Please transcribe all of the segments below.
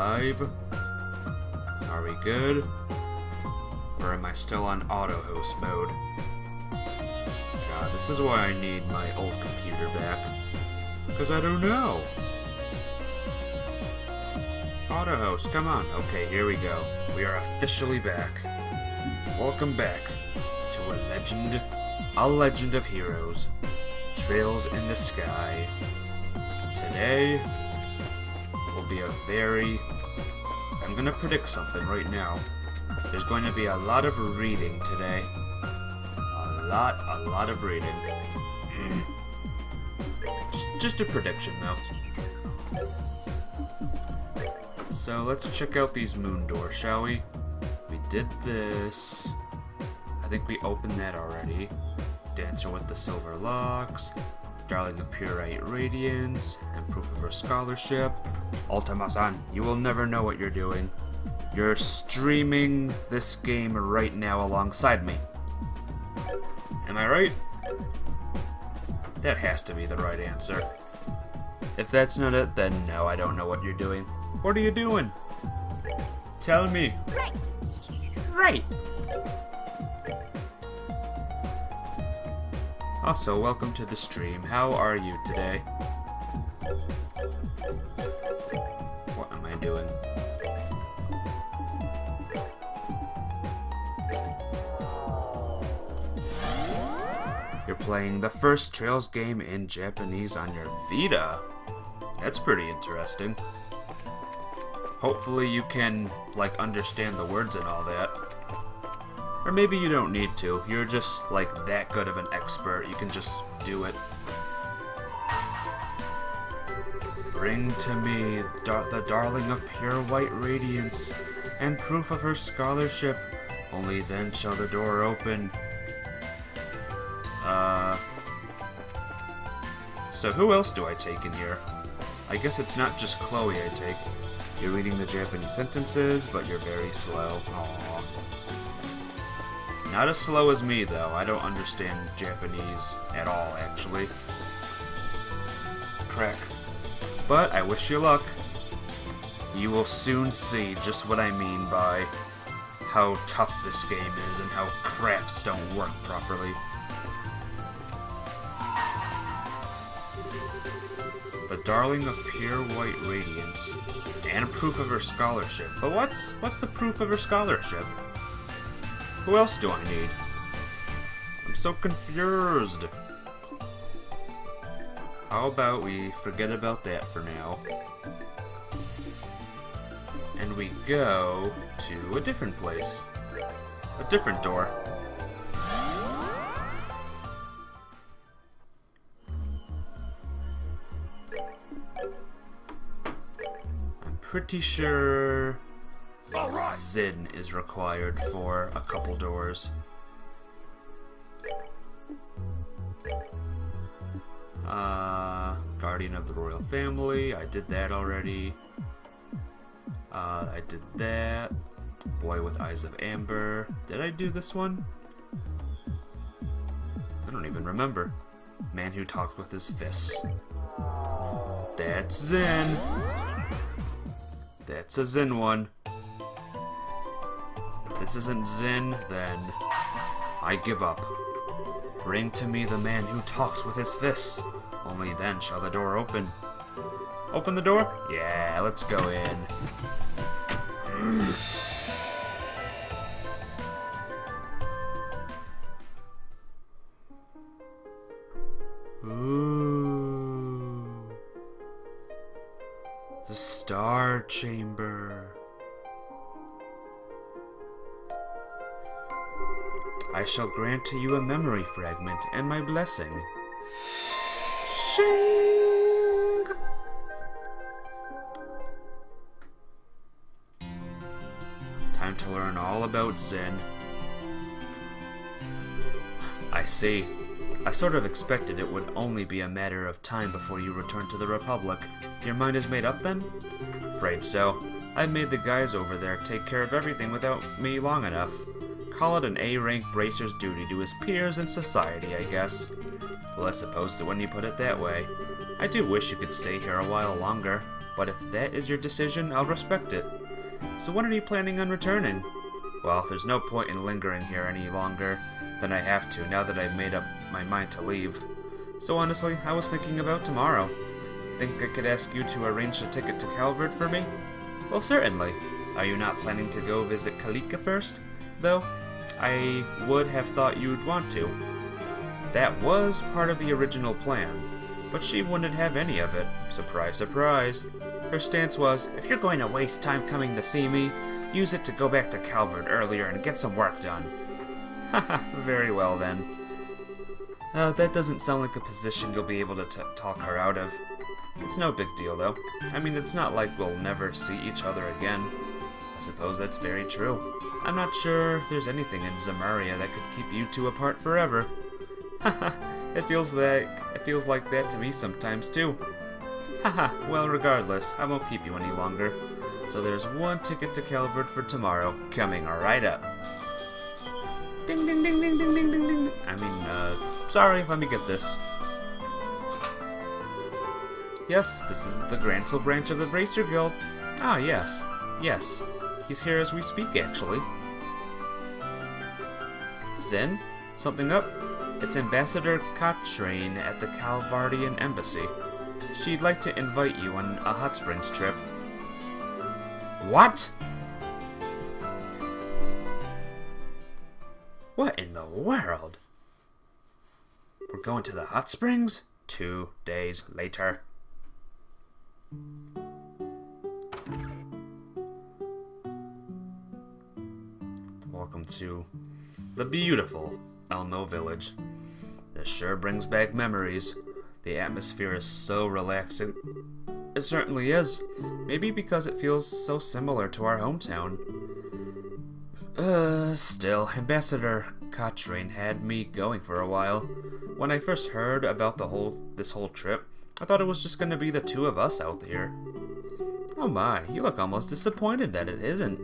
live? Are we good? Or am I still on auto host mode? God, this is why I need my old computer back. Because I don't know. Auto host, come on. Okay, here we go. We are officially back. Welcome back to a legend of heroes. Trails in the sky. Today will be I'm gonna predict something right now. There's going to be a lot of reading today. A lot of reading. just a prediction though. So let's check out these moon doors, shall we? We did this. I think we opened that already. Dancer with the Silver Locks, Darling of Purite Radiance, and Proof of Her Scholarship. Ultima-san, you will never know what you're doing. You're streaming this game right now alongside me. Am I right? That has to be the right answer. If that's not it, then no, I don't know what you're doing. What are you doing? Tell me. Right. Also, welcome to the stream. How are you today? What am I doing? You're playing the first Trails game in Japanese on your Vita. That's pretty interesting. Hopefully you can, understand the words and all that. Or maybe you don't need to. You're just, that good of an expert. You can just do it. Bring to me the darling of pure white radiance and proof of her scholarship. Only then shall the door open. So who else do I take in here? I guess it's not just Kloe I take. You're reading the Japanese sentences, but you're very slow. Aww. Not as slow as me, though. I don't understand Japanese at all, actually. Crack. But I wish you luck. You will soon see just what I mean by how tough this game is and how crafts don't work properly. The darling of pure white radiance and proof of her scholarship. But what's the proof of her scholarship? Who else do I need? I'm so confused. How about we forget about that for now? And we go to a different place. A different door. I'm pretty sure Zin is required for a couple doors. Guardian of the Royal Family, I did that already. I did that. Boy with Eyes of Amber. Did I do this one? I don't even remember. Man who talks with his fists. That's Zin. That's a Zin one. If this isn't Zin, then I give up. Bring to me the man who talks with his fists. Only then shall the door open. Open the door? Yeah, let's go in. Ooh. The Star Chamber. I shall grant to you a memory fragment and my blessing. Shing! Time to learn all about Zen. I see. I sort of expected it would only be a matter of time before you return to the Republic. Your mind is made up then? Afraid so. I've made the guys over there take care of everything without me long enough. Call it an A-rank bracer's duty to his peers in society, I guess. Well, I suppose that when you put it that way, I do wish you could stay here a while longer, but if that is your decision, I'll respect it. So when are you planning on returning? Well, there's no point in lingering here any longer than I have to now that I've made up my mind to leave. So honestly, I was thinking about tomorrow. Think I could ask you to arrange a ticket to Calvert for me? Well, certainly. Are you not planning to go visit Kalika first, though? I would have thought you'd want to. That was part of the original plan, but she wouldn't have any of it. Surprise, surprise. Her stance was, if you're going to waste time coming to see me, use it to go back to Calvert earlier and get some work done. Haha, very well then. That doesn't sound like a position you'll be able to talk her out of. It's no big deal, though. I mean, it's not like we'll never see each other again. I suppose that's very true. I'm not sure there's anything in Zemuria that could keep you two apart forever. Haha, it feels like that to me sometimes, too. Haha, well, regardless, I won't keep you any longer. So there's one ticket to Calvert for tomorrow, coming right up. Ding, ding, ding, ding, ding, ding, ding, ding. I mean, sorry, let me get this. Yes, this is the Grancel branch of the Bracer Guild. Ah, yes. Yes. He's here as we speak, actually. Zen? Something up? It's Ambassador Cochrane at the Calvardian Embassy. She'd like to invite you on a hot springs trip. What? What in the world? We're going to the hot springs? 2 days later. Welcome to the beautiful Elmo Village. This sure brings back memories. The atmosphere is so relaxing. It certainly is. Maybe because it feels so similar to our hometown. Still, Ambassador Cochrane had me going for a while. When I first heard about this whole trip, I thought it was just gonna be the two of us out here. Oh my, you look almost disappointed that it isn't.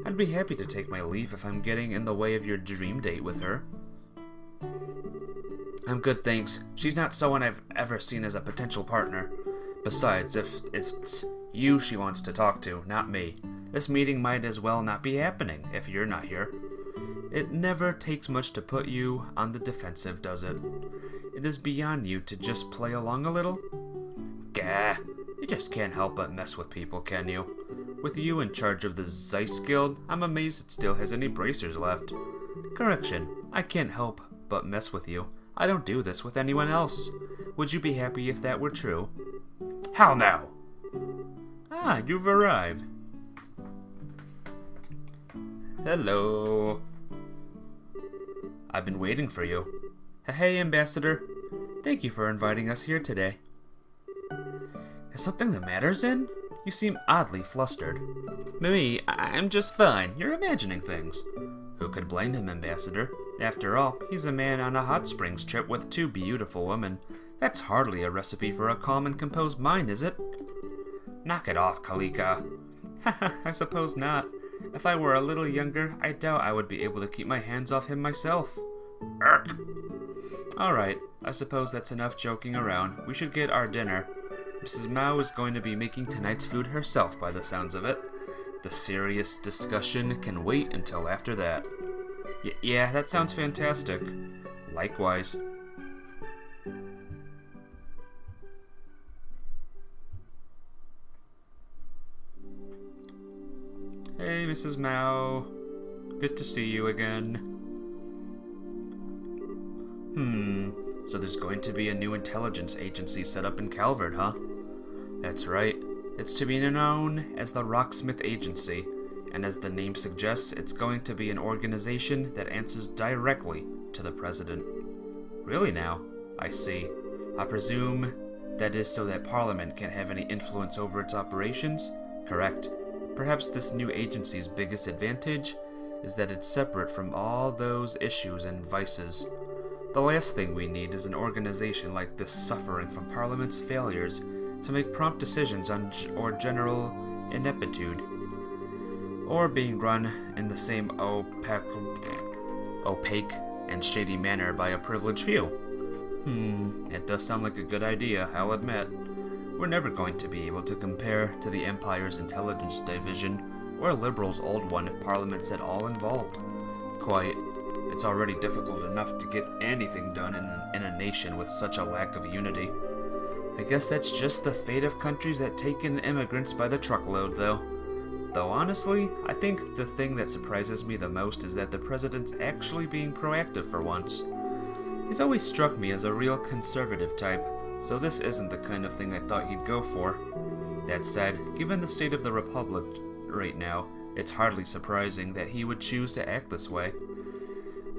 I'd be happy to take my leave if I'm getting in the way of your dream date with her. I'm good, thanks. She's not someone I've ever seen as a potential partner. Besides, if it's you she wants to talk to, not me, this meeting might as well not be happening if you're not here. It never takes much to put you on the defensive, does it? It is beyond you to just play along a little. Gah, you just can't help but mess with people, can you? With you in charge of the Zeiss Guild, I'm amazed it still has any bracers left. Correction, I can't help but mess with you. I don't do this with anyone else. Would you be happy if that were true? Hell no! Ah, you've arrived. Hello. I've been waiting for you. Hey, Ambassador. Thank you for inviting us here today. Is something the matter, Zen? You seem oddly flustered. Me, I'm just fine. You're imagining things. Who could blame him, Ambassador? After all, he's a man on a hot springs trip with 2 beautiful women. That's hardly a recipe for a calm and composed mind, is it? Knock it off, Kalika. Haha, I suppose not. If I were a little younger, I doubt I would be able to keep my hands off him myself. Urk. Alright, I suppose that's enough joking around. We should get our dinner. Mrs. Mao is going to be making tonight's food herself by the sounds of it. The serious discussion can wait until after that. Yeah, that sounds fantastic. Likewise. Hey, Mrs. Mao. Good to see you again. So there's going to be a new intelligence agency set up in Calvert, huh? That's right. It's to be known as the Rocksmith Agency, and as the name suggests, it's going to be an organization that answers directly to the President. Really now? I see. I presume that is so that Parliament can't have any influence over its operations? Correct. Perhaps this new agency's biggest advantage is that it's separate from all those issues and vices. The last thing we need is an organization like this suffering from Parliament's failures to make prompt decisions on or general ineptitude, or being run in the same opaque and shady manner by a privileged few. It does sound like a good idea, I'll admit. We're never going to be able to compare to the Empire's intelligence division, or Liberal's old one if Parliament's at all involved. Quite. It's already difficult enough to get anything done in a nation with such a lack of unity. I guess that's just the fate of countries that take in immigrants by the truckload, though. Though honestly, I think the thing that surprises me the most is that the president's actually being proactive for once. He's always struck me as a real conservative type, so this isn't the kind of thing I thought he'd go for. That said, given the state of the Republic right now, it's hardly surprising that he would choose to act this way.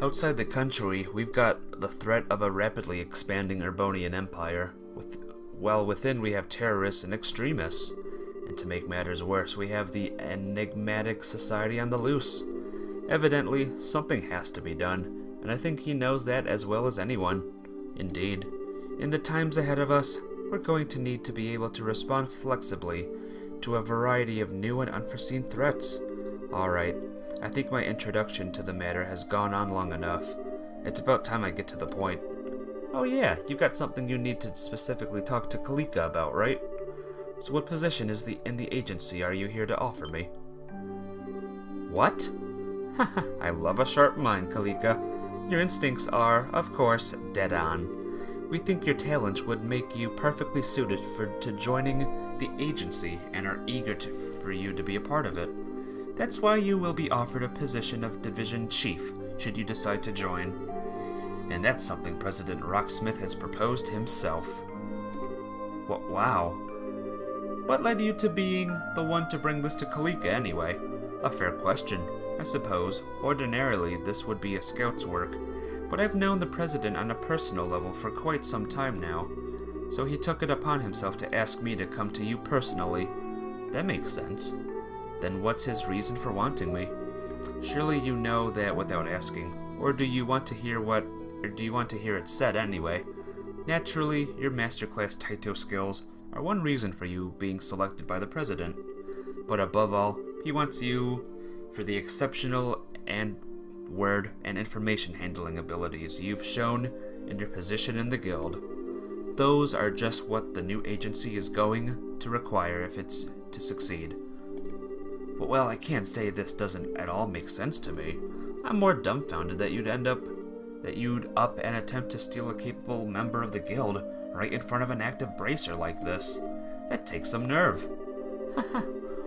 Outside the country, we've got the threat of a rapidly expanding Urbonian empire, while within we have terrorists and extremists. And to make matters worse, we have the enigmatic society on the loose. Evidently, something has to be done, and I think he knows that as well as anyone. Indeed, in the times ahead of us, we're going to need to be able to respond flexibly to a variety of new and unforeseen threats. Alright, I think my introduction to the matter has gone on long enough. It's about time I get to the point. Oh yeah, you've got something you need to specifically talk to Kloe about, right? So what position in the agency are you here to offer me? What? Haha, I love a sharp mind, Kloe. Your instincts are, of course, dead on. We think your talents would make you perfectly suited to joining the agency and are eager for you to be a part of it. That's why you will be offered a position of Division Chief, should you decide to join. And that's something President Rocksmith has proposed himself. Wow. What led you to being the one to bring this to Kloe anyway? A fair question. I suppose, ordinarily this would be a scout's work, but I've known the President on a personal level for quite some time now, so he took it upon himself to ask me to come to you personally. That makes sense. Then what's his reason for wanting me? Surely you know that without asking, or do you want to hear it said anyway? Naturally, your masterclass Taito skills are one reason for you being selected by the President, but above all, he wants you for the exceptional word and information handling abilities you've shown in your position in the guild. Those are just what the new agency is going to require if it's to succeed. Well, I can't say this doesn't at all make sense to me. I'm more dumbfounded that you'd up and attempt to steal a capable member of the guild right in front of an active bracer like this. That takes some nerve.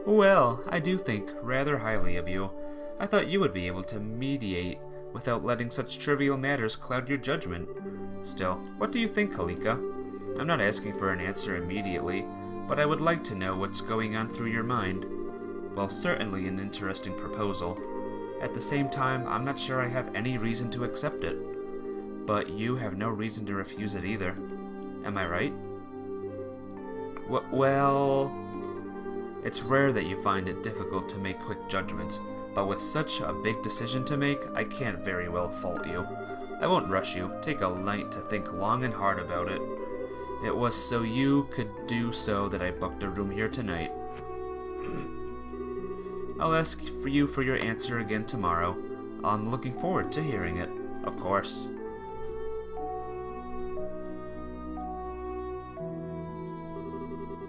Well, I do think rather highly of you. I thought you would be able to mediate without letting such trivial matters cloud your judgment. Still, what do you think, Kloe? I'm not asking for an answer immediately, but I would like to know what's going on through your mind. Well, certainly an interesting proposal. At the same time, I'm not sure I have any reason to accept it. But you have no reason to refuse it either. Am I right? Well, it's rare that you find it difficult to make quick judgments, but with such a big decision to make, I can't very well fault you. I won't rush you. Take a night to think long and hard about it. It was so you could do so that I booked a room here tonight. I'll ask for your answer again tomorrow. I'm looking forward to hearing it, of course.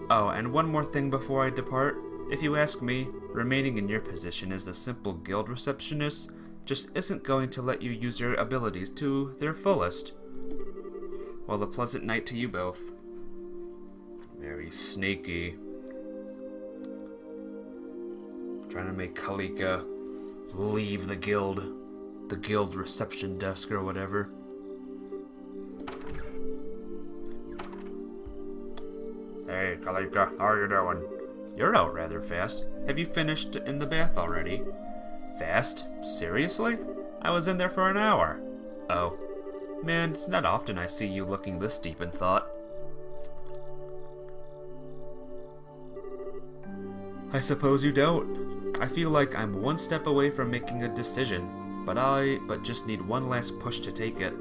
Oh, and one more thing before I depart. If you ask me, remaining in your position as a simple guild receptionist just isn't going to let you use your abilities to their fullest. Well, a pleasant night to you both. Very sneaky. Trying to make Kloe leave the guild reception desk or whatever. Hey, Kloe, how are you doing? You're out rather fast. Have you finished in the bath already? Fast? Seriously? I was in there for an hour. Oh. Man, it's not often I see you looking this deep in thought. I suppose you don't. I feel like I'm one step away from making a decision, but just need one last push to take it.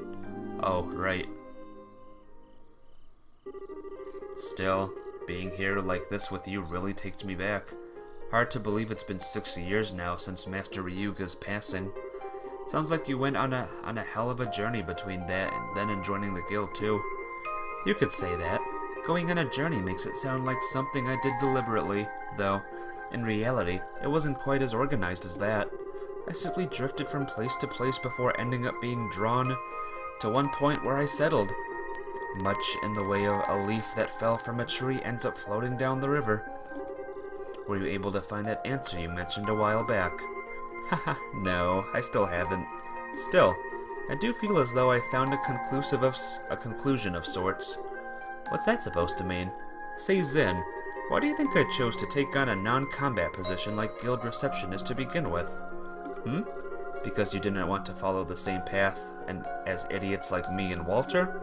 Oh, right. Still, being here like this with you really takes me back. Hard to believe it's been 6 years now since Master Ryuga's passing. Sounds like you went on a hell of a journey between that and joining the guild too. You could say that. Going on a journey makes it sound like something I did deliberately, though, in reality, it wasn't quite as organized as that. I simply drifted from place to place before ending up being drawn to one point where I settled. Much in the way of a leaf that fell from a tree ends up floating down the river. Were you able to find that answer you mentioned a while back? Haha, no, I still haven't. Still, I do feel as though I found a conclusion of sorts. What's that supposed to mean? Say, Zin, why do you think I chose to take on a non-combat position like guild receptionist to begin with? Because you didn't want to follow the same path as idiots like me and Walter?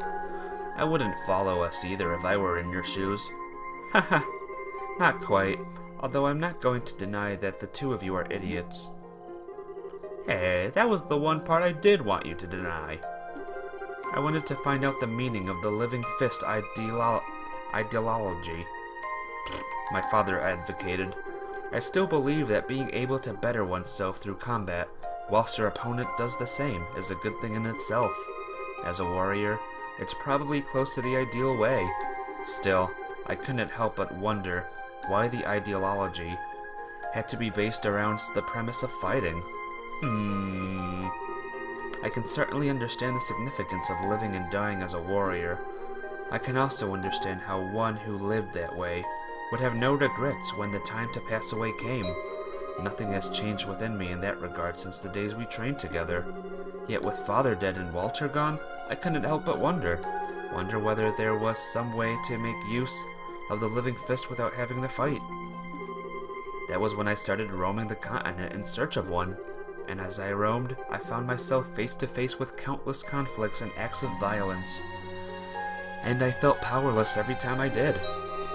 I wouldn't follow us either if I were in your shoes. Haha, not quite, although I'm not going to deny that the two of you are idiots. Hey, that was the one part I did want you to deny. I wanted to find out the meaning of the living fist ideology my father advocated. I still believe that being able to better oneself through combat, whilst your opponent does the same, is a good thing in itself. As a warrior, it's probably close to the ideal way. Still, I couldn't help but wonder why the ideology had to be based around the premise of fighting. I can certainly understand the significance of living and dying as a warrior. I can also understand how one who lived that way would have no regrets when the time to pass away came. Nothing has changed within me in that regard since the days we trained together. Yet with Father dead and Walter gone, I couldn't help but wonder whether there was some way to make use of the living fist without having to fight. That was when I started roaming the continent in search of one. And as I roamed, I found myself face to face with countless conflicts and acts of violence. And I felt powerless every time I did.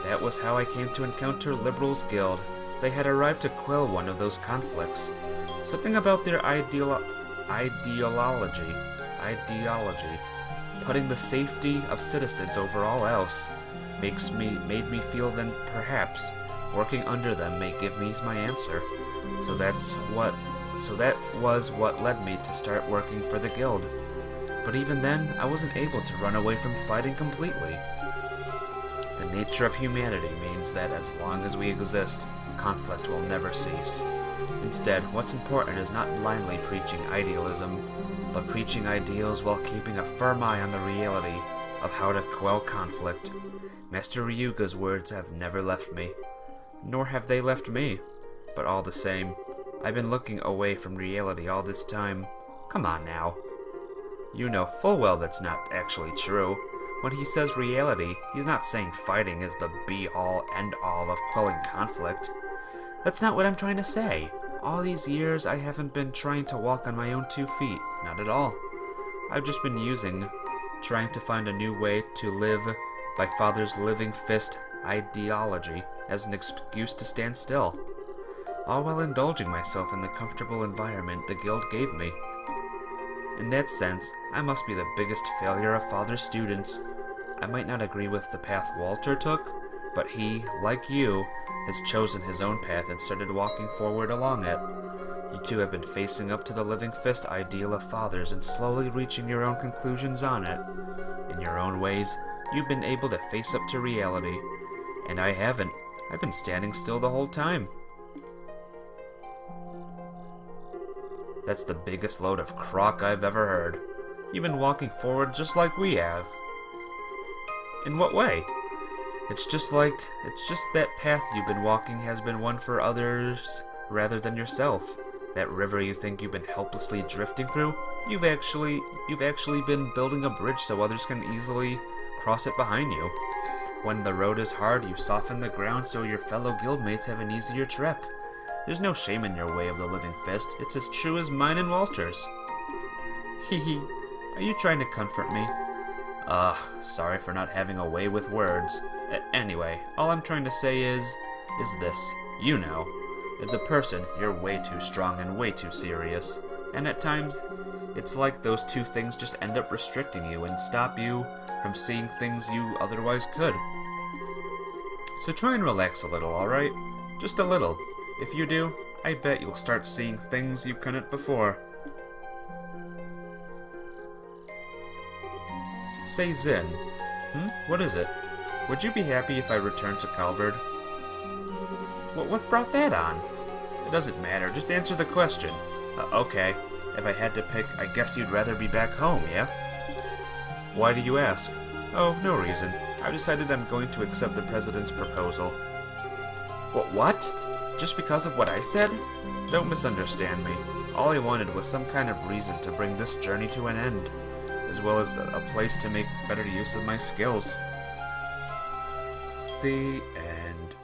That was how I came to encounter Liberal's Guild. They had arrived to quell one of those conflicts. Something about their ideology, putting the safety of citizens over all else, made me feel that perhaps working under them may give me my answer. So that was what led me to start working for the guild. But even then, I wasn't able to run away from fighting completely. The nature of humanity means that as long as we exist, conflict will never cease. Instead, what's important is not blindly preaching idealism, but preaching ideals while keeping a firm eye on the reality of how to quell conflict. Master Ryuga's words have never left me, nor have they left me. But all the same, I've been looking away from reality all this time. Come on now. You know full well that's not actually true. When he says reality, he's not saying fighting is the be-all, end-all of quelling conflict. That's not what I'm trying to say. All these years, I haven't been trying to walk on my own 2 feet. Not at all. I've just been trying to find a new way to live by Father's living fist ideology as an excuse to stand still, all while indulging myself in the comfortable environment the guild gave me. In that sense, I must be the biggest failure of Father's students. I might not agree with the path Walter took, but he, like you, has chosen his own path and started walking forward along it. You two have been facing up to the living fist ideal of Father's and slowly reaching your own conclusions on it. In your own ways, you've been able to face up to reality, and I haven't. I've been standing still the whole time. That's the biggest load of crock I've ever heard. You've been walking forward just like we have. In what way? It's just that path you've been walking has been one for others rather than yourself. That river you think you've been helplessly drifting through, you've actually been building a bridge so others can easily cross it behind you. When the road is hard, you soften the ground so your fellow guildmates have an easier trek. There's no shame in your way of the living fist. It's as true as mine and Walter's. Hehe, are you trying to comfort me? Sorry for not having a way with words. Anyway, all I'm trying to say is this. You know, as a person, you're way too strong and way too serious. And at times, it's like those two things just end up restricting you and stop you from seeing things you otherwise could. So try and relax a little, alright? Just a little. If you do, I bet you'll start seeing things you couldn't before. Say, Zen. What is it? Would you be happy if I returned to Calvard? What brought that on? It doesn't matter, just answer the question. Okay. If I had to pick, I guess you'd rather be back home, yeah? Why do you ask? Oh, no reason. I've decided I'm going to accept the President's proposal. What? Just because of what I said? Don't misunderstand me. All I wanted was some kind of reason to bring this journey to an end, as well as a place to make better use of my skills. The end.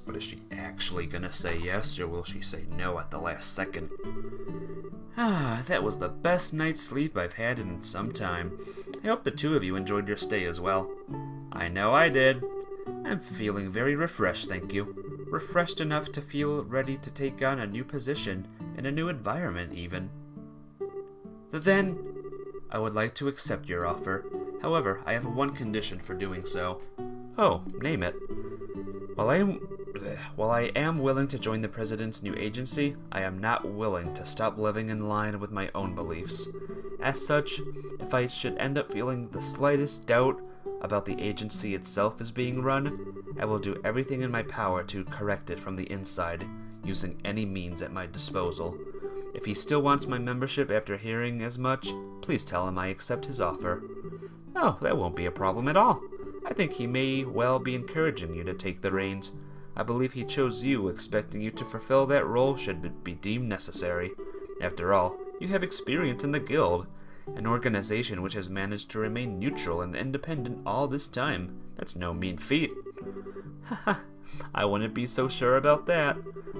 But is she actually gonna say yes, or will she say no at the last second? That was the best night's sleep I've had in some time. I hope the two of you enjoyed your stay as well. I know I did. I'm feeling very refreshed, thank you. Refreshed enough to feel ready to take on a new position in a new environment, even. Then, I would like to accept your offer. However, I have one condition for doing so. Oh, name it. While I am willing to join the President's new agency, I am not willing to stop living in line with my own beliefs. As such, if I should end up feeling the slightest doubt about the agency itself as being run, I will do everything in my power to correct it from the inside, using any means at my disposal. If he still wants my membership after hearing as much, please tell him I accept his offer. Oh, that won't be a problem at all. I think he may well be encouraging you to take the reins. I believe he chose you, expecting you to fulfill that role should it be deemed necessary. After all, you have experience in the Guild, an organization which has managed to remain neutral and independent all this time. That's no mean feat. Haha, I wouldn't be so sure about that.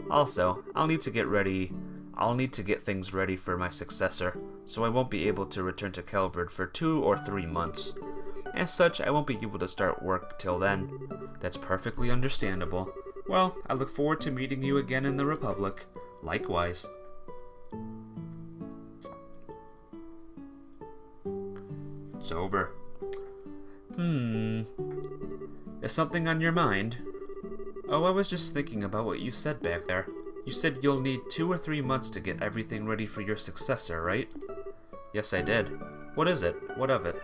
Also, I'll need to get things ready for my successor, so I won't be able to return to Calvard for 2 or 3 months. As such, I won't be able to start work till then. That's perfectly understandable. Well, I look forward to meeting you again in the Republic. Likewise. It's over. Is something on your mind? Oh, I was just thinking about what you said back there. You said you'll need 2 or 3 months to get everything ready for your successor, right? Yes, I did. What is it? What of it?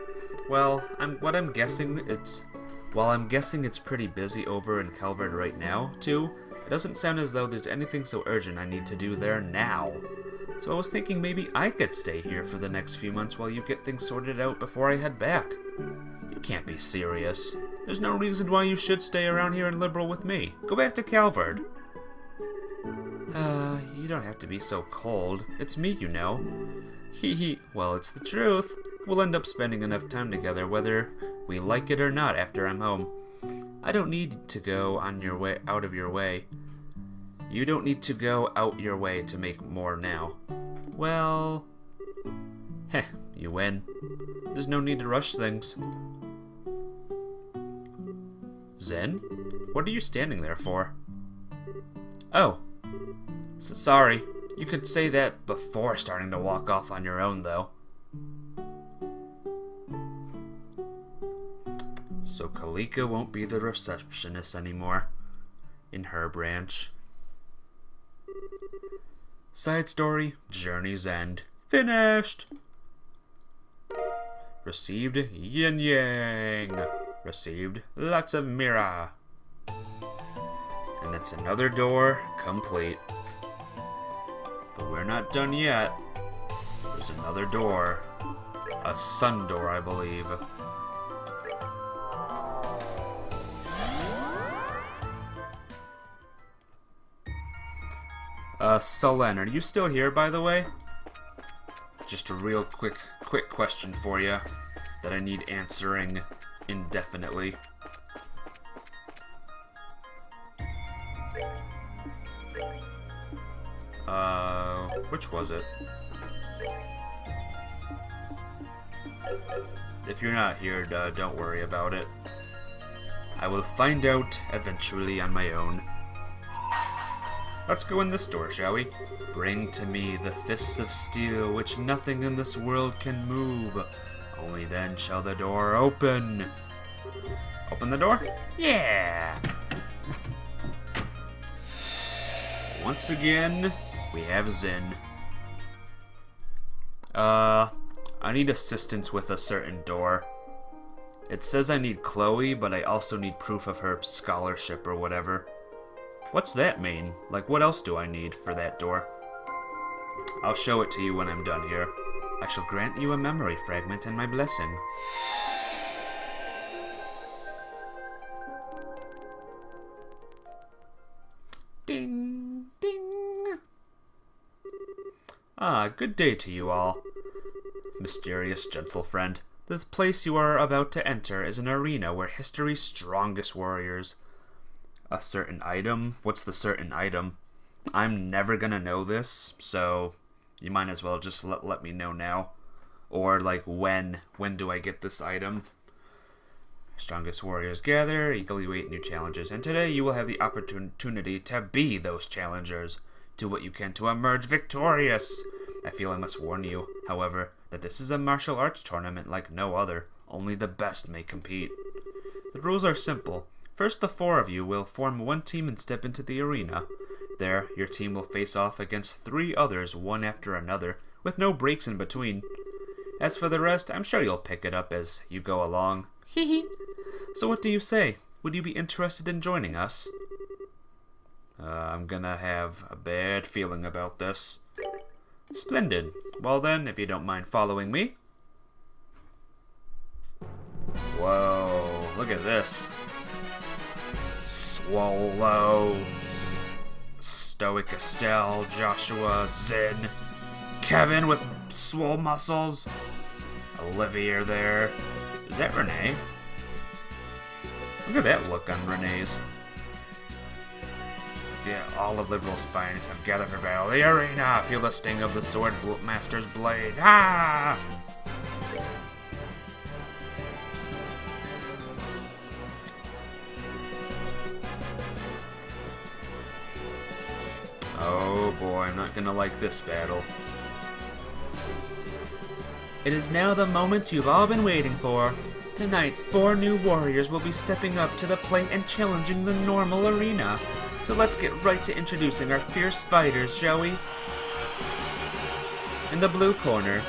Well, I'm guessing it's pretty busy over in Calvard right now, too. It doesn't sound as though there's anything so urgent I need to do there now. So I was thinking maybe I could stay here for the next few months while you get things sorted out before I head back. You can't be serious. There's no reason why you should stay around here in Liberal with me. Go back to Calvard. You don't have to be so cold. It's me, you know. Hee. Well, it's the truth. We'll end up spending enough time together whether we like it or not after I'm home. I don't need to go out of your way. You don't need to go out your way to make more now. Well, you win. There's no need to rush things. Zen? What are you standing there for? Oh. Sorry. You could say that before starting to walk off on your own, though. So Kalika won't be the receptionist anymore in her branch. Side story, Journey's End. Finished! Received yin yang. Received lots of mira. And that's another door complete. But we're not done yet. There's another door. A sun door, I believe. Selen, are you still here, by the way? Just a real quick question for you that I need answering indefinitely. Which was it? If you're not here, don't worry about it. I will find out eventually on my own. Let's go in this door, shall we? Bring to me the fist of steel which nothing in this world can move. Only then shall the door open. Open the door? Yeah! Once again, we have Zin. I need assistance with a certain door. It says I need Kloe, but I also need proof of her scholarship or whatever. What's that mean? Like, what else do I need for that door? I'll show it to you when I'm done here. I shall grant you a memory fragment and my blessing. Ding, ding. Good day to you all. Mysterious gentle friend. The place you are about to enter is an arena where history's strongest warriors... A certain item? What's the certain item? I'm never gonna know this, so you might as well just let me know now. Or, like, when do I get this item? Strongest warriors gather, eagerly wait new challenges, and today you will have the opportunity to be those challengers. Do what you can to emerge victorious. I feel I must warn you, however, that this is a martial arts tournament like no other. Only the best may compete. The rules are simple. First, the 4 of you will form one team and step into the arena. There, your team will face off against 3 others, one after another, with no breaks in between. As for the rest, I'm sure you'll pick it up as you go along. Hee. So what do you say? Would you be interested in joining us? I'm gonna have a bad feeling about this. Splendid. Well then, if you don't mind following me. Whoa, look at this. Swallow, Stoic Estelle, Joshua, Zin, Kevin with swole muscles, Olivia there. Is that Renee? Look at that look on Renee's. Yeah, all of Liberal's finest have gathered for battle. The arena! Feel the sting of the sword master's blade. Ah! Oh boy, I'm not gonna like this battle. It is now the moment you've all been waiting for. Tonight, 4 new warriors will be stepping up to the plate and challenging the normal arena. So let's get right to introducing our fierce fighters, shall we? In the blue corner,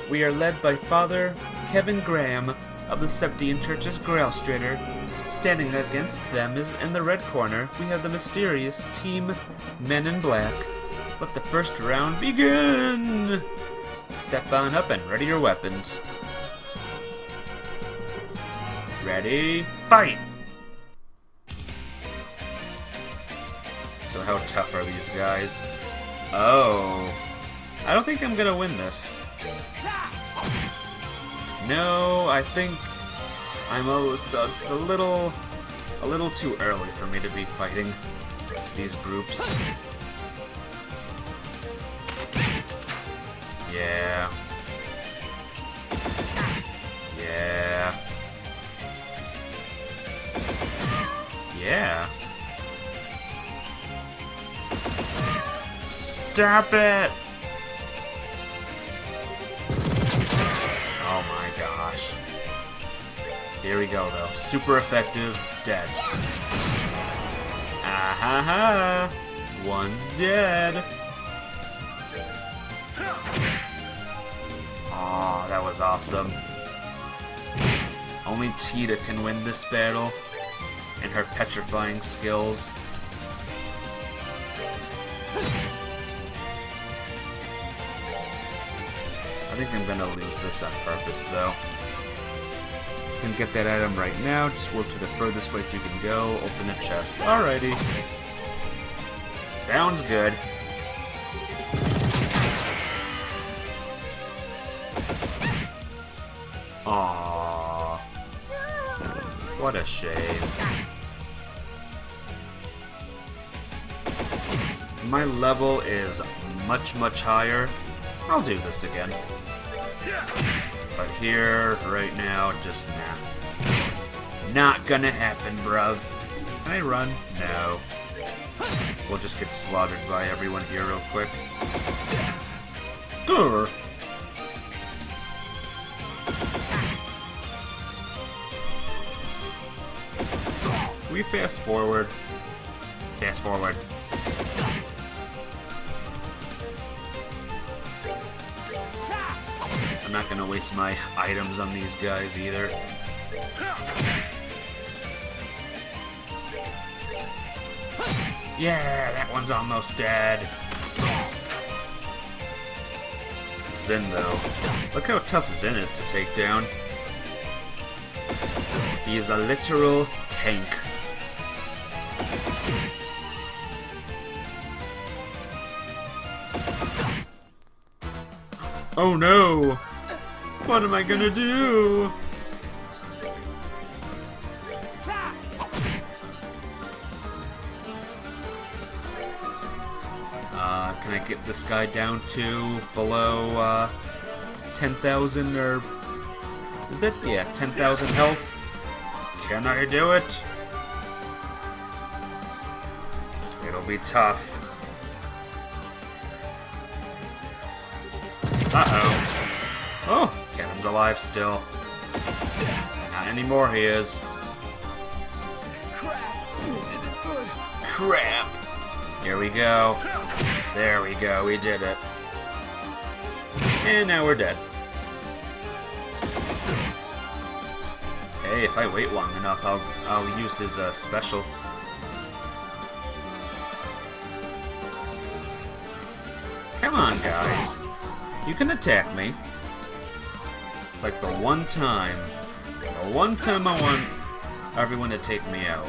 we are led by Father Kevin Graham of the Septian Church's Grailstrader. Standing against them is in the red corner, we have the mysterious Team Men in Black. Let the first round begin! Step on up and ready your weapons. Ready, fight! So how tough are these guys? Oh, I don't think I'm gonna win this. No, I think it's a little too early for me to be fighting these groups. Yeah. Yeah. Yeah. Stop it! Oh my gosh. Here we go though. Super effective, dead. Ah-ha-ha! One's dead. Aw, that was awesome. Only Tita can win this battle, and her petrifying skills. I think I'm gonna lose this on purpose, though. You can get that item right now, just work to the furthest place you can go, open the chest. Alrighty. Sounds good. Aww. What a shame. My level is much, much higher. I'll do this again. But here, right now, just nah. Not gonna happen, bruv. Can I run? No. We'll just get slaughtered by everyone here real quick. Grr. Can we fast forward? Fast forward. I'm not gonna waste my items on these guys either. Yeah, that one's almost dead. Zen, though. Look how tough Zen is to take down. He is a literal tank. Oh no! What am I gonna do? Can I get this guy down to below 10,000 or... Is that? Yeah, 10,000 health. Can I do it? It'll be tough. Uh-oh. Oh, Kevin's alive still. Not anymore, he is. Crap! This isn't good! Crap! Here we go. There we go, we did it. And now we're dead. Hey, if I wait long enough, I'll use his special. Come on, guys. You can attack me. It's like the one time I want everyone to take me out.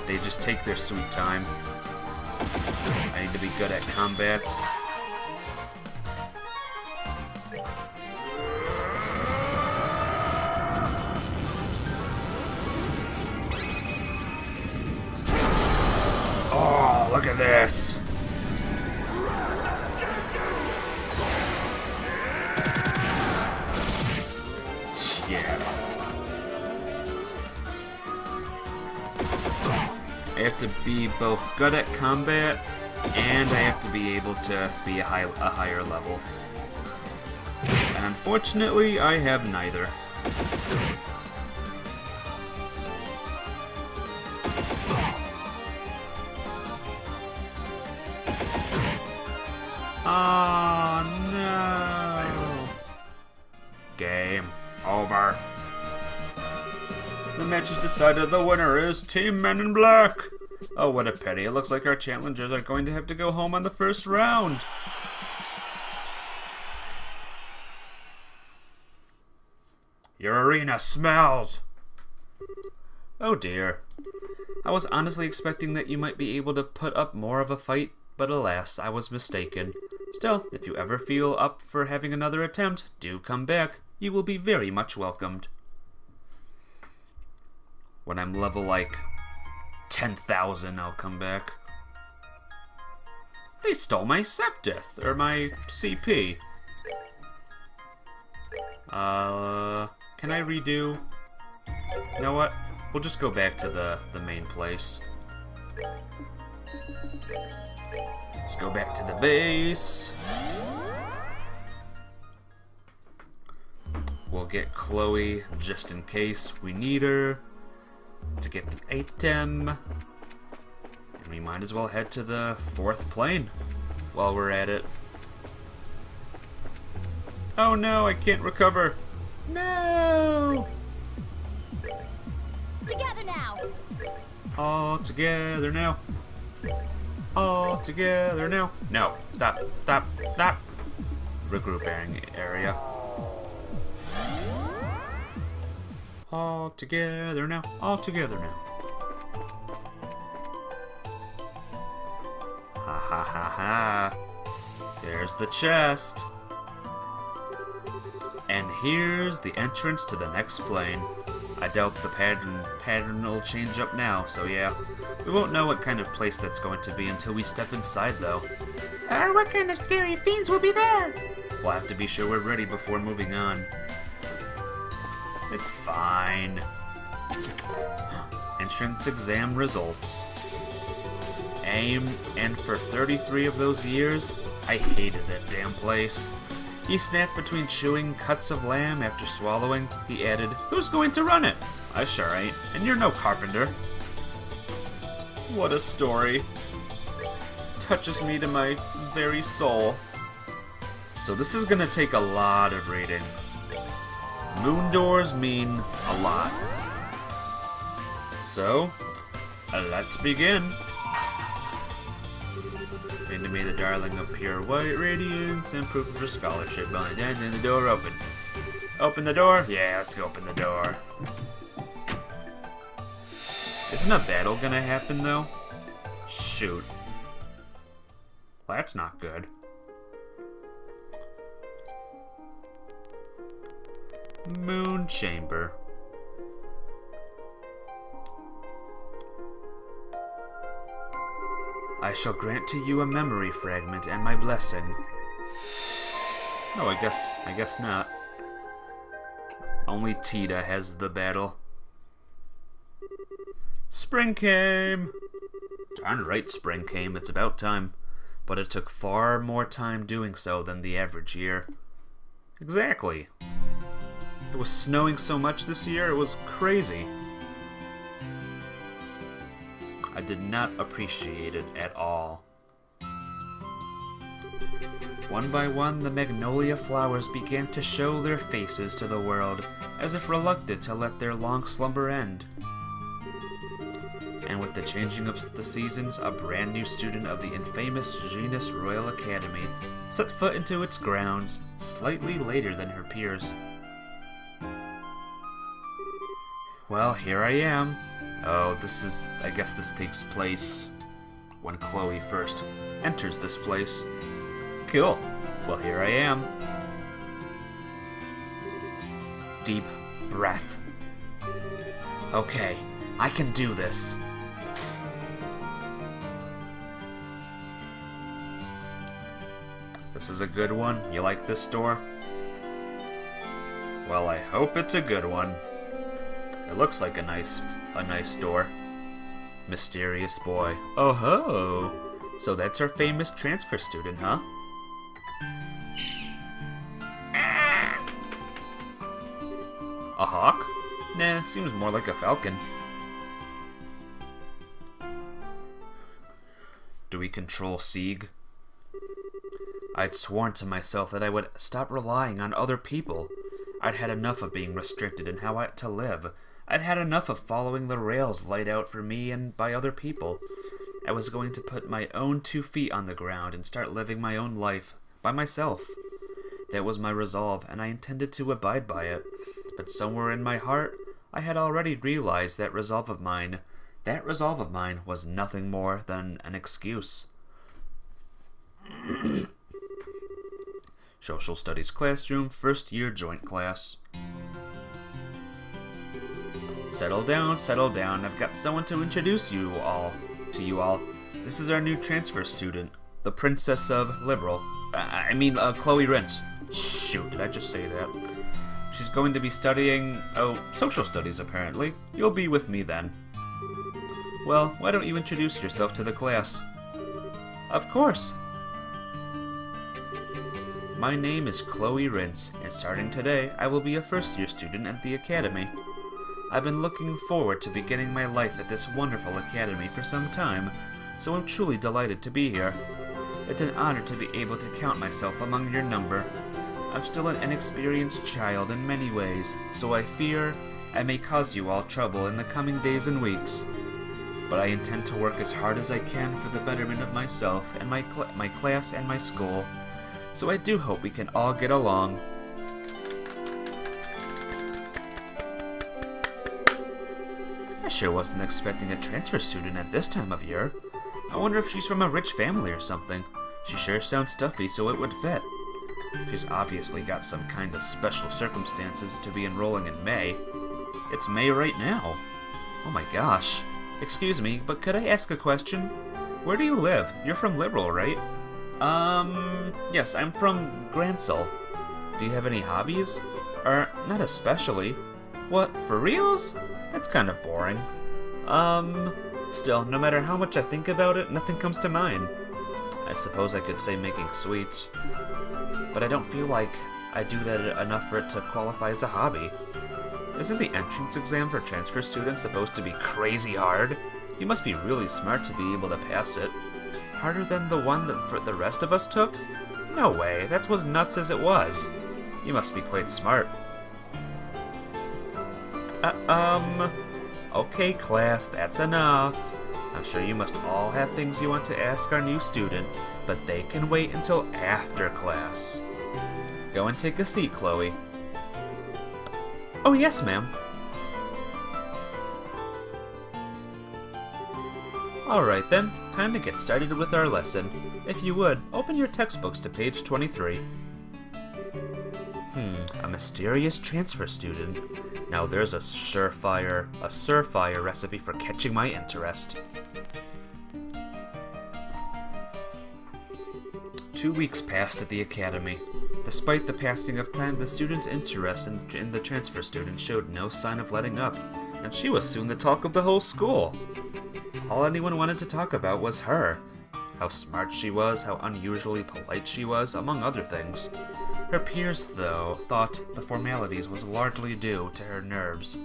They just take their sweet time. I need to be good at combats. Oh, look at this. Yeah. I have to be both good at combat and I have to be able to be a higher level. And unfortunately, I have neither. Oh no! Game over. The match is decided. The winner is Team Men in Black. Oh, what a pity. It looks like our challengers are going to have to go home on the first round. Your arena smells. Oh dear. I was honestly expecting that you might be able to put up more of a fight, but alas, I was mistaken. Still, if you ever feel up for having another attempt, do come back. You will be very much welcomed. When I'm level like 10,000, I'll come back. They stole my Septith, or my CP. Can I redo? You know what? We'll just go back to the main place. Let's go back to the base. We'll get Kloe just in case we need her to get the item. And we might as well head to the 4th plane while we're at it. Oh no, I can't recover. No! Together now. All together now. All together now. No, stop, stop, stop. Regrouping area. All together now. All together now. Ha ha ha ha. There's the chest. And here's the entrance to the next plane. I doubt the pattern will change up now, so yeah. We won't know what kind of place that's going to be until we step inside, though. Or what kind of scary fiends will be there? We'll have to be sure we're ready before moving on. It's fine. Entrance exam results. And for 33 of those years, I hated that damn place. He snapped between chewing cuts of lamb after swallowing. He added, "Who's going to run it? I sure ain't, and you're no carpenter." What a story. Touches me to my very soul. So this is gonna take a lot of reading. Moon doors mean a lot. So, let's begin. Bring to me the darling of pure white radiance and proof of your scholarship. Only then the door open. Open the door? Yeah, let's go open the door. Isn't a battle gonna happen though? Shoot. Well, that's not good. Moon chamber. I shall grant to you a memory fragment and my blessing. Oh, I guess not. Only Tita has the battle. Spring came! Darn right spring came, it's about time. But it took far more time doing so than the average year. Exactly. It was snowing so much this year, it was crazy. I did not appreciate it at all. One by one, the magnolia flowers began to show their faces to the world, as if reluctant to let their long slumber end. And with the changing of the seasons, a brand new student of the infamous Genus Royal Academy set foot into its grounds slightly later than her peers. Well, here I am. Oh, I guess this takes place when Kloe first enters this place. Cool. Well, here I am. Deep breath. Okay, I can do this. This is a good one. You like this door? Well, I hope it's a good one. It looks like a nice door. Mysterious boy. Oh ho! So that's our famous transfer student, huh? A hawk? Nah, seems more like a falcon. Do we control Sieg? I'd sworn to myself that I would stop relying on other people. I'd had enough of being restricted in how I had to live. I'd had enough of following the rails laid out for me and by other people. I was going to put my own 2 feet on the ground and start living my own life, by myself. That was my resolve, and I intended to abide by it. But somewhere in my heart, I had already realized that resolve of mine was nothing more than an excuse. Social Studies classroom, first year joint class. Settle down, I've got someone to introduce to you all. This is our new transfer student, the Princess of Liberal. Kloe Rentz. Shoot, did I just say that? She's going to be studying, social studies apparently. You'll be with me then. Well, why don't you introduce yourself to the class? Of course. My name is Kloe Rentz, and starting today, I will be a first-year student at the Academy. I've been looking forward to beginning my life at this wonderful academy for some time, so I'm truly delighted to be here. It's an honor to be able to count myself among your number. I'm still an inexperienced child in many ways, so I fear I may cause you all trouble in the coming days and weeks. But I intend to work as hard as I can for the betterment of myself and my class and my school, so I do hope we can all get along. I sure wasn't expecting a transfer student at this time of year. I wonder if she's from a rich family or something. She sure sounds stuffy, so it would fit. She's obviously got some kind of special circumstances to be enrolling in May. It's May right now. Oh my gosh. Excuse me, but could I ask a question? Where do you live? You're from Liberal, right? Yes, I'm from Gransel. Do you have any hobbies? Not especially. What, for reals? That's kind of boring. Still, no matter how much I think about it, nothing comes to mind. I suppose I could say making sweets. But I don't feel like I do that enough for it to qualify as a hobby. Isn't the entrance exam for transfer students supposed to be crazy hard? You must be really smart to be able to pass it. Harder than the one that the rest of us took? No way, that's as nuts as it was. You must be quite smart. Okay, class, that's enough. I'm sure you must all have things you want to ask our new student, but they can wait until after class. Go and take a seat, Kloe. Oh, yes, ma'am. Alright then, time to get started with our lesson. If you would, open your textbooks to page 23. A mysterious transfer student. Now there's a surefire recipe for catching my interest. 2 weeks passed at the academy. Despite the passing of time, the student's interest in the transfer student showed no sign of letting up, and she was soon the talk of the whole school. All anyone wanted to talk about was her. How smart she was, how unusually polite she was, among other things. Her peers, though, thought the formalities was largely due to her nerves,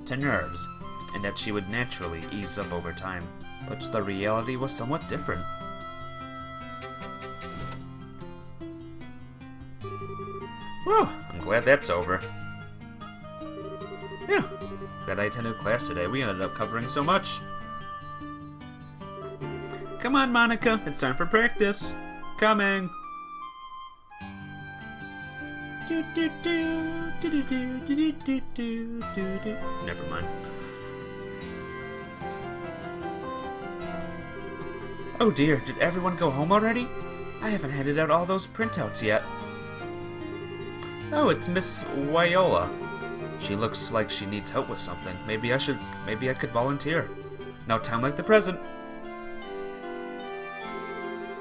and that she would naturally ease up over time. But the reality was somewhat different. Whew, I'm glad that's over. Phew, glad I attended class today. We ended up covering so much. Come on, Monica, it's time for practice. Coming. Never mind. Oh dear, did everyone go home already? I haven't handed out all those printouts yet. Oh, it's Miss Viola. She looks like she needs help with something. Maybe I could volunteer. No time like the present.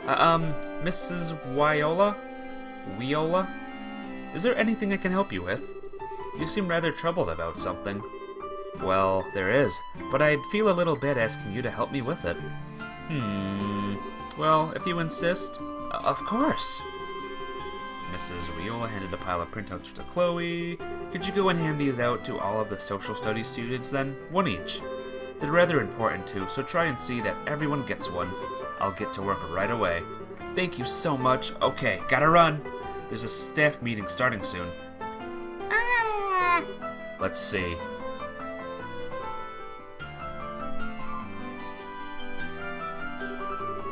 Mrs. Viola? Is there anything I can help you with? You seem rather troubled about something. Well, there is, but I'd feel a little bad asking you to help me with it. Well, if you insist, of course. Mrs. Viola handed a pile of printouts to Kloe. Could you go and hand these out to all of the social studies students then? One each. They're rather important too, so try and see that everyone gets one. I'll get to work right away. Thank you so much. Okay, gotta run. There's a staff meeting starting soon. Let's see.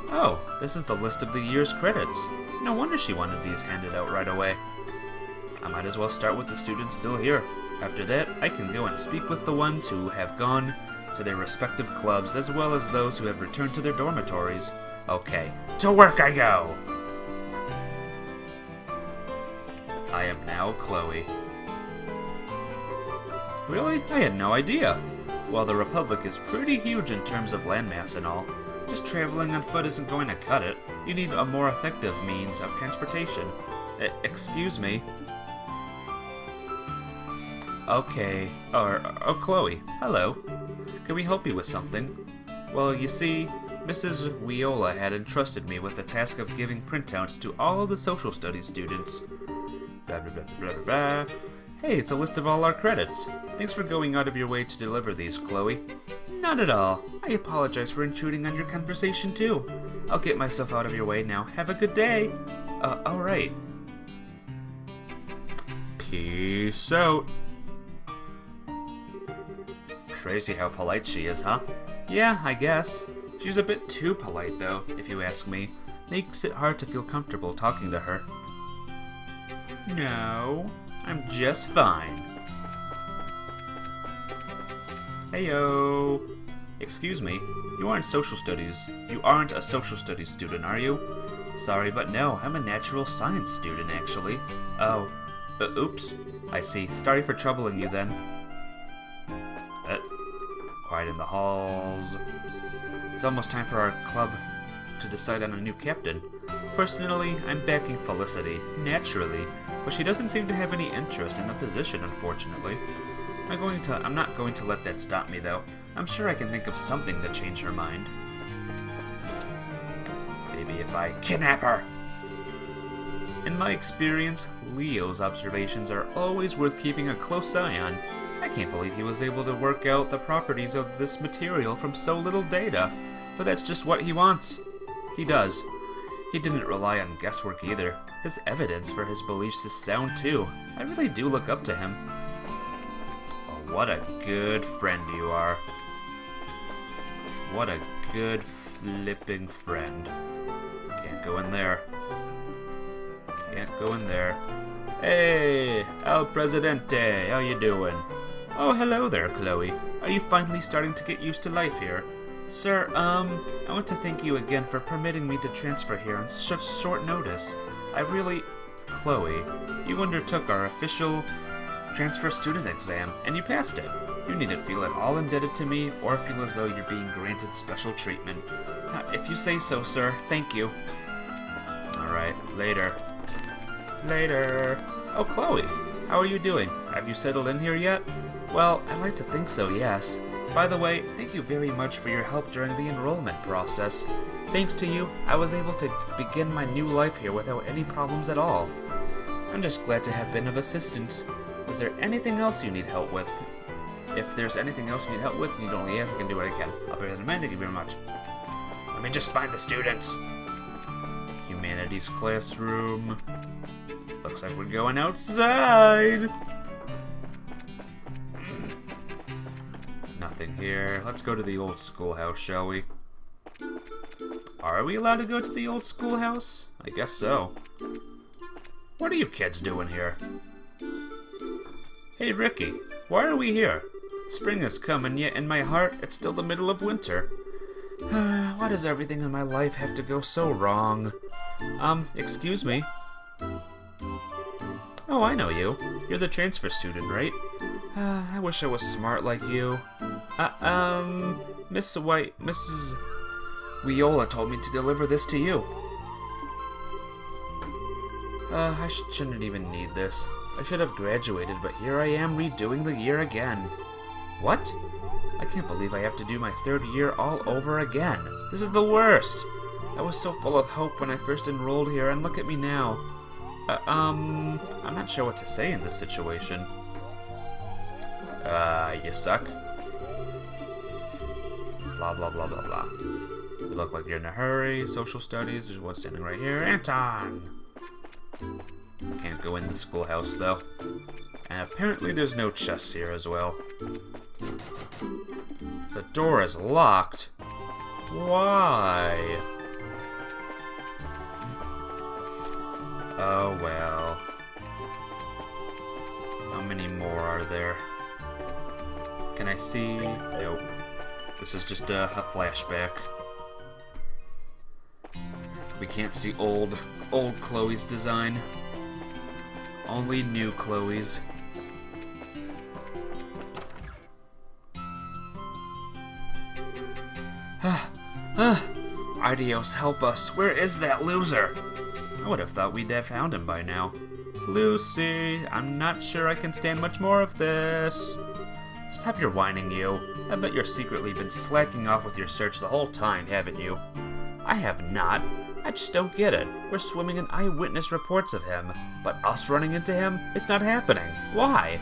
Oh, this is the list of the year's credits. No wonder she wanted these handed out right away. I might as well start with the students still here. After that, I can go and speak with the ones who have gone to their respective clubs, as well as those who have returned to their dormitories. Okay, to work I go! I am now Kloe. Really? I had no idea. While the Republic is pretty huge in terms of landmass and all, just traveling on foot isn't going to cut it. You need a more effective means of transportation. Excuse me. Okay. Oh, Kloe. Hello. Can we help you with something? Well, you see, Mrs. Viola had entrusted me with the task of giving printouts to all of the social studies students. Blah, blah, blah, blah, blah, blah. Hey, it's a list of all our credits. Thanks for going out of your way to deliver these, Kloe. Not at all. I apologize for intruding on your conversation, too. I'll get myself out of your way now. Have a good day. Alright. Peace out. Crazy how polite she is, huh? Yeah, I guess. She's a bit too polite, though, if you ask me. Makes it hard to feel comfortable talking to her. No, I'm just fine. Heyo. Excuse me, you aren't a social studies student, are you? Sorry, but no, I'm a natural science student, actually. Oh, oops. I see. Sorry for troubling you, then. Quiet in the halls. It's almost time for our club to decide on a new captain. Personally, I'm backing Felicity, naturally, but she doesn't seem to have any interest in the position, unfortunately. I'm not going to let that stop me, though. I'm sure I can think of something to change her mind. Maybe if I kidnap her! In my experience, Leo's observations are always worth keeping a close eye on. I can't believe he was able to work out the properties of this material from so little data, but that's just what he wants. He does. He didn't rely on guesswork either. His evidence for his beliefs is sound too. I really do look up to him. Oh, what a good friend you are. What a good flipping friend. Can't go in there. Can't go in there. Hey, El Presidente, how you doing? Oh, hello there, Kloe. Are you finally starting to get used to life here? Sir, I want to thank you again for permitting me to transfer here on such short notice. I really... Kloe, you undertook our official transfer student exam, and you passed it. You needn't feel at all indebted to me, or feel as though you're being granted special treatment. If you say so, sir, thank you. Alright, later. Later. Oh, Kloe, how are you doing? Have you settled in here yet? Well, I like to think so, yes. By the way, thank you very much for your help during the enrollment process. Thanks to you, I was able to begin my new life here without any problems at all. I'm just glad to have been of assistance. Is there anything else you need help with? If there's anything else you need help with, you need only ask, I can do what I can. I'll be right in mind, thank you very much. Let me just find the students. Humanities classroom. Looks like we're going outside. Nothing here. Let's go to the old schoolhouse, shall we? Are we allowed to go to the old schoolhouse? I guess so. What are you kids doing here? Hey, Ricky, why are we here? Spring has come, and yet in my heart, it's still the middle of winter. Why does everything in my life have to go so wrong? Excuse me. Oh, I know you. You're the transfer student, right? I wish I was smart like you. Mrs. Viola told me to deliver this to you. I shouldn't even need this. I should have graduated, but here I am redoing the year again. What? I can't believe I have to do my third year all over again. This is the worst. I was so full of hope when I first enrolled here, and look at me now. I'm not sure what to say in this situation. You suck. Blah, blah, blah, blah, blah. You look like you're in a hurry. Social studies, there's one standing right here. Anton! Can't go in the schoolhouse, though. And apparently there's no chests here as well. The door is locked. Why? Oh, well. How many more are there? Can I see? Nope. This is just a flashback. We can't see old Kloe's design. Only new Kloe's. Adios, help us. Where is that loser? I would have thought we'd have found him by now. Lucy, I'm not sure I can stand much more of this. Stop your whining, you. I bet you're secretly been slacking off with your search the whole time, haven't you? I have not. I just don't get it. We're swimming in eyewitness reports of him, but us running into him, it's not happening. Why?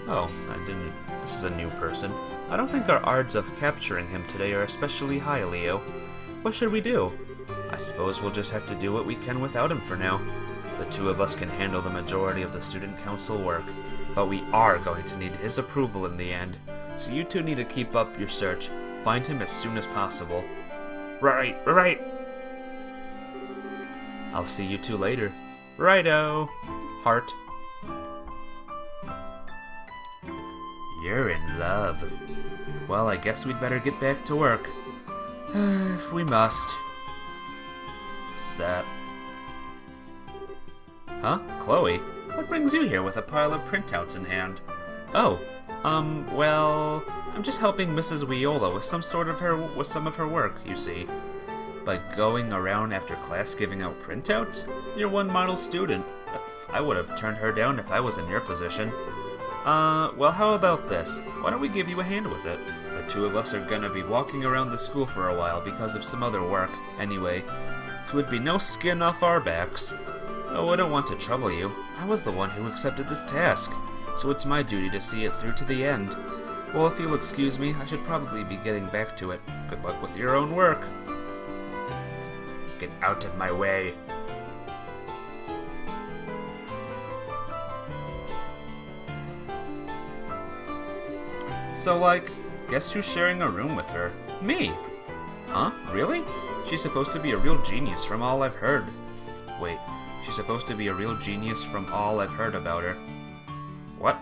Oh, I didn't. This is a new person. I don't think our odds of capturing him today are especially high, Leo. What should we do? I suppose we'll just have to do what we can without him for now. The two of us can handle the majority of the student council work, but we are going to need his approval in the end. So you two need to keep up your search. Find him as soon as possible. Right. I'll see you two later. Righto. Heart. You're in love. Well, I guess we'd better get back to work. If we must. Sup? Huh? Kloe? What brings you here with a pile of printouts in hand? Oh, well, I'm just helping Mrs. Viola with some of her work, you see. By going around after class giving out printouts? You're one model student. I would have turned her down if I was in your position. Well, how about this? Why don't we give you a hand with it? The two of us are gonna be walking around the school for a while because of some other work. Anyway, so it'd be no skin off our backs. Oh, I don't want to trouble you. I was the one who accepted this task, so it's my duty to see it through to the end. Well, if you'll excuse me, I should probably be getting back to it. Good luck with your own work. Get out of my way. So, like, guess who's sharing a room with her? Me! Huh? Really? She's supposed to be a real genius from all I've heard. Wait, she's supposed to be a real genius from all I've heard about her. What?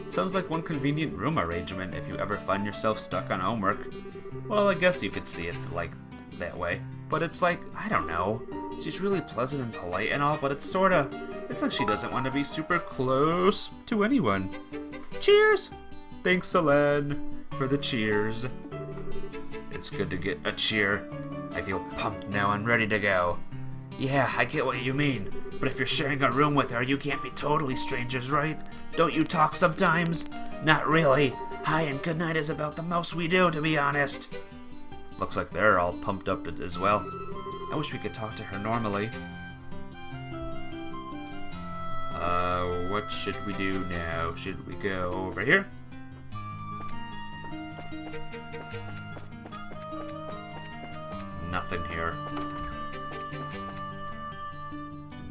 Sounds like one convenient room arrangement if you ever find yourself stuck on homework. Well, I guess you could see it like that way. But it's like, I don't know. She's really pleasant and polite and all, but it's like she doesn't want to be super close to anyone. Cheers! Thanks, Selene, for the cheers. It's good to get a cheer. I feel pumped now and ready to go. Yeah, I get what you mean. But if you're sharing a room with her, you can't be totally strangers, right? Don't you talk sometimes? Not really. Hi and good night is about the most we do, to be honest. Looks like they're all pumped up as well. I wish we could talk to her normally. What should we do now? Should we go over here? Nothing here.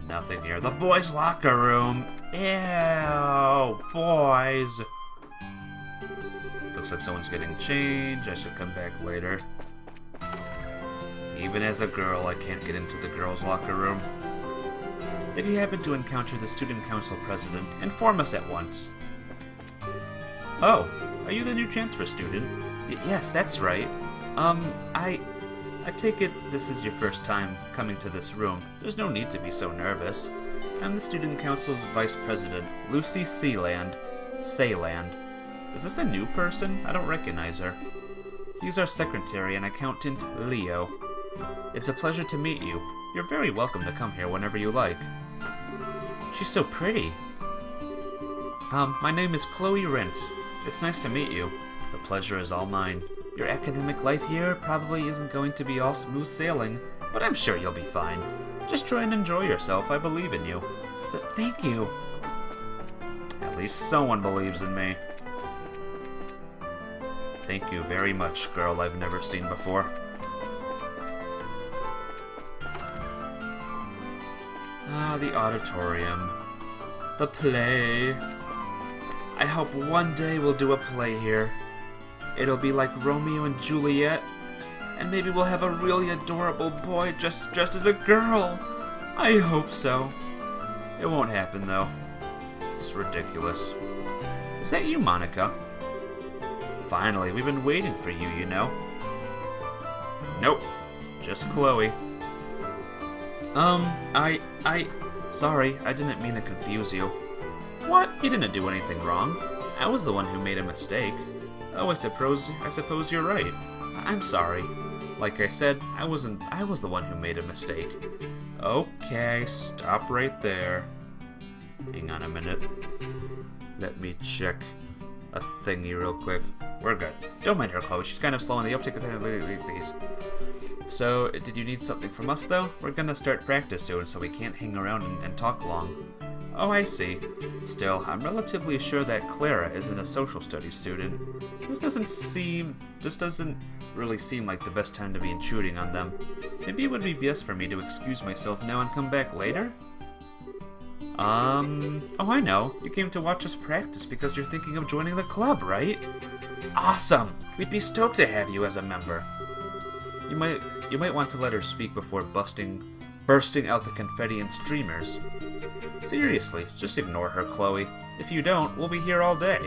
Nothing here. The boys' locker room. Ew, boys. Looks like someone's getting changed. I should come back later. Even as a girl, I can't get into the girls' locker room. If you happen to encounter the student council president, inform us at once. Oh, are you the new transfer student? Yes, that's right. I take it this is your first time coming to this room. There's no need to be so nervous. I'm the student council's vice president, Lucy Sealand. Is this a new person? I don't recognize her. He's our secretary and accountant, Leo. It's a pleasure to meet you. You're very welcome to come here whenever you like. She's so pretty. My name is Kloe Rentz. It's nice to meet you. The pleasure is all mine. Your academic life here probably isn't going to be all smooth sailing, but I'm sure you'll be fine. Just try and enjoy yourself. I believe in you. Thank you. At least someone believes in me. Thank you very much, girl I've never seen before. Ah, the auditorium. The play. I hope one day we'll do a play here. It'll be like Romeo and Juliet, and maybe we'll have a really adorable boy just dressed as a girl. I hope so. It won't happen, though. It's ridiculous. Is that you, Monica? Finally, we've been waiting for you, you know. Nope, just Kloe. Sorry, I didn't mean to confuse you. What? You didn't do anything wrong. I was the one who made a mistake. Oh, I suppose you're right. I'm sorry. Like I said, I was the one who made a mistake. Okay, stop right there. Hang on a minute. Let me check a thingy real quick. We're good. Don't mind her, Kloe. She's kind of slow on the uptake of these. So, did you need something from us, though? We're gonna start practice soon, so we can't hang around and talk long. Oh, I see. Still, I'm relatively sure that Clara isn't a social studies student. This doesn't really seem like the best time to be intruding on them. Maybe it would be best for me to excuse myself now and come back later? Oh, I know. You came to watch us practice because you're thinking of joining the club, right? Awesome! We'd be stoked to have you as a member. You might want to let her speak before bursting out the confetti and streamers. Seriously, just ignore her, Kloe. If you don't, we'll be here all day.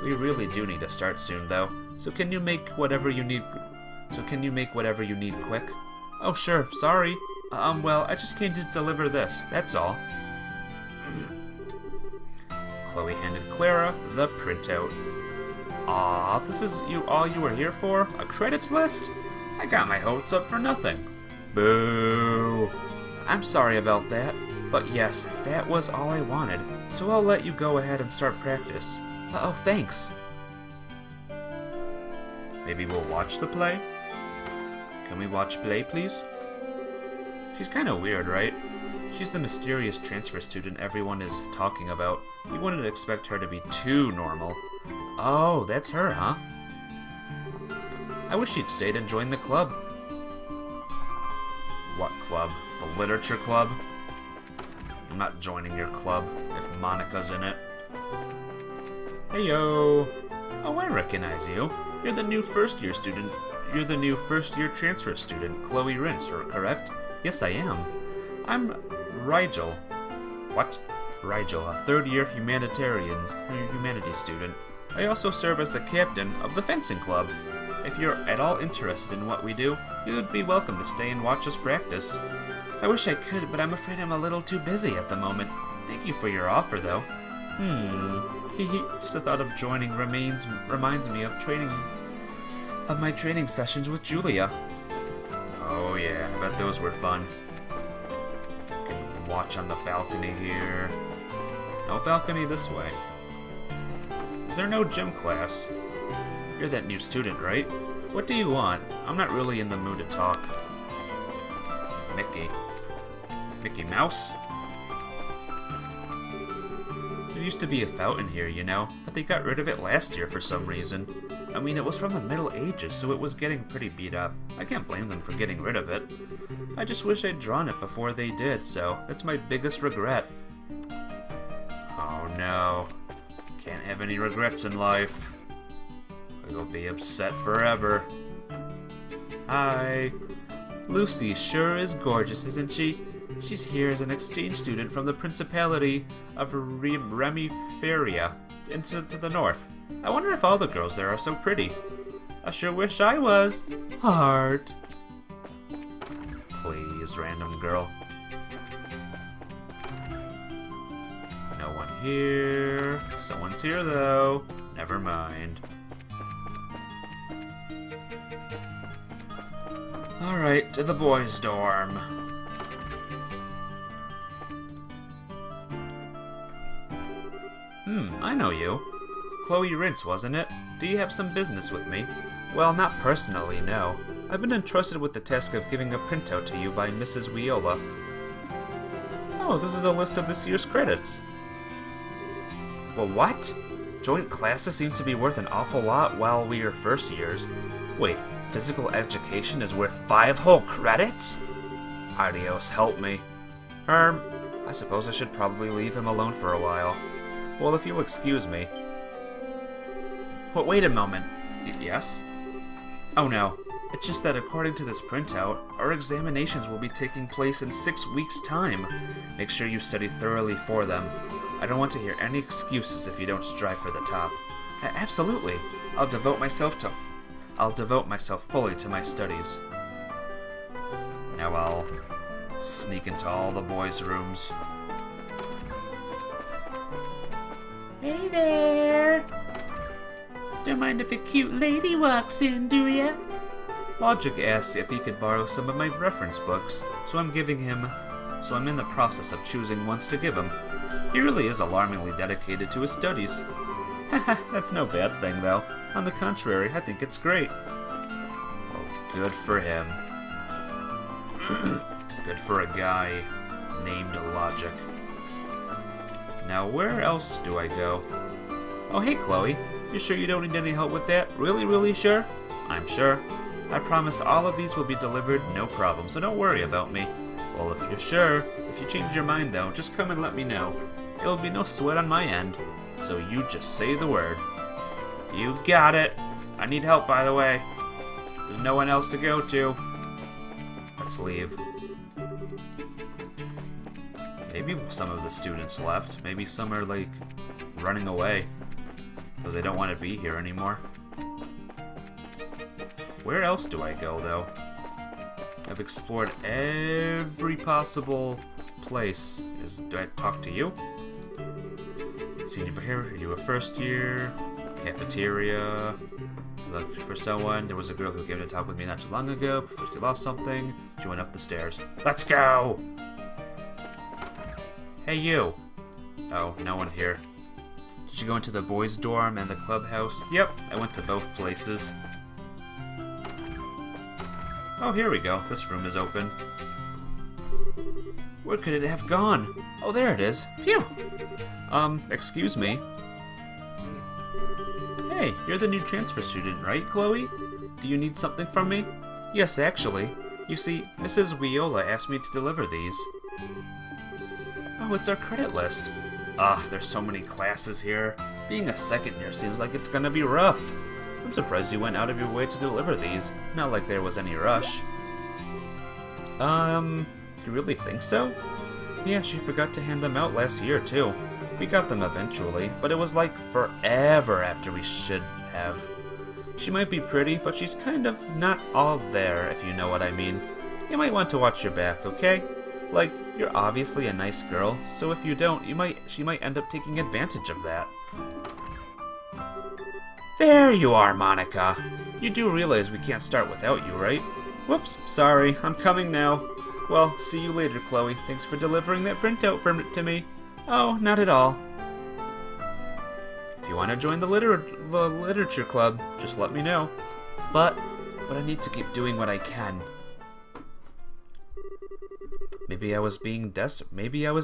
We really do need to start soon, though. So can you make whatever you need quick? Oh, sure. Sorry. Well, I just came to deliver this. That's all. Kloe handed Clara the printout. Aw, this is all you were here for? A credits list? I got my hopes up for nothing. Boo! I'm sorry about that, but yes, that was all I wanted, so I'll let you go ahead and start practice. Oh, thanks. Maybe we'll watch the play? Can we watch play, please? She's kinda weird, right? She's the mysterious transfer student everyone is talking about. You wouldn't expect her to be too normal. Oh, that's her, huh? I wish she'd stayed and joined the club. What club? The literature club? I'm not joining your club if Monica's in it. Heyo! Oh, I recognize you. You're the new first-year student. You're the new first-year transfer student, Kloe Rince, correct? Yes, I am. I'm Rigel. What? Rigel, a third-year humanities student. I also serve as the captain of the fencing club. If you're at all interested in what we do, you'd be welcome to stay and watch us practice. I wish I could, but I'm afraid I'm a little too busy at the moment. Thank you for your offer, though. Just the thought of joining reminds me of my training sessions with Julia. Oh yeah, I bet those were fun. Can watch on the balcony here. No balcony this way. Is there no gym class? You're that new student, right? What do you want? I'm not really in the mood to talk. Mickey Mouse? There used to be a fountain here, you know, but they got rid of it last year for some reason. I mean, it was from the Middle Ages, so it was getting pretty beat up. I can't blame them for getting rid of it. I just wish I'd drawn it before they did, so that's my biggest regret. Oh no. Can't have any regrets in life. We'll be upset forever. Hi. Lucy sure is gorgeous, isn't she? She's here as an exchange student from the Principality of Remiferia into the north. I wonder if all the girls there are so pretty. I sure wish I was. Heart. Please, random girl. No one here. Someone's here, though. Never mind. Alright, to the boys' dorm. I know you. Kloe Rince, wasn't it? Do you have some business with me? Well, not personally, no. I've been entrusted with the task of giving a printout to you by Mrs. Viola. Oh, this is a list of this year's credits. Well, what? Joint classes seem to be worth an awful lot while we are first years. Wait, physical education is worth 5 whole credits? Adios, help me. I suppose I should probably leave him alone for a while. Well, if you'll excuse me. Well, wait a moment. Yes? Oh no, it's just that according to this printout, our examinations will be taking place in 6 weeks' time. Make sure you study thoroughly for them. I don't want to hear any excuses if you don't strive for the top. Absolutely. I'll devote myself fully to my studies. Now I'll sneak into all the boys' rooms. Hey there! Don't mind if a cute lady walks in, do ya? Logic asked if he could borrow some of my reference books, so I'm in the process of choosing ones to give him. He really is alarmingly dedicated to his studies. Haha, that's no bad thing, though. On the contrary, I think it's great. Well, good for him. Good for a guy named Logic. Now, where else do I go? Oh, hey, Kloe. You sure you don't need any help with that? Really, really sure? I'm sure. I promise all of these will be delivered, no problem, so don't worry about me. Well, if you're sure, if you change your mind, though, just come and let me know. It'll be no sweat on my end, so you just say the word. You got it. I need help, by the way. There's no one else to go to. Let's leave. Maybe some of the students left. Maybe some are, like, running away because they don't want to be here anymore. Where else do I go, though? I've explored every possible place. Do I talk to you? Senior behavior, are you a first year? Cafeteria. Look for someone. There was a girl who came to talk with me not too long ago before she lost something. She went up the stairs. Let's go! Hey, you. Oh, no one here. Did you go into the boys' dorm and the clubhouse? Yep, I went to both places. Oh, here we go. This room is open. Where could it have gone? Oh, there it is. Phew! Excuse me. Hey, you're the new transfer student, right, Kloe? Do you need something from me? Yes, actually. You see, Mrs. Viola asked me to deliver these. Oh, it's our credit list. There's so many classes here. Being a second year seems like it's gonna be rough. I'm surprised you went out of your way to deliver these. Not like there was any rush. You really think so? Yeah, she forgot to hand them out last year, too. We got them eventually, but it was like forever after we should have. She might be pretty, but she's kind of not all there, if you know what I mean. You might want to watch your back, okay? Like, you're obviously a nice girl, so if you don't, she might end up taking advantage of that. There you are, Monica. You do realize we can't start without you, right? Whoops, sorry, I'm coming now. Well, see you later, Kloe. Thanks for delivering that printout to me. Oh, not at all. If you want to join the literature club, just let me know. But I need to keep doing what I can. Maybe I was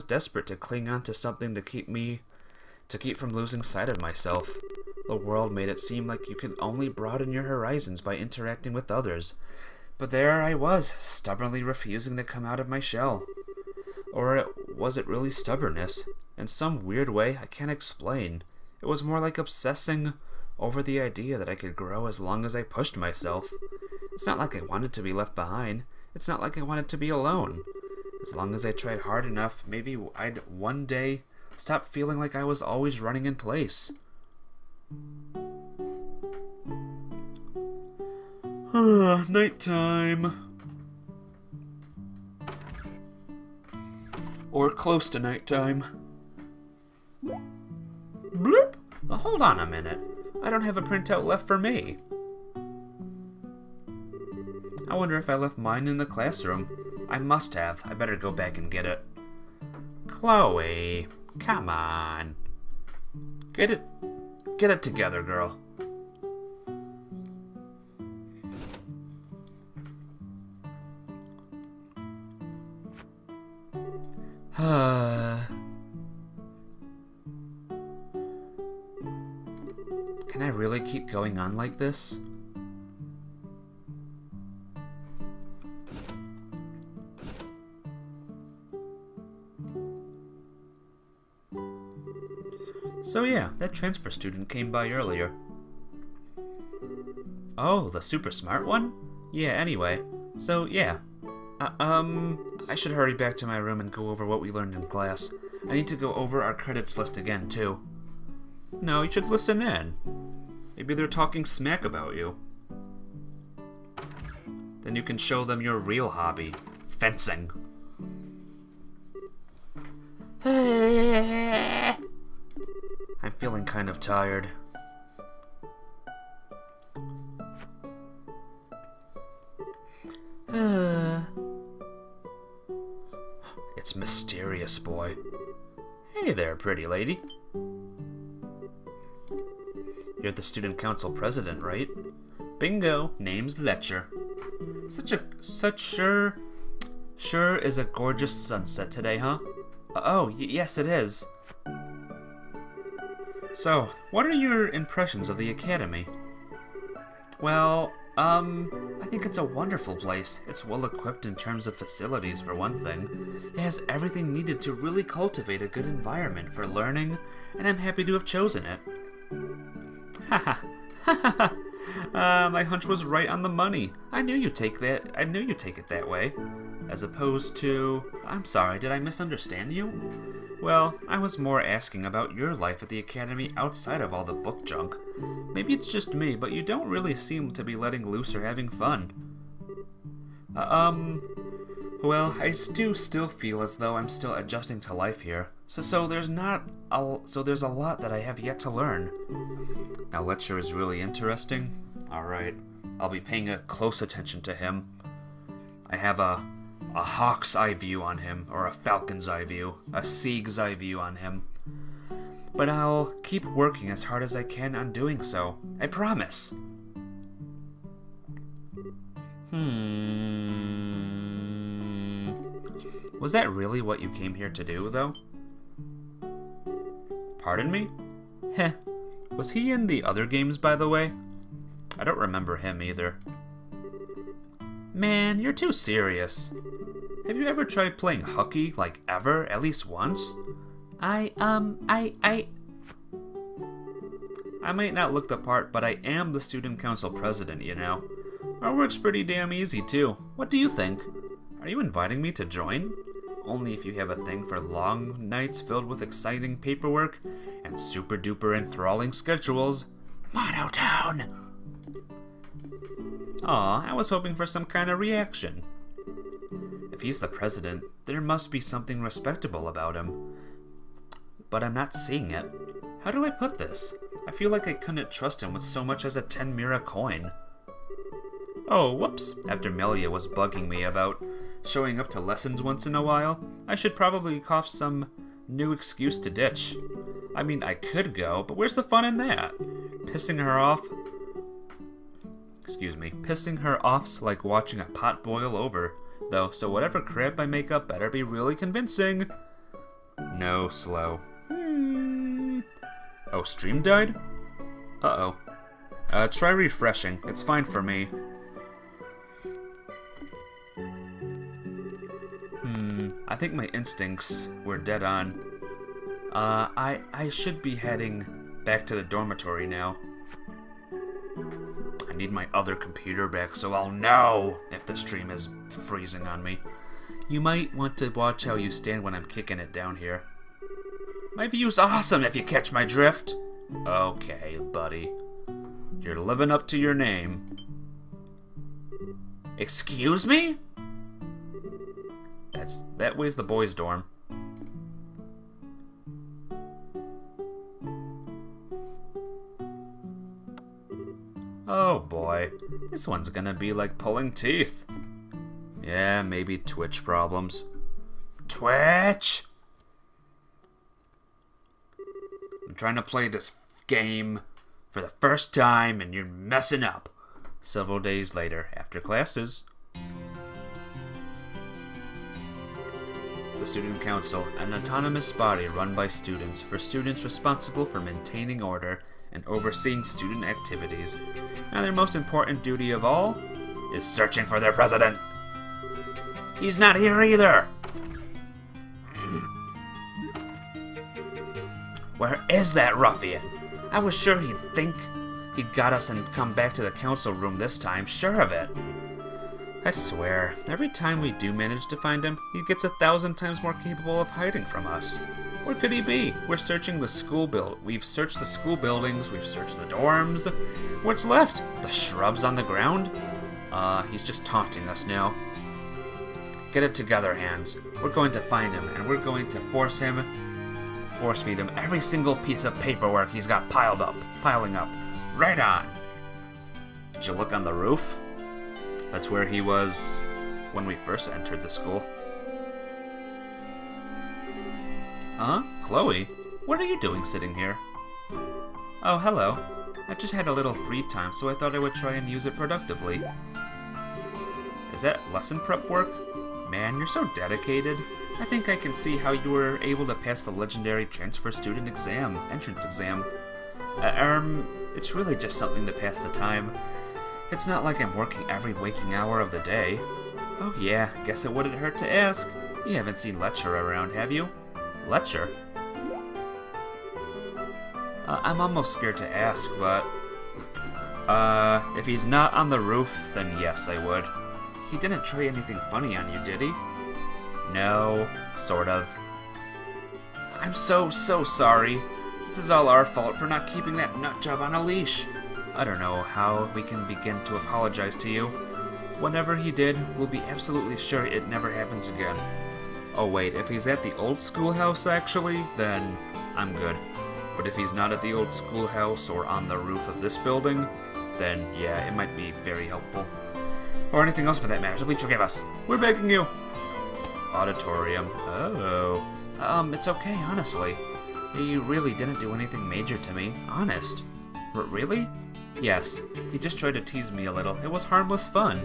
desperate to cling on to something to keep from losing sight of myself. The world made it seem like you could only broaden your horizons by interacting with others. But there I was, stubbornly refusing to come out of my shell. Or was it really stubbornness? In some weird way I can't explain. It was more like obsessing over the idea that I could grow as long as I pushed myself. It's not like I wanted to be left behind. It's not like I wanted to be alone. As long as I tried hard enough, maybe I'd one day stop feeling like I was always running in place. Nighttime. Or close to nighttime. Bloop! Hold on a minute. I don't have a printout left for me. I wonder if I left mine in the classroom. I must have. I better go back and get it. Kloe, come on. Get it together, girl. Can I really keep going on like this? So yeah, that transfer student came by earlier. Oh, the super smart one? Yeah, anyway. So yeah. I should hurry back to my room and go over what we learned in class. I need to go over our credits list again, too. No, you should listen in. Maybe they're talking smack about you. Then you can show them your real hobby, fencing. I'm feeling kind of tired. It's Mysterious Boy. Hey there, pretty lady. You're the student council president, right? Bingo, name's Letcher. Sure is a gorgeous sunset today, huh? Yes it is. So, what are your impressions of the academy? Well, I think it's a wonderful place. It's well equipped in terms of facilities, for one thing. It has everything needed to really cultivate a good environment for learning, and I'm happy to have chosen it. Haha. My hunch was right on the money. I knew you'd take it that way. As opposed to... I'm sorry, did I misunderstand you? Well, I was more asking about your life at the academy outside of all the book junk. Maybe it's just me, but you don't really seem to be letting loose or having fun. Well, I do still feel as though I'm still adjusting to life here. So there's a lot that I have yet to learn. Now, Letcher is really interesting. Alright, I'll be paying a close attention to him. I have a hawk's eye view on him, or a falcon's eye view, a seag's eye view on him. But I'll keep working as hard as I can on doing so. I promise. Was that really what you came here to do, though? Pardon me? Heh. Was he in the other games, by the way? I don't remember him either. Man, you're too serious. Have you ever tried playing hooky, like ever, at least once? I might not look the part, but I am the student council president, you know. Our work's pretty damn easy, too. What do you think? Are you inviting me to join? Only if you have a thing for long nights filled with exciting paperwork and super duper enthralling schedules. Monotown! Aw, I was hoping for some kind of reaction. If he's the president, there must be something respectable about him. But I'm not seeing it. How do I put this? I feel like I couldn't trust him with so much as a 10 mira coin. Oh, whoops. After Melia was bugging me about showing up to lessons once in a while, I should probably cough some new excuse to ditch. I mean, I could go, but where's the fun in that? Pissing her off's like watching a pot boil over, though, so whatever crap I make up better be really convincing. No, slow. Oh, stream died? Uh-oh. Try refreshing. It's fine for me. I think my instincts were dead on. I should be heading back to the dormitory now. I need my other computer back so I'll know if the stream is freezing on me. You might want to watch how you stand when I'm kicking it down here. My view's awesome if you catch my drift. Okay, buddy. You're living up to your name. Excuse me? That way's the boys' dorm. Oh boy, this one's gonna be like pulling teeth. Yeah, maybe Twitch problems. Twitch! I'm trying to play this game for the first time and you're messing up. Several days later, after classes. The Student Council, an autonomous body run by students for students responsible for maintaining order and overseeing student activities. And their most important duty of all is searching for their president. He's not here either! Where is that ruffian? I was sure he'd think he'd got us and come back to the council room this time, sure of it. I swear, every time we do manage to find him, he gets 1,000 times more capable of hiding from us. Where could he be? We're searching the school We've searched the school buildings, we've searched the dorms. What's left? The shrubs on the ground? He's just taunting us now. Get it together, Hands. We're going to find him, and we're going to force feed him every single piece of paperwork he's got piling up. Right on. Did you look on the roof? That's where he was when we first entered the school. Huh? Kloe? What are you doing sitting here? Oh, hello. I just had a little free time, so I thought I would try and use it productively. Is that lesson prep work? Man, you're so dedicated. I think I can see how you were able to pass the legendary transfer student entrance exam. It's really just something to pass the time. It's not like I'm working every waking hour of the day. Oh yeah, guess it wouldn't hurt to ask. You haven't seen Letcher around, have you? Letcher? I'm almost scared to ask, but... if he's not on the roof, then yes, I would. He didn't try anything funny on you, did he? No, sort of. I'm so sorry. This is all our fault for not keeping that nutjob on a leash. I don't know how we can begin to apologize to you. Whatever he did, we'll be absolutely sure it never happens again. Oh wait, if he's at the old schoolhouse actually, then I'm good. But if he's not at the old schoolhouse or on the roof of this building, then yeah, it might be very helpful. Or anything else for that matter, so please forgive us. We're begging you. Auditorium. Oh. It's okay, honestly. He really didn't do anything major to me, honest. Really? Yes, he just tried to tease me a little. It was harmless fun.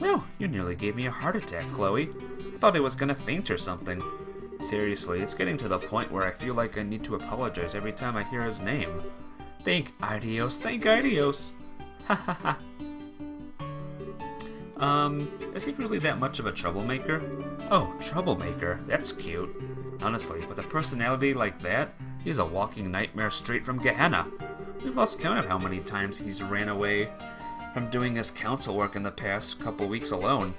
Well, you nearly gave me a heart attack, Kloe. I thought I was gonna faint or something. Seriously, it's getting to the point where I feel like I need to apologize every time I hear his name. Thank Ideos, thank Ideos. Ha ha ha. Is he really that much of a troublemaker? Oh, troublemaker, that's cute. Honestly, with a personality like that, he's a walking nightmare straight from Gehenna. We've lost count of how many times he's ran away from doing his council work in the past couple weeks alone.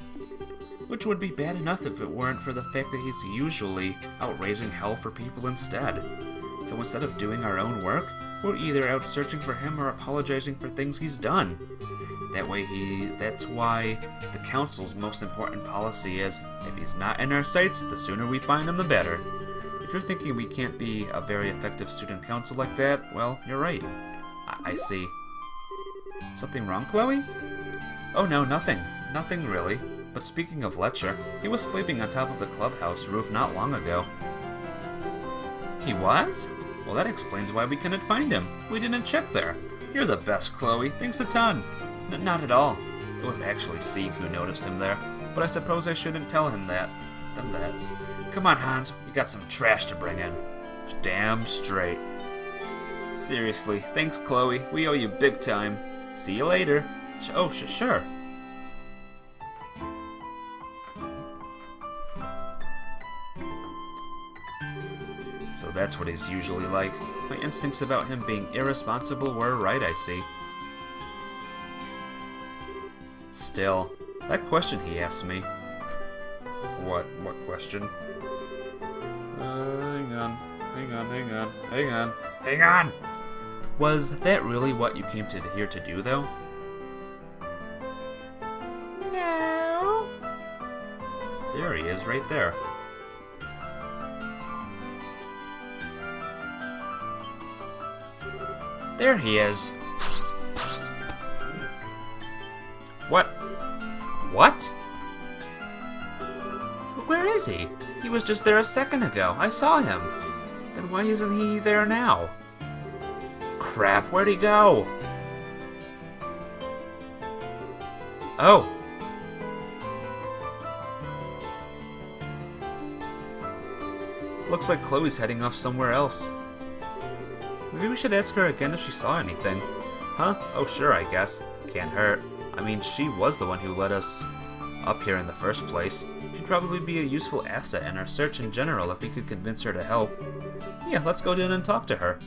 Which would be bad enough if it weren't for the fact that he's usually out raising hell for people instead. So instead of doing our own work, we're either out searching for him or apologizing for things he's done. That's why the council's most important policy is, if he's not in our sights, the sooner we find him the better. If you're thinking we can't be a very effective student council like that, well, you're right. I see. Something wrong, Kloe? Oh no, nothing. Nothing really. But speaking of Letcher, he was sleeping on top of the clubhouse roof not long ago. He was? Well, that explains why we couldn't find him. We didn't check there. You're the best, Kloe. Thanks a ton. Not at all. It was actually Sieg who noticed him there, but I suppose I shouldn't tell him that. Come on, Hans. We got some trash to bring in. Damn straight. Seriously, thanks, Kloe. We owe you big time. See you later. Sure. So that's what he's usually like. My instincts about him being irresponsible were right, I see. Still, that question he asked me. What question? Hang on. Was that really what you came here to do, though? No. There he is, right there. There he is. What? Where is he? He was just there a second ago. I saw him. Then why isn't he there now? Crap, where'd he go? Oh. Looks like Chloe's heading off somewhere else. Maybe we should ask her again if she saw anything. Huh? Oh, sure, I guess. Can't hurt. I mean, she was the one who led us up here in the first place. She'd probably be a useful asset in our search in general if we could convince her to help. Yeah, let's go in and talk to her.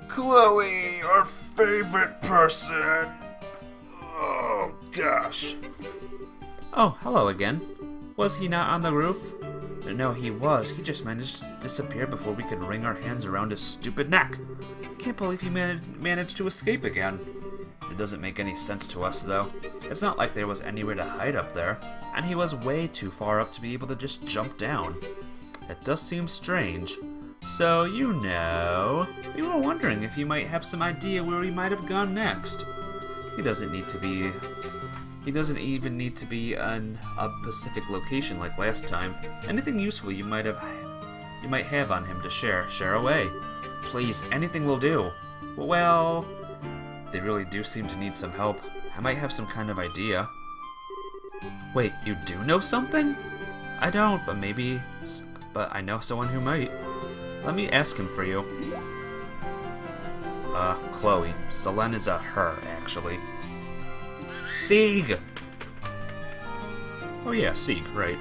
Kloe, our favorite person. Oh, gosh. Oh, hello again. Was he not on the roof? No, he was. He just managed to disappear before we could wring our hands around his stupid neck. Can't believe he managed to escape again. It doesn't make any sense to us, though. It's not like there was anywhere to hide up there, and he was way too far up to be able to just jump down. That does seem strange. So, we were wondering if you might have some idea where he might have gone next. He doesn't even need to be in a specific location like last time. Anything useful you might have on him to share away. Please, anything will do. Well, they really do seem to need some help. I might have some kind of idea. Wait, you do know something? I don't, but I know someone who might. Let me ask him for you. Kloe. Selene is a her, actually. Sieg! Oh yeah, Sieg, right.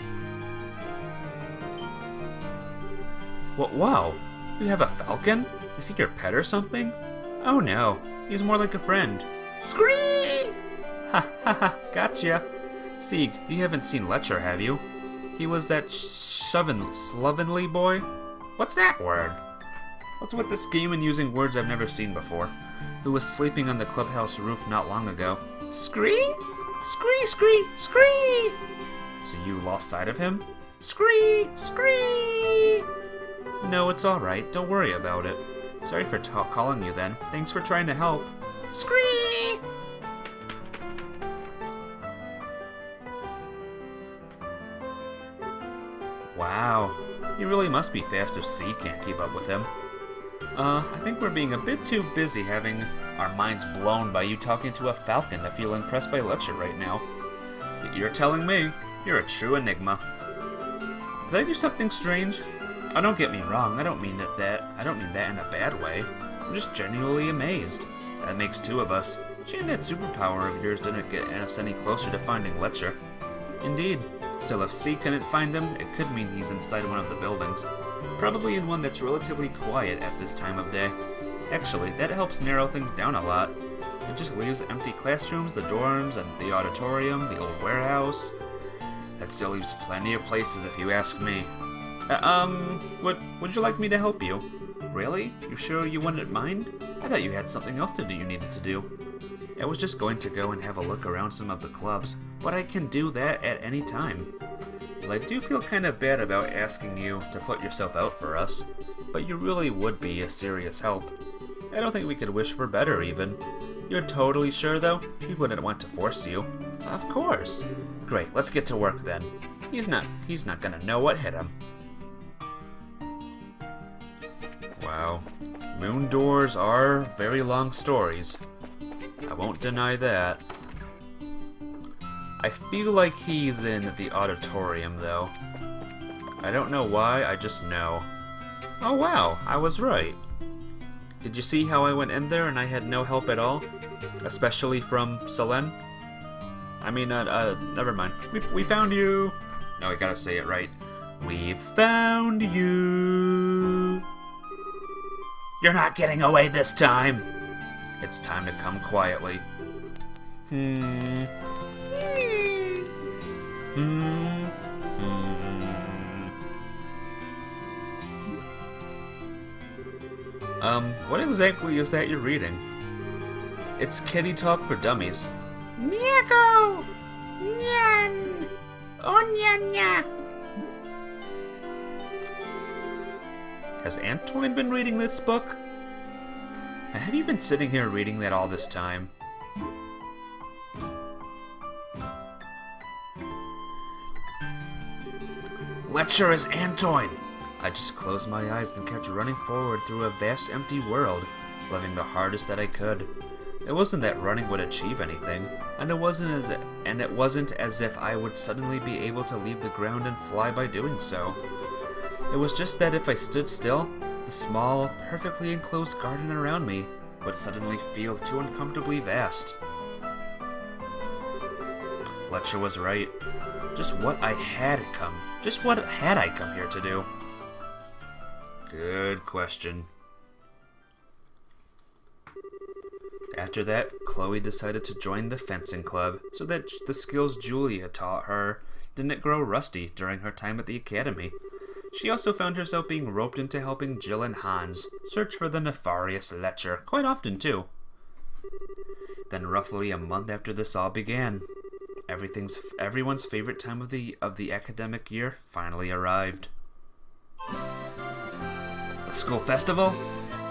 Wow, you have a falcon? Is he your pet or something? Oh no, he's more like a friend. Scree! Ha ha ha, gotcha. Sieg, you haven't seen Letcher, have you? He was that slovenly boy? What's that word? What's with the scheme and using words I've never seen before? Who was sleeping on the clubhouse roof not long ago. Scree? Scree, scree, scree! So you lost sight of him? Scree, scree! No, it's alright. Don't worry about it. Sorry for calling you then. Thanks for trying to help. Scree! Wow. He really must be fast if C can't keep up with him. I think we're being a bit too busy having our minds blown by you talking to a falcon to feel impressed by Letcher right now. You're telling me. You're a true enigma. Did I do something strange? Oh, don't get me wrong. I don't mean that in a bad way. I'm just genuinely amazed. That makes two of us. Shame that superpower of yours didn't get us any closer to finding Letcher. Indeed. Still, if C couldn't find him, it could mean he's inside one of the buildings. Probably in one that's relatively quiet at this time of day. Actually, that helps narrow things down a lot. It just leaves empty classrooms, the dorms, and the auditorium, the old warehouse. That still leaves plenty of places if you ask me. Would you like me to help you? Really? You sure you wouldn't mind? I thought you had something else to do you needed to do. I was just going to go and have a look around some of the clubs, but I can do that at any time. Well, I do feel kind of bad about asking you to put yourself out for us, but you really would be a serious help. I don't think we could wish for better, even. You're totally sure, though? We wouldn't want to force you. Of course. Great, let's get to work then. He's not gonna know what hit him. Wow. Moon doors are very long stories. I won't deny that. I feel like he's in the auditorium, though. I don't know why, I just know. Oh wow, I was right. Did you see how I went in there and I had no help at all? Especially from Selene? I mean, never mind. We found you! No, I gotta say it right. We found you! You're not getting away this time! It's time to come quietly. What exactly is that you're reading? It's Kitty Talk for Dummies. Nyako! Nyan! Onyanya! Has Antoine been reading this book? Have you been sitting here reading that all this time? Letcher is Antoine! I just closed my eyes and kept running forward through a vast empty world, living the hardest that I could. It wasn't that running would achieve anything, and it wasn't as if I would suddenly be able to leave the ground and fly by doing so. It was just that if I stood still, the small, perfectly enclosed garden around me would suddenly feel too uncomfortably vast. Letcher was right. Just what had I come here to do? Good question. After that, Kloe decided to join the fencing club so that the skills Julia taught her didn't grow rusty during her time at the academy. She also found herself being roped into helping Jill and Hans search for the nefarious Letcher, quite often too. Then roughly a month after this all began, everyone's favorite time of the academic year finally arrived. The school festival?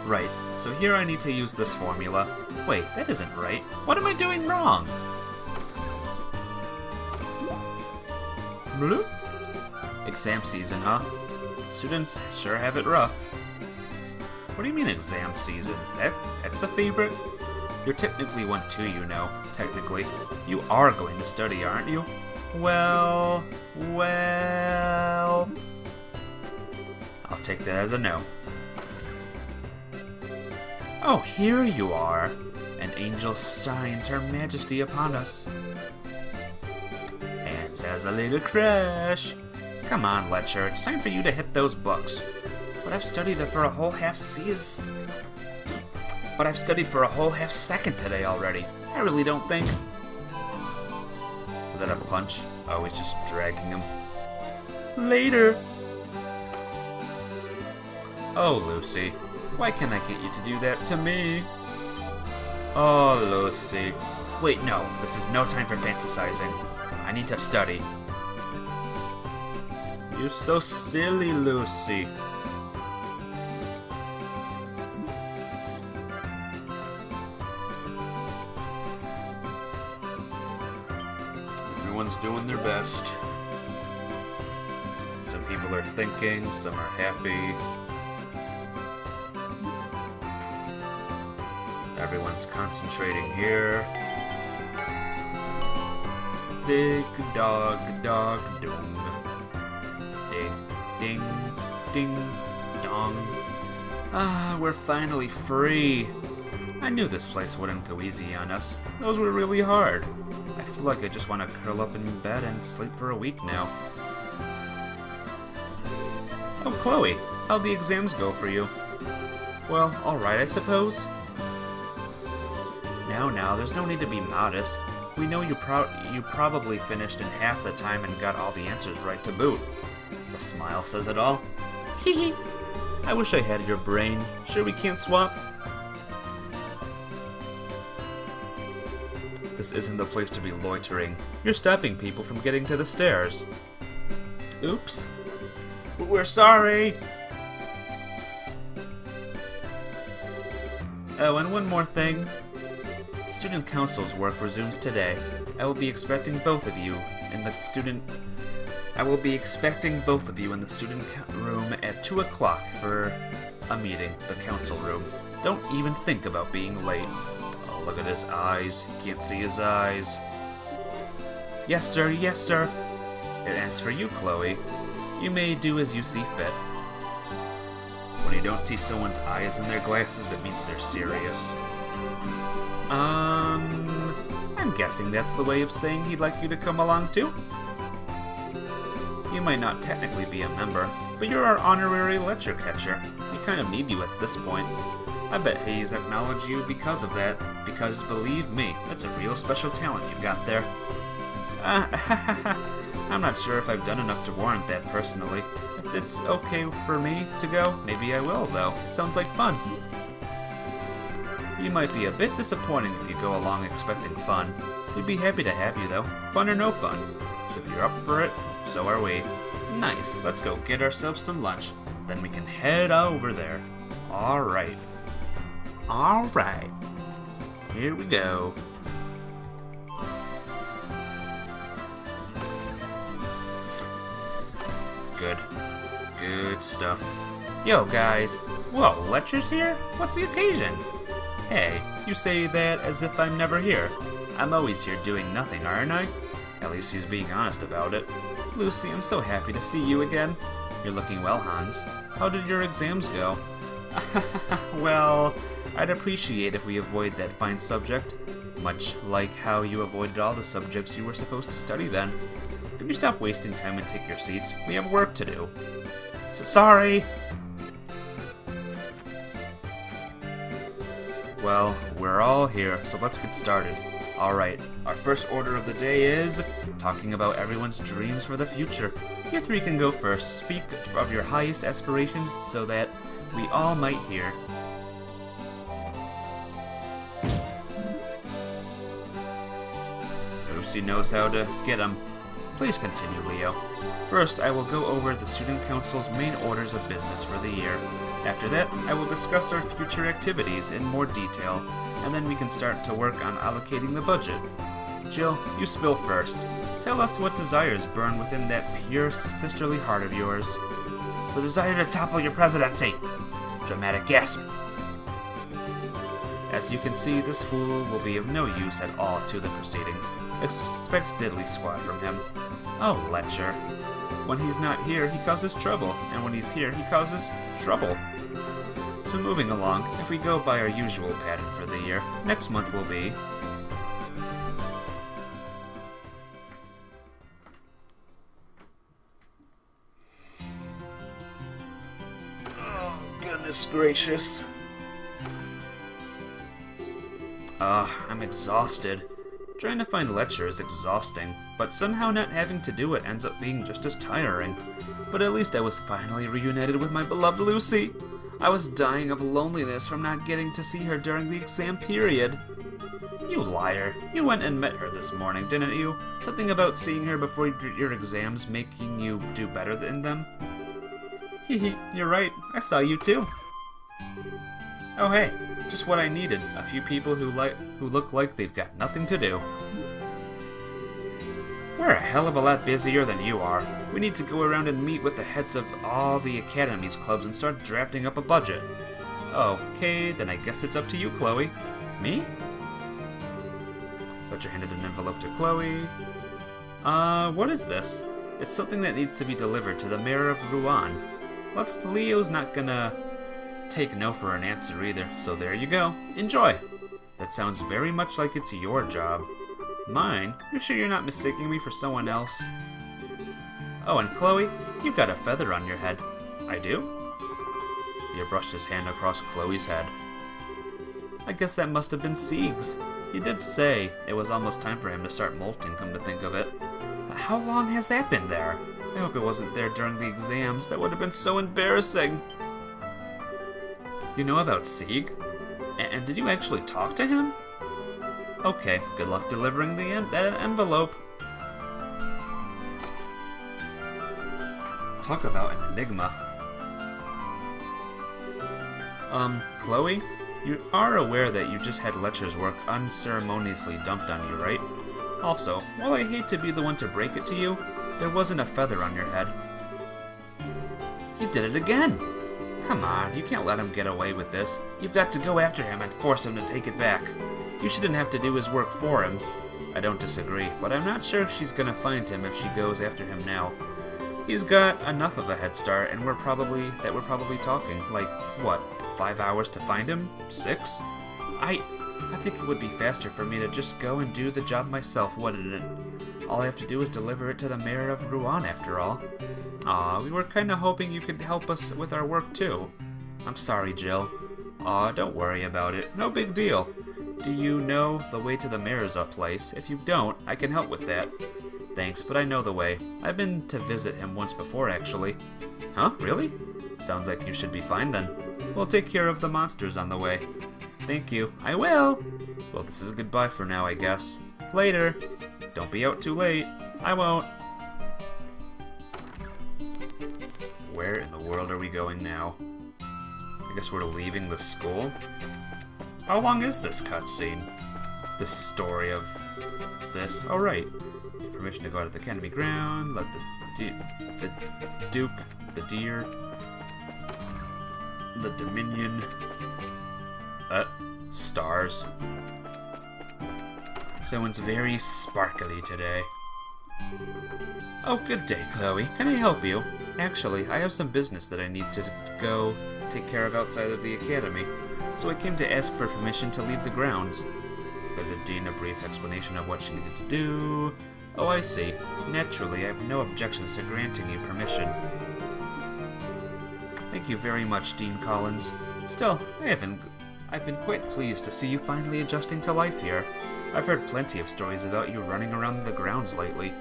Right, so here I need to use this formula. Wait, that isn't right. What am I doing wrong? Bloop. Exam season, huh? Students sure have it rough. What do you mean exam season? That's the favorite? You're technically one too, you know. Technically. You are going to study, aren't you? Well... I'll take that as a no. Oh, here you are. An angel signs her majesty upon us. And says a little crush. Come on, Letcher, it's time for you to hit those books. But I've studied for a whole half second today already. I really don't think... Was that a punch? Oh, he's just dragging him. Later! Oh, Lucy. Why can't I get you to do that to me? Oh, Lucy. Wait, no. This is no time for fantasizing. I need to study. You're so silly, Lucy. Everyone's doing their best. Some people are thinking, some are happy. Everyone's concentrating here. Dig, dog, dog, doom. Dig, ding, Ding dong. Ah, we're finally free. I knew this place wouldn't go easy on us. Those were really hard. I feel like I just want to curl up in bed and sleep for a week now. Oh, Kloe, how'd the exams go for you? Well, alright, I suppose. Now, there's no need to be modest. We know you probably finished in half the time and got all the answers right to boot. The smile says it all. Hee. I wish I had your brain. Sure we can't swap? This isn't the place to be loitering. You're stopping people from getting to the stairs. Oops. We're sorry! Oh, and one more thing. Student Council's work resumes today. I will be expecting both of you in the student room at 2 o'clock for a meeting, the council room. Don't even think about being late. Oh, look at his eyes. You can't see his eyes. Yes, sir, yes, sir. And as for you, Kloe, you may do as you see fit. When you don't see someone's eyes in their glasses, it means they're serious. I'm guessing that's the way of saying he'd like you to come along too? You might not technically be a member, but you're our honorary lecture catcher. We kind of need you at this point. I bet he's acknowledged you because of that, because believe me, that's a real special talent you've got there. I'm not sure if I've done enough to warrant that personally. If it's okay for me to go, maybe I will, though. It sounds like fun. You might be a bit disappointing if you go along expecting fun. We'd be happy to have you, though. Fun or no fun. So if you're up for it, so are we. Nice, let's go get ourselves some lunch. Then we can head over there. Alright. Alright. Here we go. Good stuff. Yo, guys. Whoa, lecture's here? What's the occasion? Hey, you say that as if I'm never here. I'm always here doing nothing, aren't I? At least he's being honest about it. Lucy, I'm so happy to see you again. You're looking well, Hans. How did your exams go? Well, I'd appreciate if we avoid that fine subject. Much like how you avoided all the subjects you were supposed to study then. Can you stop wasting time and take your seats? We have work to do. Sorry! Well, we're all here, so let's get started. Alright, our first order of the day is talking about everyone's dreams for the future. You three can go first. Speak of your highest aspirations so that we all might hear. Lucy knows how to get 'em. Please continue, Leo. First, I will go over the Student Council's main orders of business for the year. After that, I will discuss our future activities in more detail, and then we can start to work on allocating the budget. Jill, you spill first. Tell us what desires burn within that pure sisterly heart of yours. The desire to topple your presidency! Dramatic gasp. As you can see, this fool will be of no use at all to the proceedings. Expect diddly squat from him. Oh, Letcher. When he's not here, he causes trouble, and when he's here, he causes trouble. So moving along, if we go by our usual pattern for the year, next month will be... Oh, goodness gracious. I'm exhausted. Trying to find Letcher is exhausting, but somehow not having to do it ends up being just as tiring. But at least I was finally reunited with my beloved Lucy. I was dying of loneliness from not getting to see her during the exam period. You liar. You went and met her this morning, didn't you? Something about seeing her before your exams making you do better than them? Hehe, you're right. I saw you too. Oh hey, just what I needed. A few people who look like they've got nothing to do. We're a hell of a lot busier than you are. We need to go around and meet with the heads of all the Academy's clubs and start drafting up a budget. Okay, then I guess it's up to you, Kloe. Me? Fletcher handed an envelope to Kloe. What is this? It's something that needs to be delivered to the mayor of Rouen. Leo's not gonna take no for an answer either, so there you go. Enjoy! That sounds very much like it's your job. Mine? You're sure you're not mistaking me for someone else? Oh, and Kloe, you've got a feather on your head. I do? He brushed his hand across Chloe's head. I guess that must have been Sieg's. He did say it was almost time for him to start molting, come to think of it. How long has that been there? I hope it wasn't there during the exams. That would have been so embarrassing. You know about Sieg? And did you actually talk to him? Okay, good luck delivering that envelope. Talk about an enigma. Kloe? You are aware that you just had lectures work unceremoniously dumped on you, right? Also, while I hate to be the one to break it to you, there wasn't a feather on your head. You did it again! Come on, you can't let him get away with this. You've got to go after him and force him to take it back. You shouldn't have to do his work for him. I don't disagree, but I'm not sure she's gonna find him if she goes after him now. He's got enough of a head start, and we're probably talking, like, what, 5 hours to find him? 6? I think it would be faster for me to just go and do the job myself, wouldn't it? All I have to do is deliver it to the mayor of Rouen, after all. Aw, we were kinda hoping you could help us with our work, too. I'm sorry, Jill. Aw, don't worry about it. No big deal. Do you know the way to the mayor's place? If you don't, I can help with that. Thanks, but I know the way. I've been to visit him once before, actually. Huh? Really? Sounds like you should be fine, then. We'll take care of the monsters on the way. Thank you. I will! Well, this is a goodbye for now, I guess. Later! Don't be out too late. I won't. Where in the world are we going now? I guess we're leaving the school? How long is this cutscene? This story of this? Oh, right. Permission to go out of the academy ground, let the Duke, the deer, the Dominion, stars. Someone's very sparkly today. Oh, good day, Kloe. Can I help you? Actually, I have some business that I need to go take care of outside of the academy, so I came to ask for permission to leave the grounds. Gave the dean a brief explanation of what she needed to do. Oh, I see. Naturally, I have no objections to granting you permission. Thank you very much, Dean Collins. Still, I've been quite pleased to see you finally adjusting to life here. I've heard plenty of stories about you running around the grounds lately.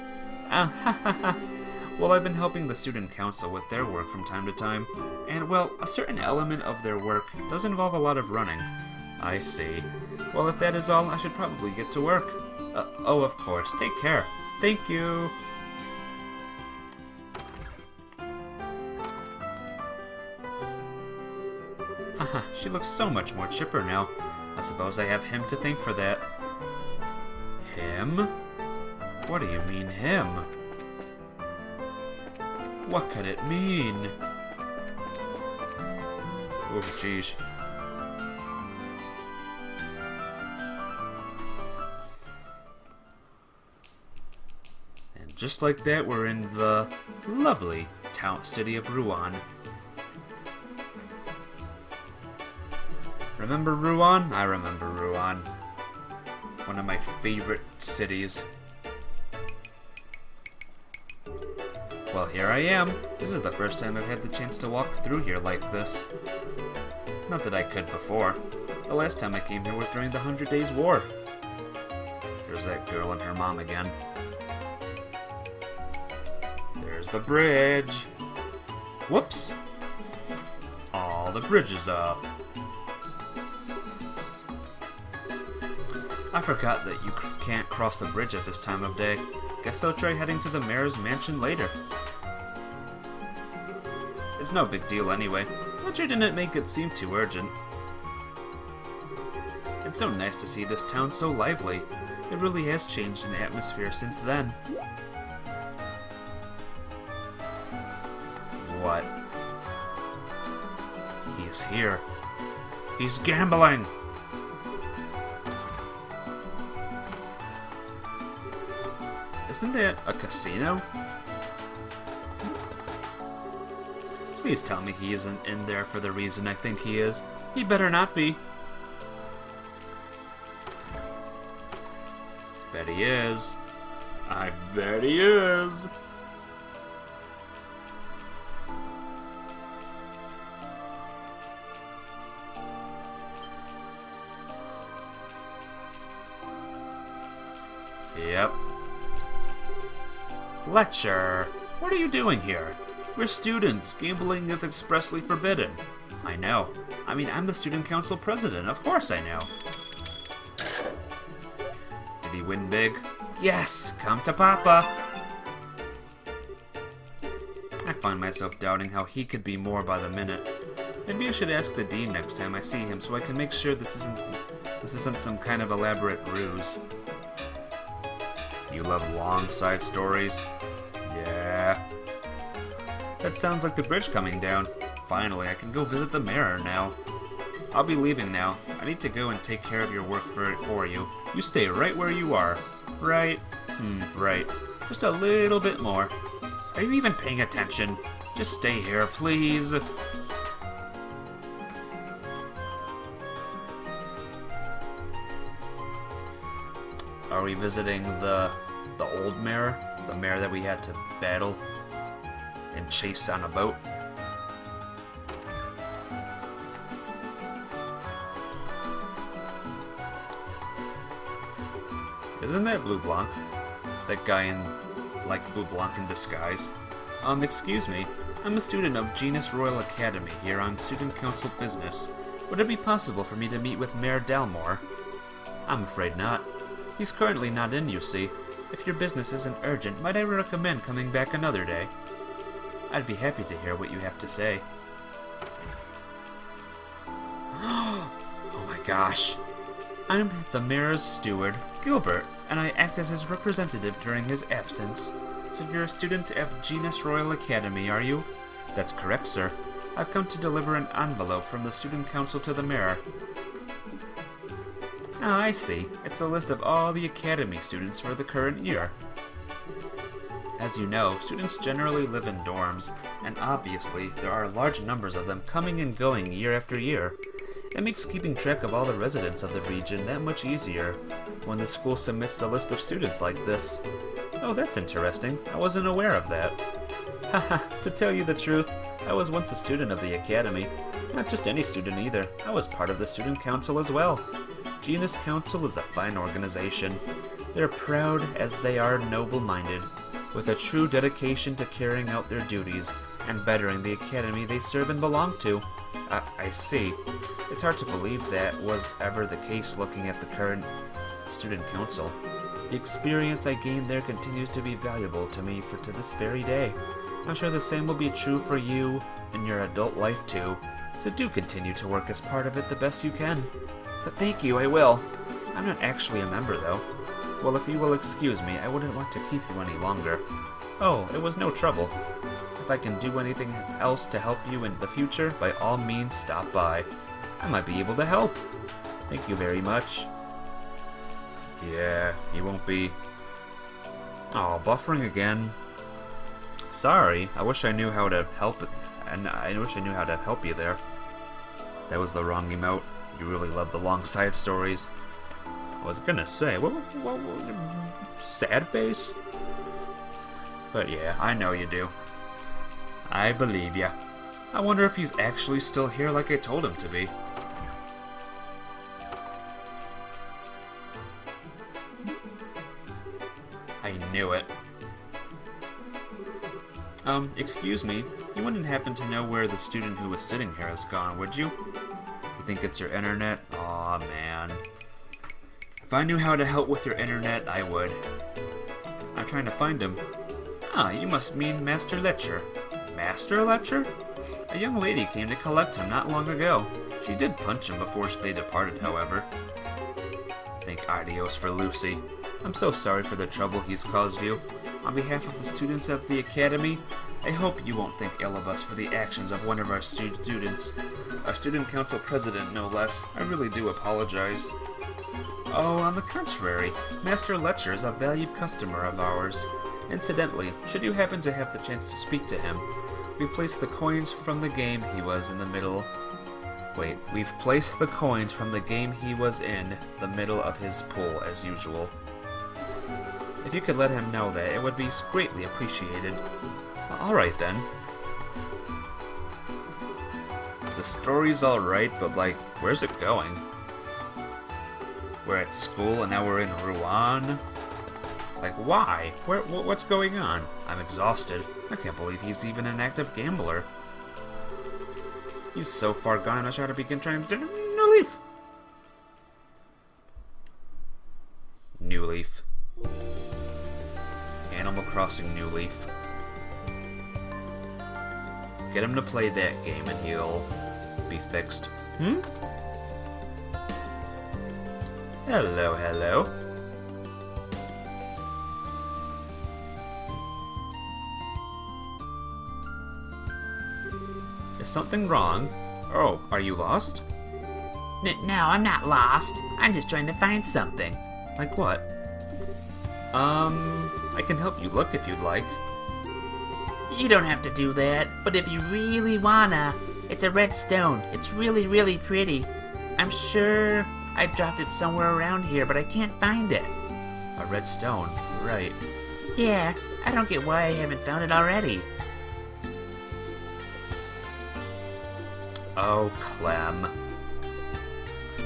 Well, I've been helping the student council with their work from time to time, and, well, a certain element of their work does involve a lot of running. I see. Well, if that is all, I should probably get to work. Oh, of course. Take care. Thank you. Haha, she looks so much more chipper now. I suppose I have him to thank for that. Him? What do you mean, him? What could it mean? Oh, jeez. And just like that, we're in the lovely city of Rouen. Remember Rouen? I remember Rouen. One of my favorite cities. Well, here I am. This is the first time I've had the chance to walk through here like this. Not that I could before. The last time I came here was during the 100 Days War. There's that girl and her mom again. There's the bridge. Whoops! All the bridge is up. I forgot that you can't cross the bridge at this time of day. Guess I'll try heading to the mayor's mansion later. It's no big deal anyway. But you didn't make it seem too urgent. It's so nice to see this town so lively. It really has changed in the atmosphere since then. What? He's here. He's gambling! Isn't that a casino? Please tell me he isn't in there for the reason I think he is. He better not be. Bet he is. I bet he is. Yep. Letcher, what are you doing here? We're students. Gambling is expressly forbidden. I know. I mean, I'm the student council president. Of course I know. Did he win big? Yes! Come to Papa! I find myself doubting how he could be more by the minute. Maybe I should ask the dean next time I see him so I can make sure this isn't some kind of elaborate ruse. You love long side stories? Yeah. That sounds like the bridge coming down. Finally, I can go visit the mirror now. I'll be leaving now. I need to go and take care of your work for you. You stay right where you are. Right? Right. Just a little bit more. Are you even paying attention? Just stay here, please. Are we visiting the old mayor? The mayor that we had to battle and chase on a boat? Isn't that Blue Blanc? That guy in, like, Blue Blanc in disguise? Excuse me. I'm a student of Genus Royal Academy here on Student Council business. Would it be possible for me to meet with Mayor Dalmore? I'm afraid not. He's currently not in, you see. If your business isn't urgent, might I recommend coming back another day? I'd be happy to hear what you have to say. Oh my gosh. I'm the mayor's steward, Gilbert, and I act as his representative during his absence. So you're a student of Genus Royal Academy, are you? That's correct, sir. I've come to deliver an envelope from the student council to the mayor. Ah, I see. It's the list of all the academy students for the current year. As you know, students generally live in dorms, and obviously there are large numbers of them coming and going year after year. It makes keeping track of all the residents of the region that much easier when the school submits a list of students like this. Oh, that's interesting. I wasn't aware of that. Haha, to tell you the truth, I was once a student of the academy. Not just any student either. I was part of the student council as well. Genus Council is a fine organization. They're proud as they are noble-minded, with a true dedication to carrying out their duties and bettering the academy they serve and belong to. I see. It's hard to believe that was ever the case looking at the current student council. The experience I gained there continues to be valuable to me to this very day. I'm sure the same will be true for you in your adult life too, so do continue to work as part of it the best you can. But thank you, I will. I'm not actually a member though. Well, if you will excuse me, I wouldn't want to keep you any longer. Oh, it was no trouble. If I can do anything else to help you in the future, by all means stop by. I might be able to help. Thank you very much. Yeah, he won't be. Oh, buffering again. Sorry, I wish I knew how to help it, and I wish I knew how to help you there. That was the wrong emote. You really love the long side stories. I was gonna say, what sad face? But yeah, I know you do. I believe ya. I wonder if he's actually still here like I told him to be. I knew it. Excuse me, you wouldn't happen to know where the student who was sitting here has gone, would you? You think it's your internet? Aw, man. If I knew how to help with your internet, I would. I'm trying to find him. Ah, you must mean Master Letcher. Master Letcher? A young lady came to collect him not long ago. She did punch him before they departed, however. Thank adios for Lucy. I'm so sorry for the trouble he's caused you. On behalf of the students of the Academy, I hope you won't think ill of us for the actions of one of our students. Our student council president, no less. I really do apologize. Oh, on the contrary, Master Letcher is a valued customer of ours. Incidentally, should you happen to have the chance to speak to him, We placed the coins from the game he was in the middle. Wait, we've placed the coins from the game he was in the middle of his pool, as usual. If you could let him know that, it would be greatly appreciated. Alright then. The story's alright, but like, where's it going? We're at school and now we're in Rouen? Like, why? What's going on? I'm exhausted. I can't believe he's even an active gambler. He's so far gone, I'm not sure how to begin trying to... New Leaf! New Leaf. Animal Crossing New Leaf. Get him to play that game and he'll be fixed. Hello, hello. Is something wrong? Oh, are you lost? No, I'm not lost. I'm just trying to find something. Like what? I can help you look if you'd like. You don't have to do that, but if you really wanna, it's a red stone. It's really, really pretty. I'm sure I dropped it somewhere around here, but I can't find it. A red stone, right. Yeah, I don't get why I haven't found it already. Oh, Clem.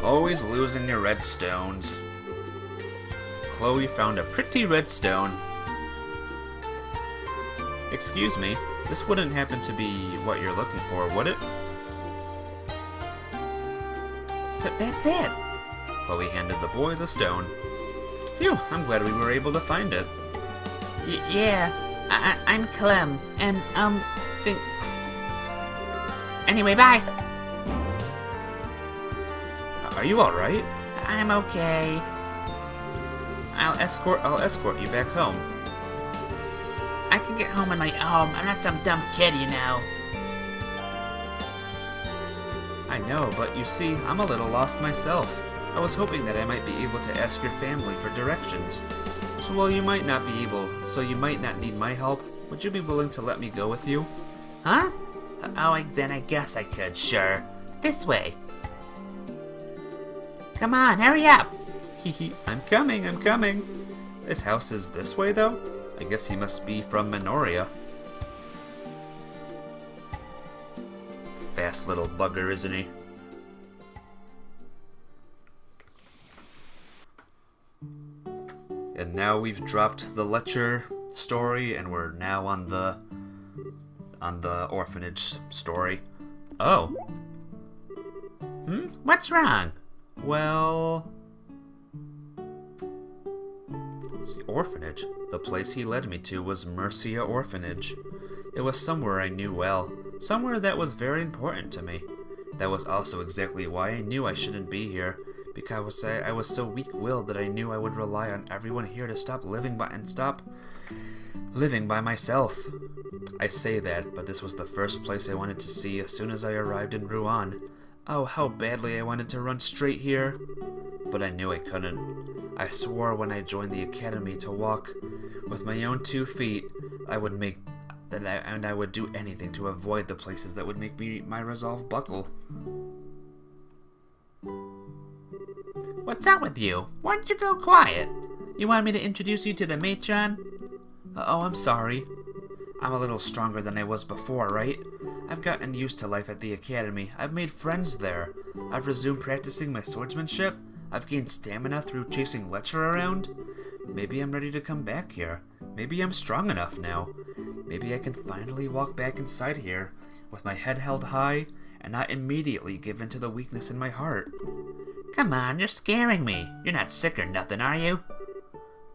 Always losing your red stones. Kloe found a pretty red stone. Excuse me, this wouldn't happen to be what you're looking for, would it? That's it. Kloe handed the boy the stone. Phew, I'm glad we were able to find it. Yeah, I'm Clem, and, Anyway, bye. Are you alright? I'm okay. I'll escort you back home. I can get home on my own. I'm not some dumb kid, you know. I know, but you see, I'm a little lost myself. I was hoping that I might be able to ask your family for directions. So while you might not need my help, would you be willing to let me go with you? Huh? Oh, then I guess I could, sure. This way. Come on, hurry up! Hehe, I'm coming. This house is this way, though? I guess he must be from Minoria. Fast little bugger, isn't he? And now we've dropped the Letcher story, and we're now on the orphanage story. Oh. What's wrong? Well... The orphanage. The place he led me to was Mercia Orphanage. It was somewhere I knew well. Somewhere that was very important to me. That was also exactly why I knew I shouldn't be here. Because I was so weak-willed that I knew I would rely on everyone here to stop living by myself. I say that, but this was the first place I wanted to see as soon as I arrived in Rouen. Oh, how badly I wanted to run straight here. But I knew I couldn't. I swore when I joined the academy to walk with my own 2 feet, I would do anything to avoid the places that would make my resolve buckle. What's up with you? Why don't you go quiet? You want me to introduce you to the matron? Oh, I'm sorry. I'm a little stronger than I was before, right? I've gotten used to life at the academy. I've made friends there. I've resumed practicing my swordsmanship. I've gained stamina through chasing Letcher around. Maybe I'm ready to come back here. Maybe I'm strong enough now. Maybe I can finally walk back inside here with my head held high and not immediately give in to the weakness in my heart. Come on, you're scaring me. You're not sick or nothing, are you?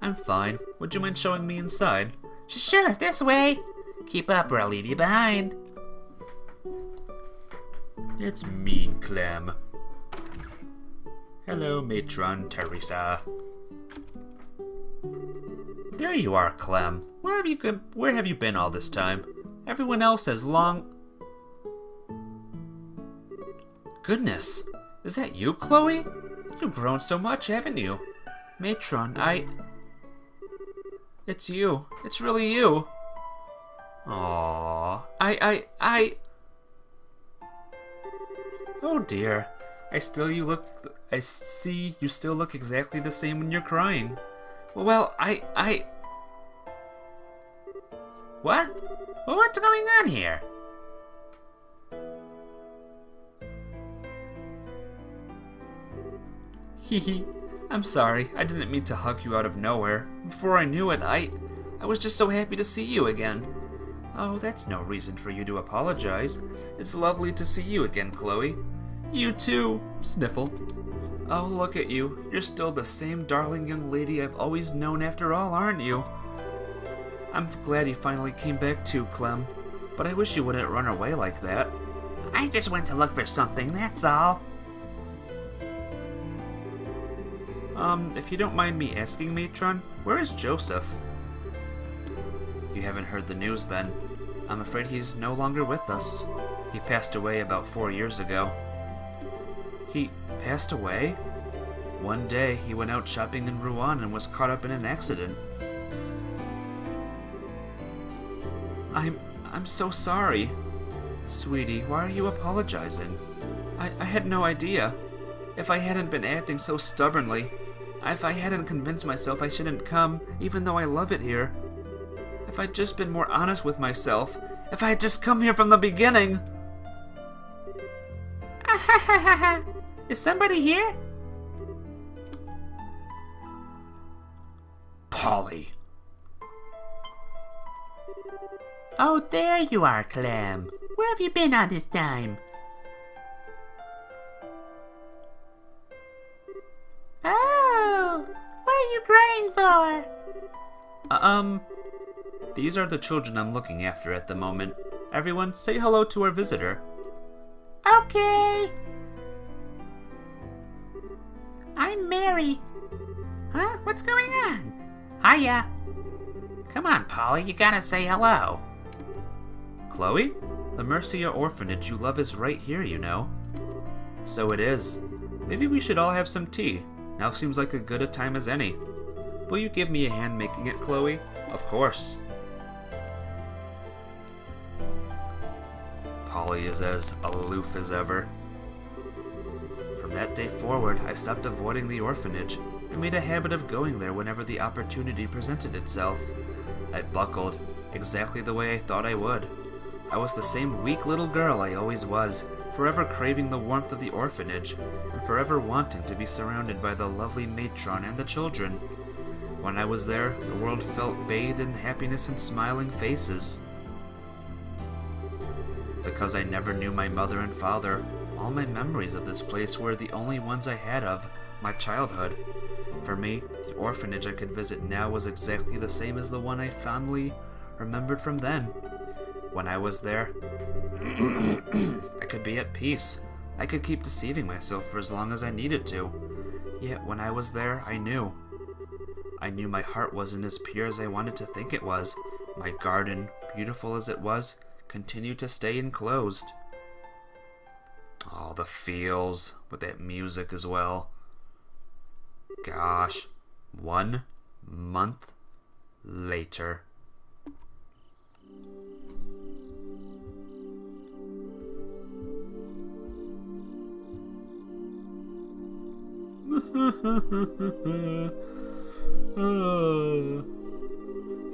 I'm fine. Would you mind showing me inside? Sure, this way. Keep up or I'll leave you behind. It's mean, Clem. Hello, Matron Teresa. There you are, Clem. Where have you been all this time? Everyone else has long... Goodness, is that you, Kloe? You've grown so much, haven't you? Matron, It's you. It's really you. Aww. Oh dear. I see you still look exactly the same when you're crying. Well, What? Well, what's going on here? Hehe. I'm sorry. I didn't mean to hug you out of nowhere. Before I knew it, I was just so happy to see you again. Oh, that's no reason for you to apologize. It's lovely to see you again, Kloe. You too. Sniffle. Oh, look at you. You're still the same darling young lady I've always known after all, aren't you? I'm glad you finally came back too, Clem. But I wish you wouldn't run away like that. I just went to look for something, that's all. If you don't mind me asking, Matron, where is Joseph? You haven't heard the news then. I'm afraid he's no longer with us. He passed away about 4 years ago. He passed away? One day, he went out shopping in Rouen and was caught up in an accident. I'm so sorry. Sweetie, why are you apologizing? I had no idea. If I hadn't been acting so stubbornly, if I hadn't convinced myself I shouldn't come, even though I love it here, if I'd just been more honest with myself, if I had just come here from the beginning. Is somebody here? Polly. Oh, there you are, Clem. Where have you been all this time? Oh, what are you crying for? These are the children I'm looking after at the moment. Everyone, say hello to our visitor. Okay. I'm Mary. Huh? What's going on? Hiya. Come on, Polly, you gotta say hello. Kloe? The Mercia orphanage you love is right here, you know. So it is. Maybe we should all have some tea. Now seems like a good a time as any. Will you give me a hand making it, Kloe? Of course. Polly is as aloof as ever. From that day forward, I stopped avoiding the orphanage and made a habit of going there whenever the opportunity presented itself. I buckled, exactly the way I thought I would. I was the same weak little girl I always was, forever craving the warmth of the orphanage, and forever wanting to be surrounded by the lovely matron and the children. When I was there, the world felt bathed in happiness and smiling faces. Because I never knew my mother and father, all my memories of this place were the only ones I had of my childhood. For me, the orphanage I could visit now was exactly the same as the one I fondly remembered from then. When I was there, I could be at peace. I could keep deceiving myself for as long as I needed to. Yet when I was there, I knew. I knew my heart wasn't as pure as I wanted to think it was. My garden, beautiful as it was, continued to stay enclosed. Oh, the feels, with that music as well. Gosh, 1 month later.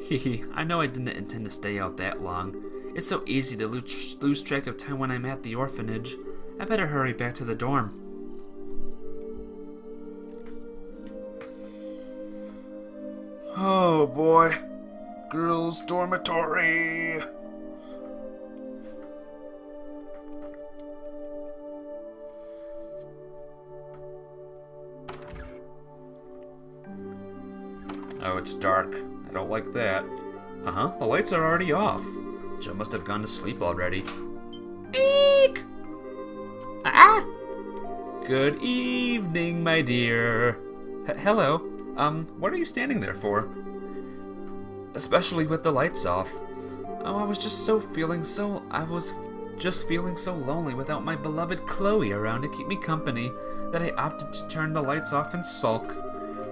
Hehe, I know I didn't intend to stay out that long. It's so easy to lose track of time when I'm at the orphanage. I better hurry back to the dorm. Oh boy. Girls' dormitory. Oh, it's dark. I don't like that. Uh-huh, the lights are already off. Joe must have gone to sleep already. Eek! Ah! Good evening, my dear. Hello. What are you standing there for? Especially with the lights off. Oh, I was just feeling so lonely without my beloved Kloe around to keep me company that I opted to turn the lights off and sulk.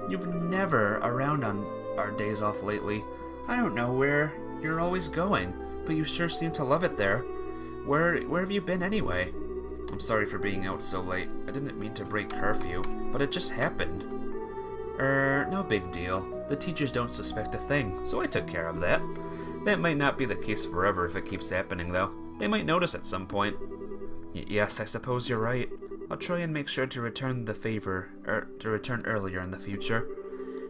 You've never around on our days off lately. I don't know where you're always going. But you sure seem to love it there. Where have you been anyway? I'm sorry for being out so late. I didn't mean to break curfew, but it just happened. No big deal. The teachers don't suspect a thing, so I took care of that. That might not be the case forever if it keeps happening, though. They might notice at some point. Yes, I suppose you're right. I'll try and make sure to return the favor, to return earlier in the future.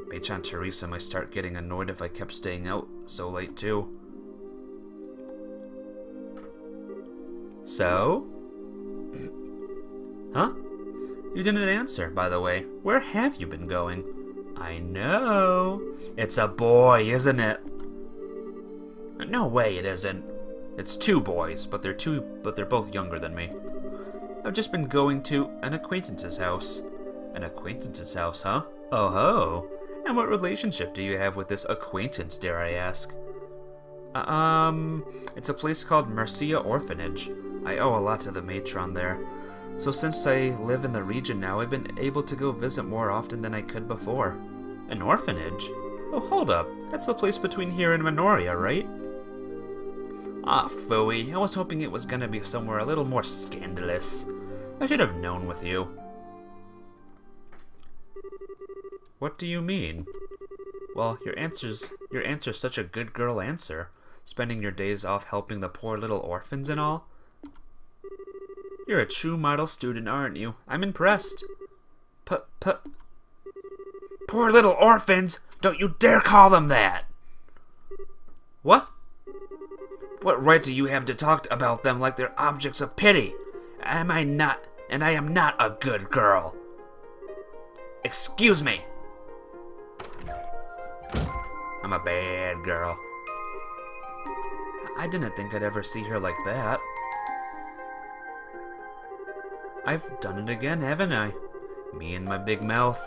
Mage Aunt Teresa might start getting annoyed if I kept staying out so late, too. So? Huh? You didn't answer, by the way. Where have you been going? I know. It's a boy, isn't it? No way it isn't. It's 2 boys, but they're both younger than me. I've just been going to an acquaintance's house. An acquaintance's house, huh? Oh ho. And what relationship do you have with this acquaintance, dare I ask? It's a place called Mercia Orphanage. I owe a lot to the matron there. So since I live in the region now, I've been able to go visit more often than I could before. An orphanage? Oh, hold up. That's the place between here and Minoria, right? Ah, phooey. I was hoping it was gonna be somewhere a little more scandalous. I should have known with you. What do you mean? Well, your answer's such a good girl answer. Spending your days off helping the poor little orphans and all. You're a true model student, aren't you? I'm impressed. Poor little orphans! Don't you dare call them that! What? What right do you have to talk about them like they're objects of pity? I am not a good girl. Excuse me. I'm a bad girl. I didn't think I'd ever see her like that. I've done it again, haven't I? Me and my big mouth.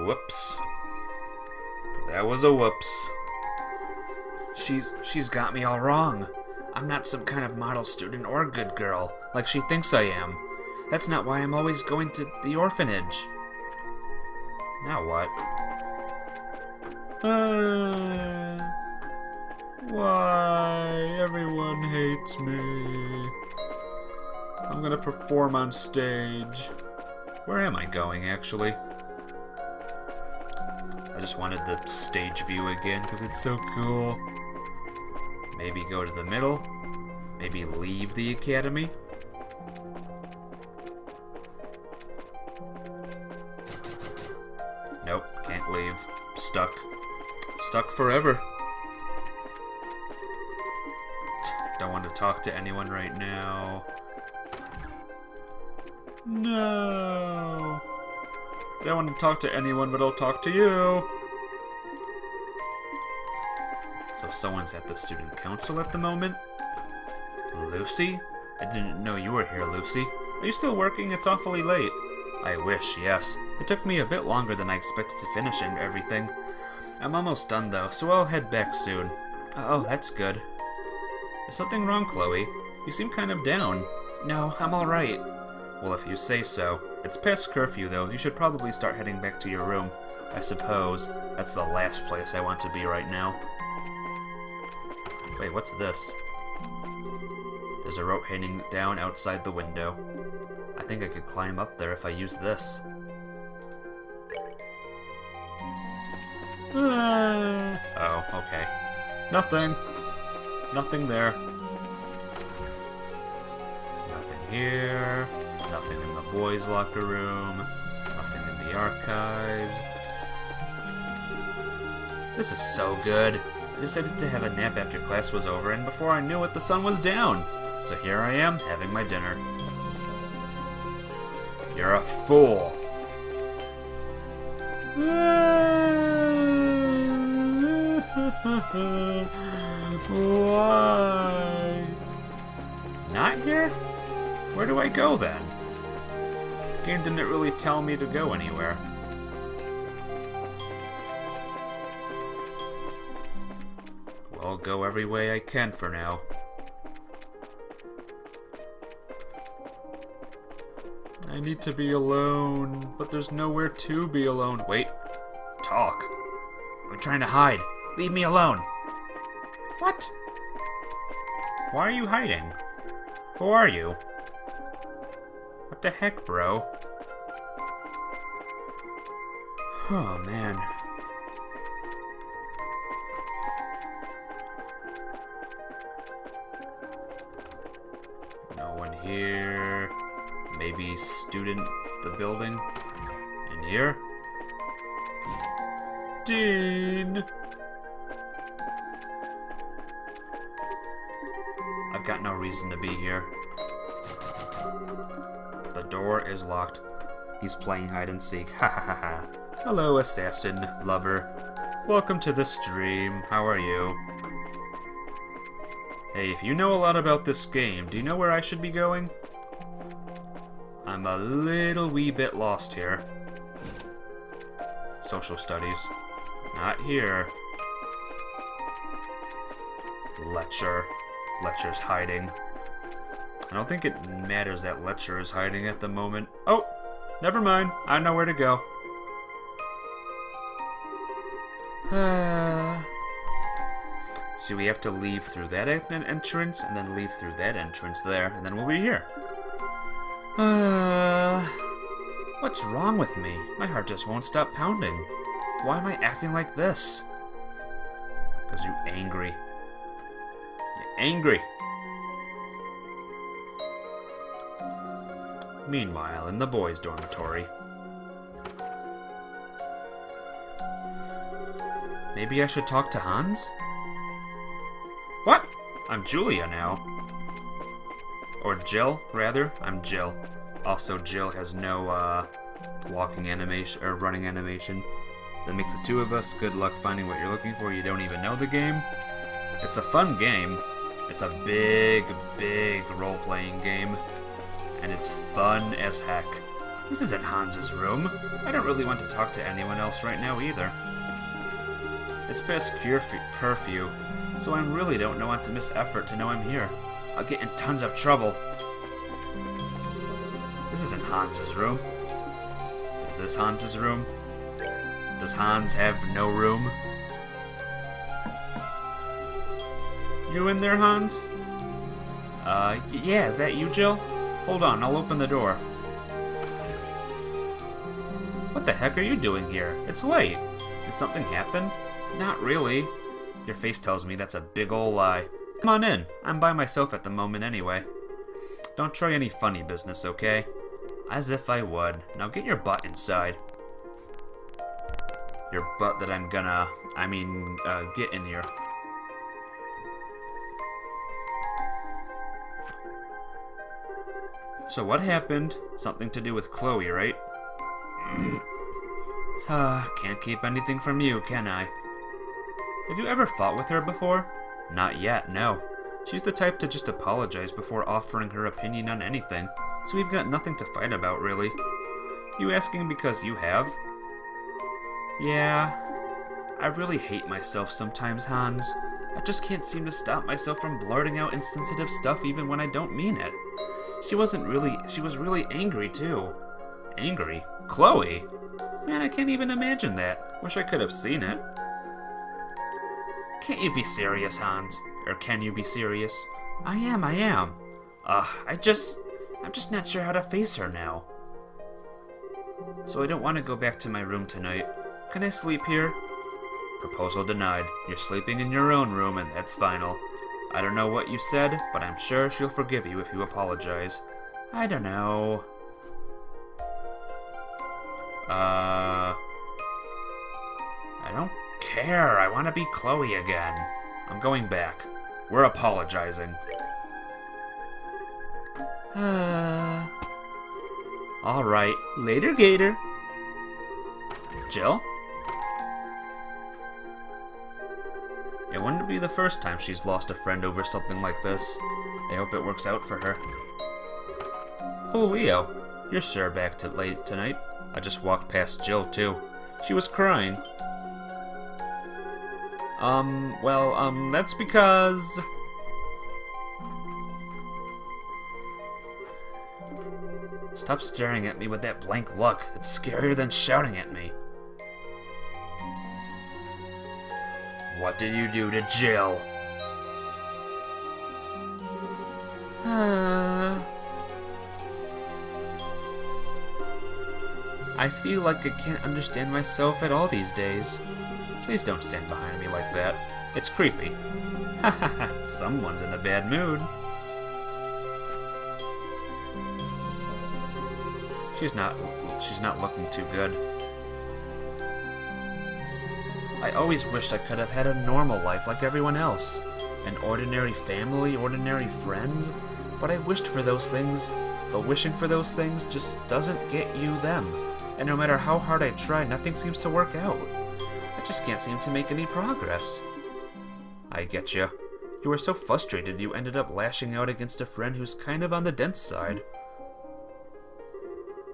Whoops. That was a whoops. She's got me all wrong. I'm not some kind of model student or good girl, like she thinks I am. That's not why I'm always going to the orphanage. Now what? Why? Everyone hates me. I'm gonna perform on stage. Where am I going, actually? I just wanted the stage view again, because it's so cool. Maybe go to the middle. Maybe leave the academy. Nope, can't leave. Stuck. Stuck forever. Don't want to talk to anyone right now. No. I don't want to talk to anyone, but I'll talk to you. So someone's at the student council at the moment? Lucy? I didn't know you were here, Lucy. Are you still working? It's awfully late. I wish, yes. It took me a bit longer than I expected to finish and everything. I'm almost done though, so I'll head back soon. Oh, that's good. Is something wrong, Kloe? You seem kind of down. No, I'm alright. Well, if you say so. It's past curfew though, you should probably start heading back to your room. I suppose. That's the last place I want to be right now. Wait, what's this? There's a rope hanging down outside the window. I think I could climb up there if I use this. Oh, okay. Nothing. Nothing there. Nothing here. Nothing in the boys' locker room. Nothing in the archives. This is so good. I decided to have a nap after class was over, and before I knew it, the sun was down. So here I am, having my dinner. You're a fool. Why? Not here? Where do I go then? The game didn't really tell me to go anywhere. Well, I'll go every way I can for now. I need to be alone, but there's nowhere to be alone. Wait. Talk. I'm trying to hide. Leave me alone. What? Why are you hiding? Who are you? What the heck, bro? Oh, man. No one here. Maybe student the building. In here? Dean! I've got no reason to be here. The door is locked. He's playing hide and seek. Ha ha ha ha. Hello, assassin lover. Welcome to the stream. How are you? Hey, if you know a lot about this game, do you know where I should be going? I'm a little wee bit lost here. Social studies. Not here. Lecture. Lecture's hiding. I don't think it matters that Lecture is hiding at the moment. Oh! Never mind. I know where to go. So we have to leave through that entrance, and then leave through that entrance there, and then we'll be here. What's wrong with me? My heart just won't stop pounding. Why am I acting like this? Because you're angry. You're angry. Meanwhile, in the boys' dormitory. Maybe I should talk to Hans? What? I'm Julia now. Or Jill, rather. I'm Jill. Also, Jill has no, walking animation, or running animation. That makes the two of us. Good luck finding what you're looking for. You don't even know the game. It's a fun game. It's a big, big role-playing game. And it's fun as heck. This isn't Hans's room. I don't really want to talk to anyone else right now either. It's past curfew, so I really don't want to miss effort to know I'm here. I'll get in tons of trouble. This isn't Hans's room. Is this Hans's room? Does Hans have no room? You in there, Hans? Yeah, is that you, Jill? Hold on, I'll open the door. What the heck are you doing here? It's late. Did something happen? Not really. Your face tells me that's a big ol' lie. Come on in. I'm by myself at the moment anyway. Don't try any funny business, okay? As if I would. Now get your butt inside. Your butt that I'm gonna... get in here. So what happened? Something to do with Kloe, right? Can't keep anything from you, can I? Have you ever fought with her before? Not yet, no. She's the type to just apologize before offering her opinion on anything, so we've got nothing to fight about, really. You asking because you have? Yeah. I really hate myself sometimes, Hans. I just can't seem to stop myself from blurting out insensitive stuff even when I don't mean it. She was really angry, too. Angry? Kloe? Man, I can't even imagine that. Wish I could have seen it. Can't you be serious, Hans? Or can you be serious? I am. I'm just not sure how to face her now. So I don't want to go back to my room tonight. Can I sleep here? Proposal denied. You're sleeping in your own room, and that's final. I don't know what you said, but I'm sure she'll forgive you if you apologize. I don't know. I don't care. I want to be Kloe again. I'm going back. We're apologizing. Alright. Later, Gator. Jill? It wouldn't be the first time she's lost a friend over something like this. I hope it works out for her. Oh, Leo. You're sure back to late tonight? I just walked past Jill, too. She was crying. That's because... Stop staring at me with that blank look. It's scarier than shouting at me. What did you do to Jill? I feel like I can't understand myself at all these days. Please don't stand behind me like that. It's creepy. Hahaha, someone's in a bad mood. She's not looking too good. I always wished I could have had a normal life like everyone else. An ordinary family, ordinary friends. But I wished for those things. But wishing for those things just doesn't get you them. And no matter how hard I try, nothing seems to work out. I just can't seem to make any progress. I get you. You were so frustrated you ended up lashing out against a friend who's kind of on the dense side.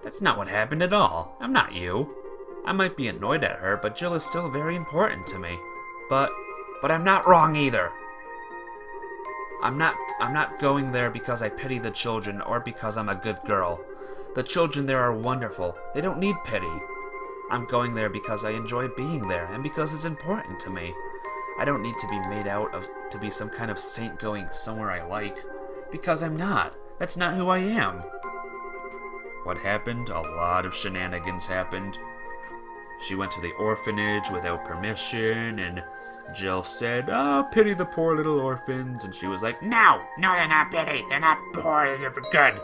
That's not what happened at all. I'm not you. I might be annoyed at her, but Jill is still very important to me. But I'm not wrong either. I'm not going there because I pity the children or because I'm a good girl. The children there are wonderful. They don't need pity. I'm going there because I enjoy being there and because it's important to me. I don't need to be made out of to be some kind of saint going somewhere I like. Because I'm not. That's not who I am. What happened? A lot of shenanigans happened. She went to the orphanage without permission, and Jill said, "Oh, pity the poor little orphans," and she was like, No, they're not pity. They're not poor. They're good.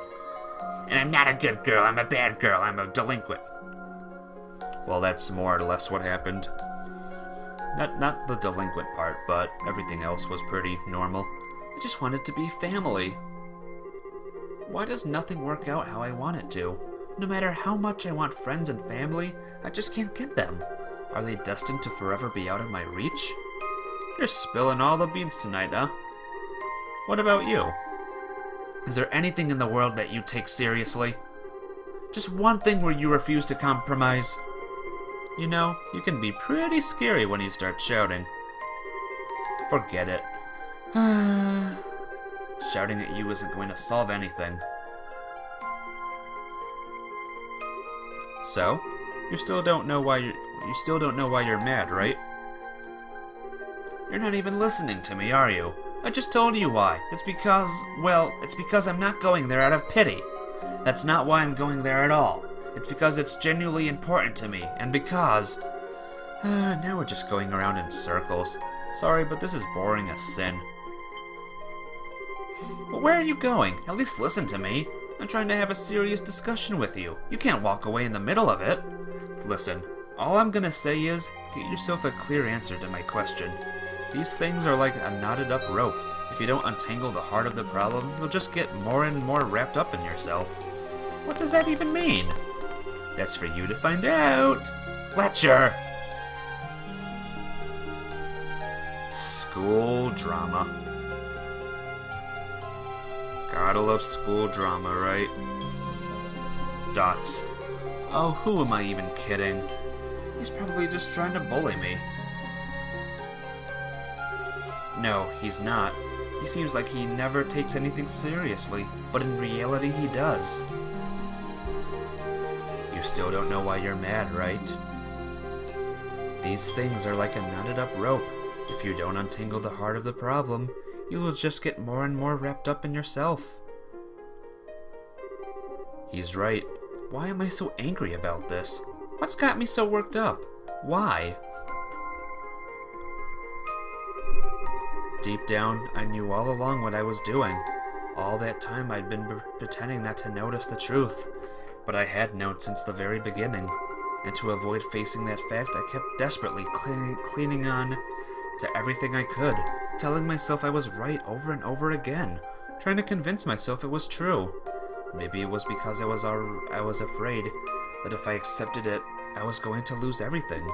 And I'm not a good girl. I'm a bad girl. I'm a delinquent. Well, that's more or less what happened. Not the delinquent part, but everything else was pretty normal. I just wanted to be family. Why does nothing work out how I want it to? No matter how much I want friends and family, I just can't get them. Are they destined to forever be out of my reach? You're spilling all the beans tonight, huh? What about you? Is there anything in the world that you take seriously? Just one thing where you refuse to compromise? You know, you can be pretty scary when you start shouting. Forget it. Shouting at you isn't going to solve anything. So, you still don't know why you're mad, right? You're not even listening to me, are you? I just told you why. It's because I'm not going there out of pity. That's not why I'm going there at all. It's because it's genuinely important to me, and because... now we're just going around in circles. Sorry, but this is boring as sin. Well, where are you going? At least listen to me. I'm trying to have a serious discussion with you. You can't walk away in the middle of it. Listen, all I'm gonna say is, get yourself a clear answer to my question. These things are like a knotted up rope. If you don't untangle the heart of the problem, you'll just get more and more wrapped up in yourself. What does that even mean? That's for you to find out. Fletcher! School drama. Gotta love school drama, right? Dots. Oh, who am I even kidding? He's probably just trying to bully me. No, he's not. He seems like he never takes anything seriously, but in reality he does. You still don't know why you're mad, right? These things are like a knotted up rope. If you don't untangle the heart of the problem, you will just get more and more wrapped up in yourself. He's right. Why am I so angry about this? What's got me so worked up? Why? Deep down, I knew all along what I was doing. All that time I'd been pretending not to notice the truth. But I had known since the very beginning. And to avoid facing that fact, I kept desperately clinging on to everything I could, telling myself I was right over and over again, trying to convince myself it was true. Maybe it was because I was afraid that if I accepted it, I was going to lose everything.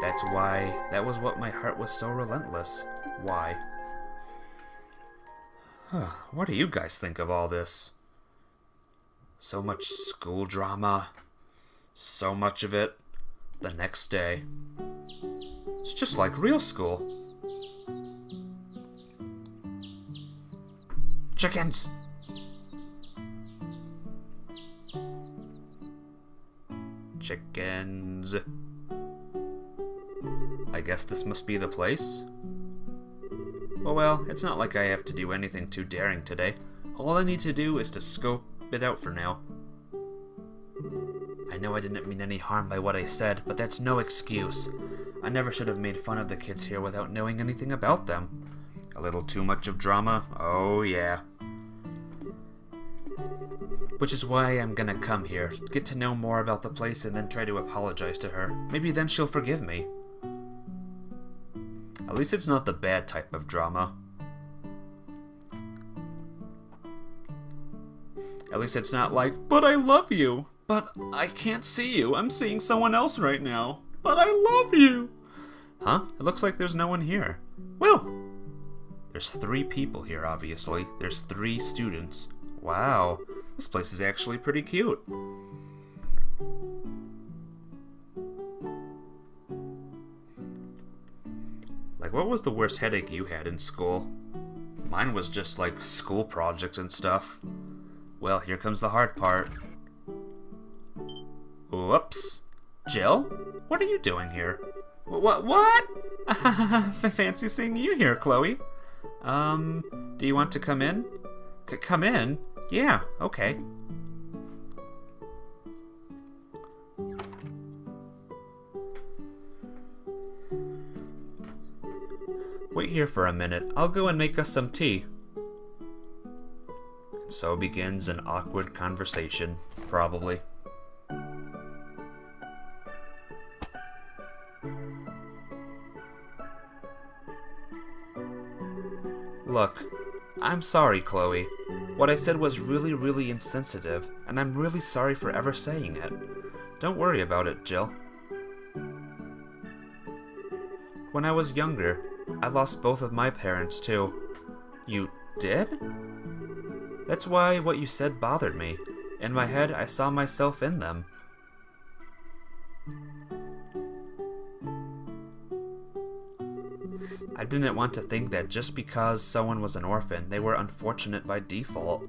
That was what my heart was so relentless. Why? What do you guys think of all this? So much school drama. So much of it. The next day. It's just like real school. Chickens! Chickens. I guess this must be the place? Well, it's not like I have to do anything too daring today. All I need to do is to scope it out for now. I know I didn't mean any harm by what I said, but that's no excuse. I never should have made fun of the kids here without knowing anything about them. A little too much of drama? Oh yeah. Which is why I'm gonna come here, get to know more about the place, and then try to apologize to her. Maybe then she'll forgive me. At least it's not the bad type of drama. At least it's not like, but I love you. But I can't see you. I'm seeing someone else right now. But I love you. Huh? It looks like there's no one here. Well, there's 3 people here, obviously. There's 3 students. Wow. This place is actually pretty cute. Like, what was the worst headache you had in school? Mine was just, like, school projects and stuff. Well, here comes the hard part. Whoops. Jill? What are you doing here? What? Fancy seeing you here, Kloe. Do you want to come in? Come in? Yeah, okay. Wait here for a minute. I'll go and make us some tea. So begins an awkward conversation, probably. Look, I'm sorry, Kloe. What I said was really insensitive, and I'm really sorry for ever saying it. Don't worry about it, Jill. When I was younger, I lost both of my parents, too. You did? That's why what you said bothered me. In my head, I saw myself in them. I didn't want to think that just because someone was an orphan, they were unfortunate by default.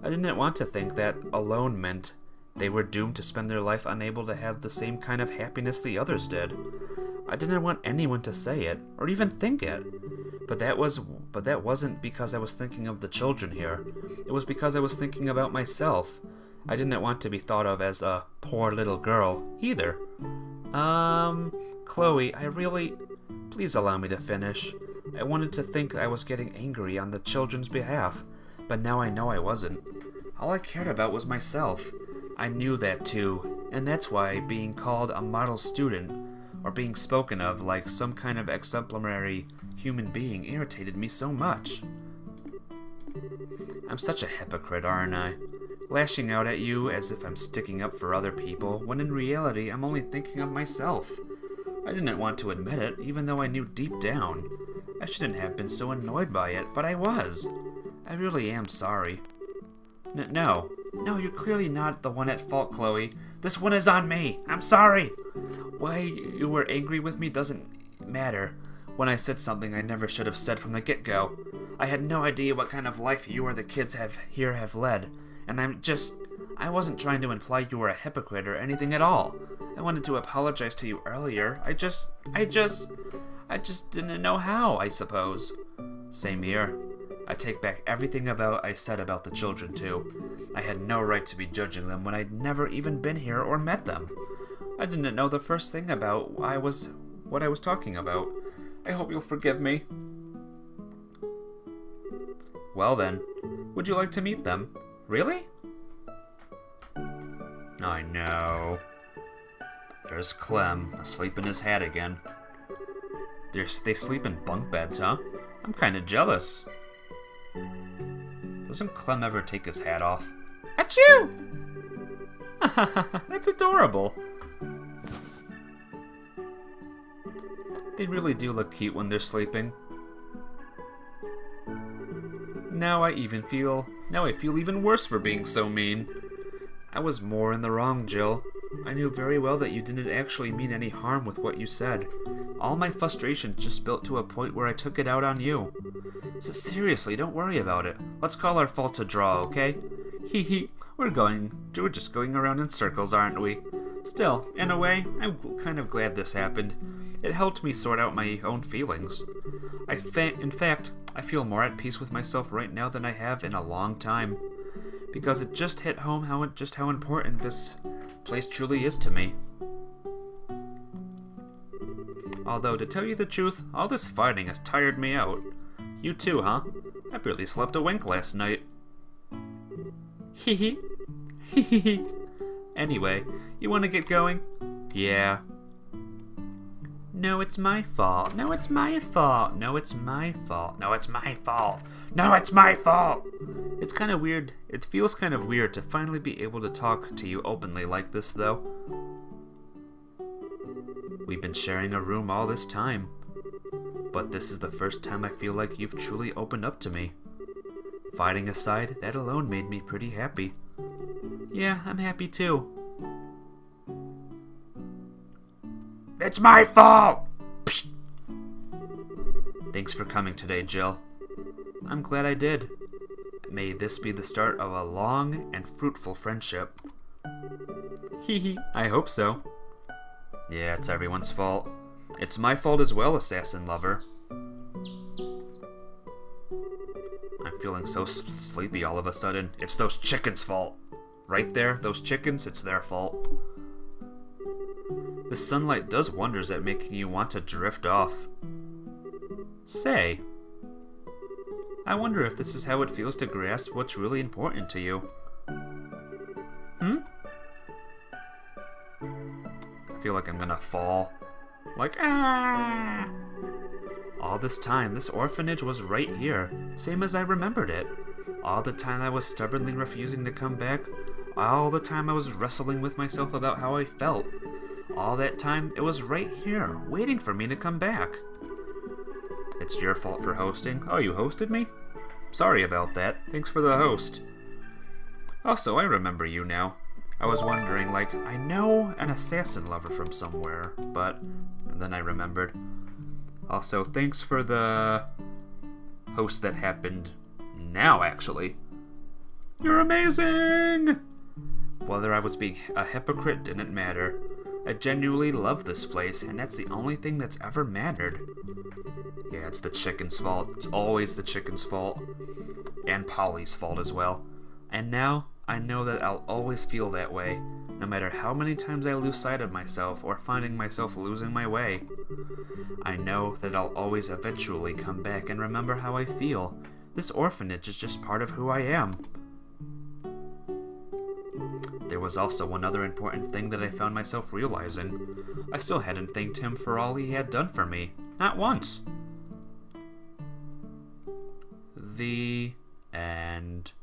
I didn't want to think that alone meant they were doomed to spend their life unable to have the same kind of happiness the others did. I didn't want anyone to say it, or even think it. But that wasn't because I was thinking of the children here. It was because I was thinking about myself. I didn't want to be thought of as a poor little girl, either. Kloe, Please allow me to finish. I wanted to think I was getting angry on the children's behalf, but now I know I wasn't. All I cared about was myself. I knew that too, and that's why being called a model student, or being spoken of like some kind of exemplary human being, irritated me so much. I'm such a hypocrite, aren't I? Lashing out at you as if I'm sticking up for other people, when in reality I'm only thinking of myself. I didn't want to admit it, even though I knew deep down. I shouldn't have been so annoyed by it, but I was. I really am sorry. No, you're clearly not the one at fault, Kloe. This one is on me. I'm sorry. Why you were angry with me doesn't matter. When I said something I never should have said from the get-go. I had no idea what kind of life you or the kids have led, and I wasn't trying to imply you were a hypocrite or anything at all. I wanted to apologize to you earlier. I just didn't know how, I suppose. Same here. I take back everything I said about the children, too. I had no right to be judging them when I'd never even been here or met them. I didn't know the first thing about what I was talking about. I hope you'll forgive me. Well then, would you like to meet them? Really? I know. There's Clem, asleep in his hat again. They sleep in bunk beds, huh? I'm kinda jealous. Doesn't Clem ever take his hat off? Achoo! That's adorable. They really do look cute when they're sleeping. Now I feel even worse for being so mean. I was more in the wrong, Jill. I knew very well that you didn't actually mean any harm with what you said. All my frustration just built to a point where I took it out on you. So seriously, don't worry about it. Let's call our faults a draw, okay? We're just going around in circles, aren't we? Still, in a way, I'm kind of glad this happened. It helped me sort out my own feelings. In fact, I feel more at peace with myself right now than I have in a long time. Because it just hit home how important this place truly is to me. Although, to tell you the truth, all this fighting has tired me out. You too, huh? I barely slept a wink last night. Hee hee. Anyway, you want to get going? Yeah. No, it's my fault. No, it's my fault. No, it's my fault. No, it's my fault. No, it's my fault. It's kind of weird. It feels kind of weird to finally be able to talk to you openly like this, though. We've been sharing a room all this time. But this is the first time I feel like you've truly opened up to me. Fighting aside, that alone made me pretty happy. Yeah, I'm happy too. It's my fault! Psh! Thanks for coming today, Jill. I'm glad I did. May this be the start of a long and fruitful friendship. Hee hee, I hope so. Yeah, it's everyone's fault. It's my fault as well, assassin lover. I'm feeling so sleepy all of a sudden. It's those chickens' fault. Right there, those chickens, it's their fault. The sunlight does wonders at making you want to drift off. Say, I wonder if this is how it feels to grasp what's really important to you. I feel like I'm gonna fall. Like, ah! All this time, this orphanage was right here, same as I remembered it. All the time I was stubbornly refusing to come back. All the time I was wrestling with myself about how I felt. All that time, it was right here, waiting for me to come back. It's your fault for hosting. Oh, you hosted me? Sorry about that. Thanks for the host. Also, I remember you now. I was wondering, like, I know an assassin lover from somewhere, but and then I remembered. Also, thanks for the host that happened now, actually. You're amazing! Whether I was being a hypocrite didn't matter. I genuinely love this place, and that's the only thing that's ever mattered. Yeah, it's the chicken's fault. It's always the chicken's fault. And Polly's fault as well. And now, I know that I'll always feel that way, no matter how many times I lose sight of myself or finding myself losing my way. I know that I'll always eventually come back and remember how I feel. This orphanage is just part of who I am. There was also one other important thing that I found myself realizing. I still hadn't thanked him for all he had done for me. Not once. The end.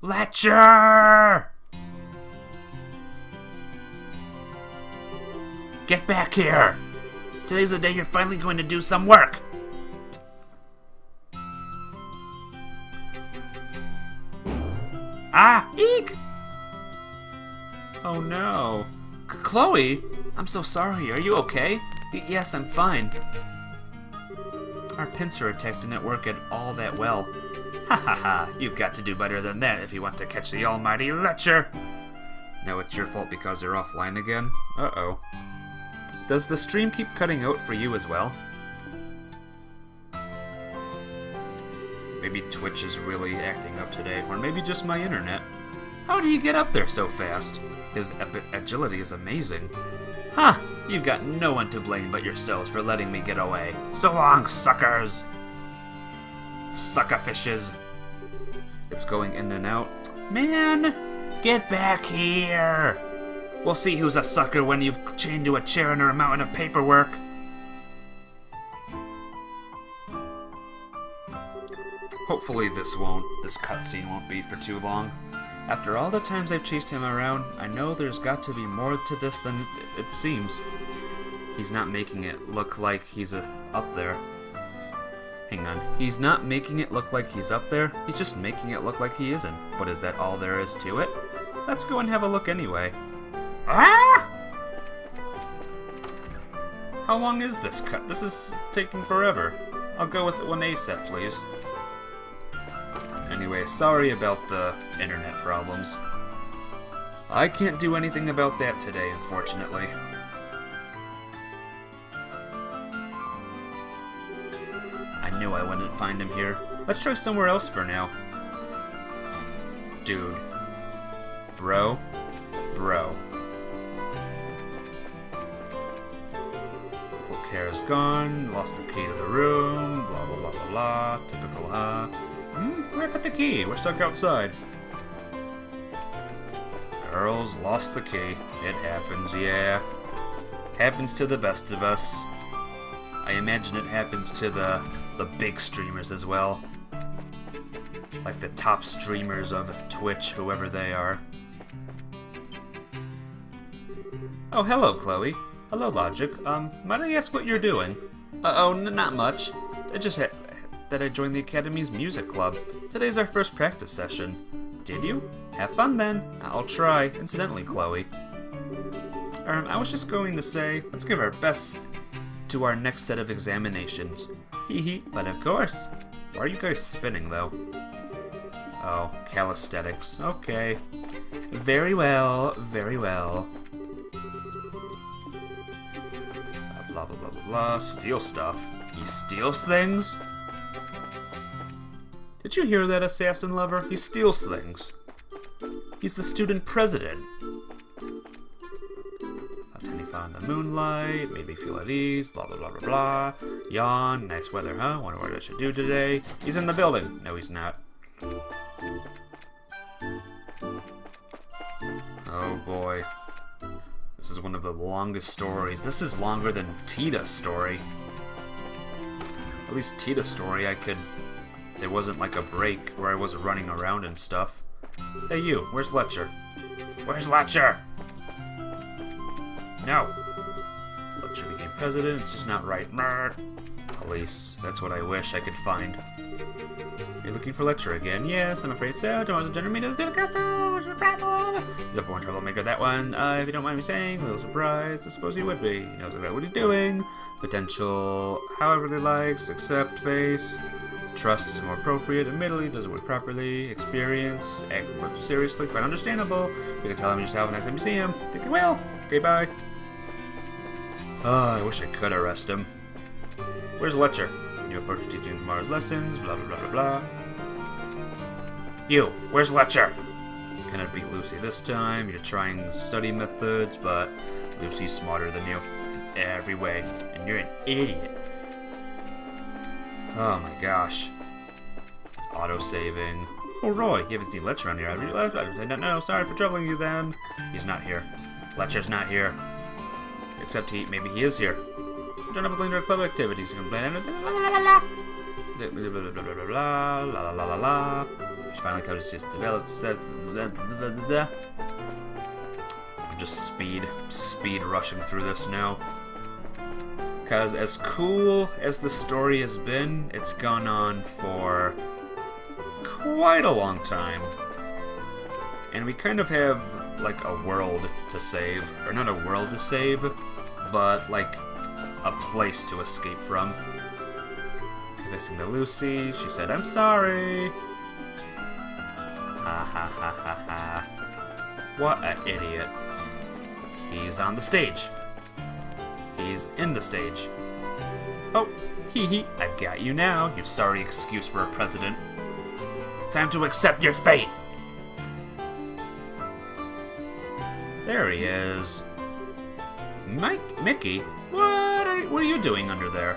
Letcher! Get back here! Today's the day you're finally going to do some work! Ah! Eek! Oh no. Kloe? I'm so sorry. Are you okay? Yes, I'm fine. Our pincer attack didn't work at all that well. Ha ha ha. You've got to do better than that if you want to catch the almighty Letcher. Now it's your fault because you're offline again? Uh-oh. Does the stream keep cutting out for you as well? Maybe Twitch is really acting up today, or maybe just my internet. How do you get up there so fast? His agility is amazing. Huh, you've got no one to blame but yourselves for letting me get away. So long, suckers! Suckerfishes. It's going in and out. Man, get back here! We'll see who's a sucker when you've chained to a chair under a mountain of paperwork. Hopefully this cutscene won't be for too long. After all the times I've chased him around, I know there's got to be more to this than it seems. He's not making it look like he's up there. Hang on. He's not making it look like he's up there, he's just making it look like he isn't. But is that all there is to it? Let's go and have a look anyway. Ah! How long is this cut? This is taking forever. I'll go with one ASAP, please. Anyway, sorry about the internet problems. I can't do anything about that today, unfortunately. I knew I wouldn't find him here. Let's try somewhere else for now. Dude. Bro. Hair is gone, lost the key to the room, blah blah blah blah blah, typical where I put the key? We're stuck outside. Girls lost the key. It happens, yeah. Happens to the best of us. I imagine it happens to the big streamers as well. Like the top streamers of Twitch, whoever they are. Oh, hello, Kloe. Hello, Logic. Might I ask what you're doing? Not much. I just had that I joined the Academy's music club. Today's our first practice session. Did you? Have fun then. I'll try. Incidentally, Kloe. I was just going to say, let's give our best to our next set of examinations. Hee, but of course. Why are you guys spinning, though? Oh, calisthenics. Okay. Very well, very well. Blah, blah, blah, blah, blah. Steal stuff. He steals things? Did you hear that, assassin lover? He steals things. He's the student president. A tiny fun in the moonlight, made me feel at ease, blah, blah, blah, blah, blah. Yawn, nice weather, huh? Wonder what I should do today. He's in the building. No, he's not. Oh, boy. This is one of the longest stories. This is longer than Tita's story. At least Tita's story, there wasn't like a break where I was running around and stuff. Hey you, where's Letcher? Where's Letcher? No. Letcher became president, it's just not right. Police, that's what I wish I could find. You're looking for Letcher again? Yes, I'm afraid so. Tomorrow's agenda meeting is doing a what's the problem? He's a born troublemaker, that one. If you don't mind me saying, a little surprised. I suppose he would be. He knows exactly what he's doing. Potential, however he likes, accept, face. Trust is more appropriate. Admittedly, doesn't work properly. Experience, act more seriously. Quite understandable. You can tell him yourself next time you see him. Think you will. Okay, bye. I wish I could arrest him. Where's Letcher? You approach teaching tomorrow's lessons, blah blah blah blah blah. You, where's Letcher? You cannot beat Lucy this time. You're trying study methods, but Lucy's smarter than you in every way, and you're an idiot. Oh my gosh. Auto-saving. Oh, Roy, you haven't seen Letcher around here. I don't know. Sorry for troubling you then. He's not here. Letcher's not here. Except maybe he is here. Turn up with club activities. You can plan anything. La la la la. Blah blah blah blah blah blah la la la la. She finally comes to develop. I'm just speed rushing through this now. Because as cool as the story has been, it's gone on for quite a long time. And we kind of have, like, a world to save. Or not a world to save, but, like, a place to escape from. Missing to Lucy, she said, I'm sorry. Ha ha ha ha ha. What an idiot. He's on the stage. He's in the stage. Oh, hee hee, I've got you now, you sorry excuse for a president. Time to accept your fate. There he is. Mickey, what are you doing under there?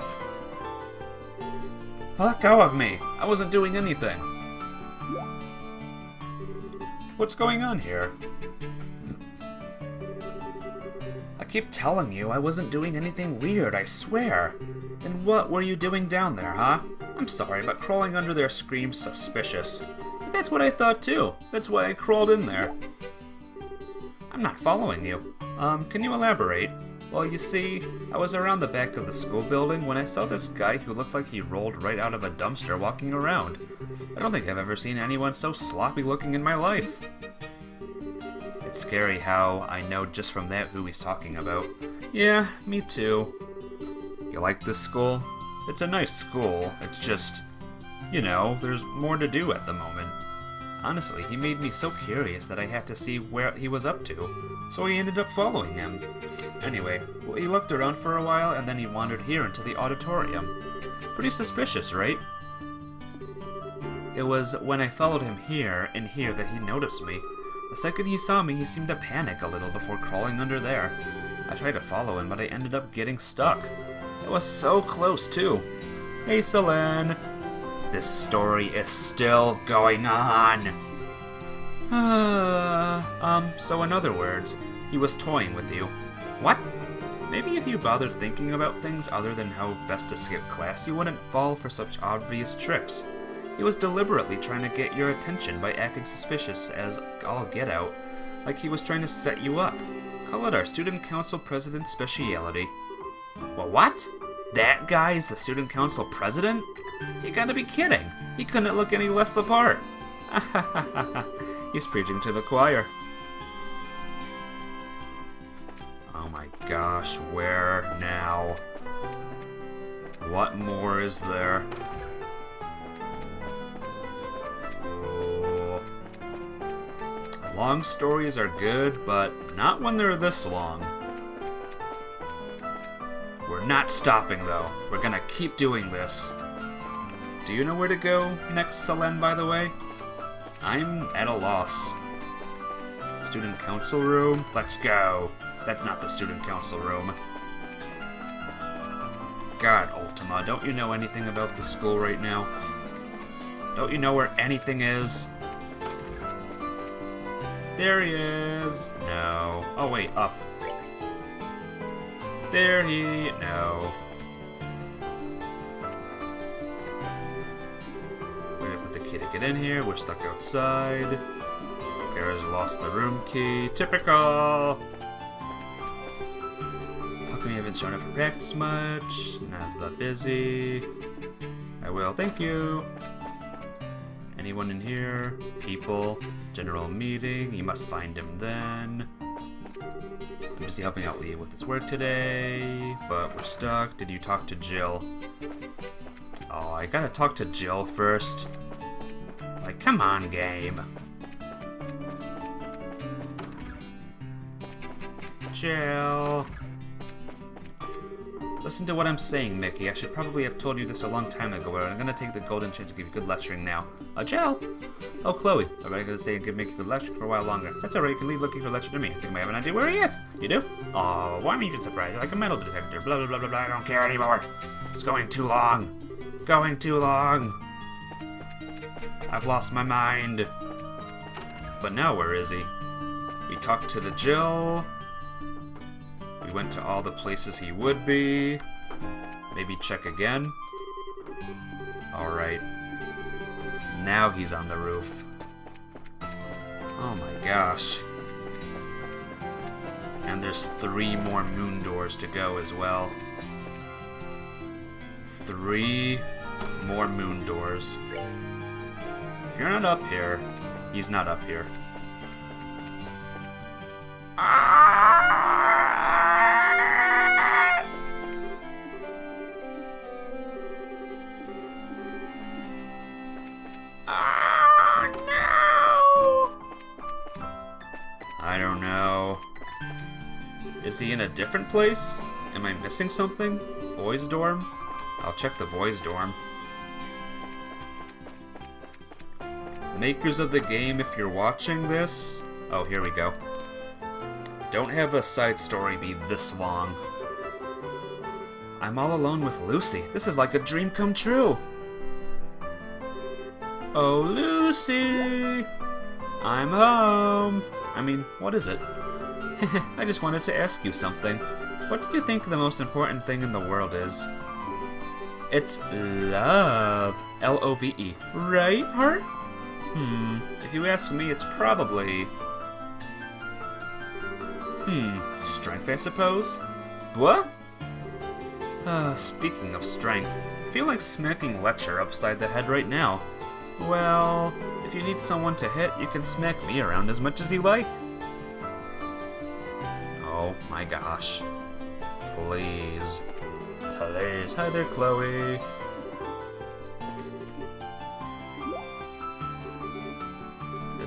Let go of me. I wasn't doing anything. What's going on here? I keep telling you I wasn't doing anything weird, I swear. Then what were you doing down there, huh? I'm sorry, but crawling under there screams suspicious. But that's what I thought too. That's why I crawled in there. I'm not following you. Can you elaborate? Well, you see, I was around the back of the school building when I saw this guy who looked like he rolled right out of a dumpster walking around. I don't think I've ever seen anyone so sloppy looking in my life. It's scary how I know just from that who he's talking about. Yeah, me too. You like this school? It's a nice school. It's just, you know, there's more to do at the moment. Honestly, he made me so curious that I had to see where he was up to, so I ended up following him. Anyway, well, he looked around for a while and then he wandered here into the auditorium. Pretty suspicious, right? It was when I followed him here and here that he noticed me. The second he saw me, he seemed to panic a little before crawling under there. I tried to follow him, but I ended up getting stuck. It was so close, too. Hey, Selene. This story is still going on. So in other words, he was toying with you. What? Maybe if you bothered thinking about things other than how best to skip class, you wouldn't fall for such obvious tricks. He was deliberately trying to get your attention by acting suspicious as all get out, like he was trying to set you up. Call it our student council president speciality. Well, what? That guy is the student council president? You gotta be kidding. He couldn't look any less the part. He's preaching to the choir. Oh my gosh, where now? What more is there? Oh. Long stories are good, but not when they're this long. We're not stopping though. We're gonna keep doing this. Do you know where to go next, Selene, by the way? I'm at a loss. Student council room? Let's go. That's not the student council room. God, Ultima, don't you know anything about the school right now? Don't you know where anything is? There he is. No. Oh, wait, up. There he... No. To get in here, we're stuck outside. Kara's lost the room key. Typical! How come you haven't shown up for practice much? Not that busy. I will, thank you. Anyone in here? People? General meeting? You must find him then. I'm busy helping out Leah with his work today, but we're stuck. Did you talk to Jill? Oh, I gotta talk to Jill first. Like, come on, game. Jill. Listen to what I'm saying, Mickey. I should probably have told you this a long time ago, but I'm gonna take the golden chance to give you good lecturing now. Jill? Oh, Kloe. I'm gonna stay and give Mickey good lecture for a while longer. That's alright, you can leave looking for lecture to me. I think I might have an idea where he is. You do? Oh, why am I even surprised? You're like a metal detector. Blah, blah, blah, blah, blah. I don't care anymore. It's going too long. Going too long. I've lost my mind. But now where is he? We talked to the Jill. We went to all the places he would be. Maybe check again. Alright. Now he's on the roof. Oh my gosh. And there's 3 more moon doors to go as well. 3 more moon doors. If you're not up here, he's not up here. No! I don't know. Is he in a different place? Am I missing something? Boys' dorm? I'll check the boys' dorm. Makers of the game, if you're watching this... Oh, here we go. Don't have a side story be this long. I'm all alone with Lucy. This is like a dream come true. Oh, Lucy! I'm home. I mean, what is it? I just wanted to ask you something. What do you think the most important thing in the world is? It's love. L-O-V-E. Right, heart? If you ask me, it's probably... strength, I suppose? What? Speaking of strength, I feel like smacking Letcher upside the head right now. Well, if you need someone to hit, you can smack me around as much as you like. Oh my gosh. Please. Please. Hi there, Kloe.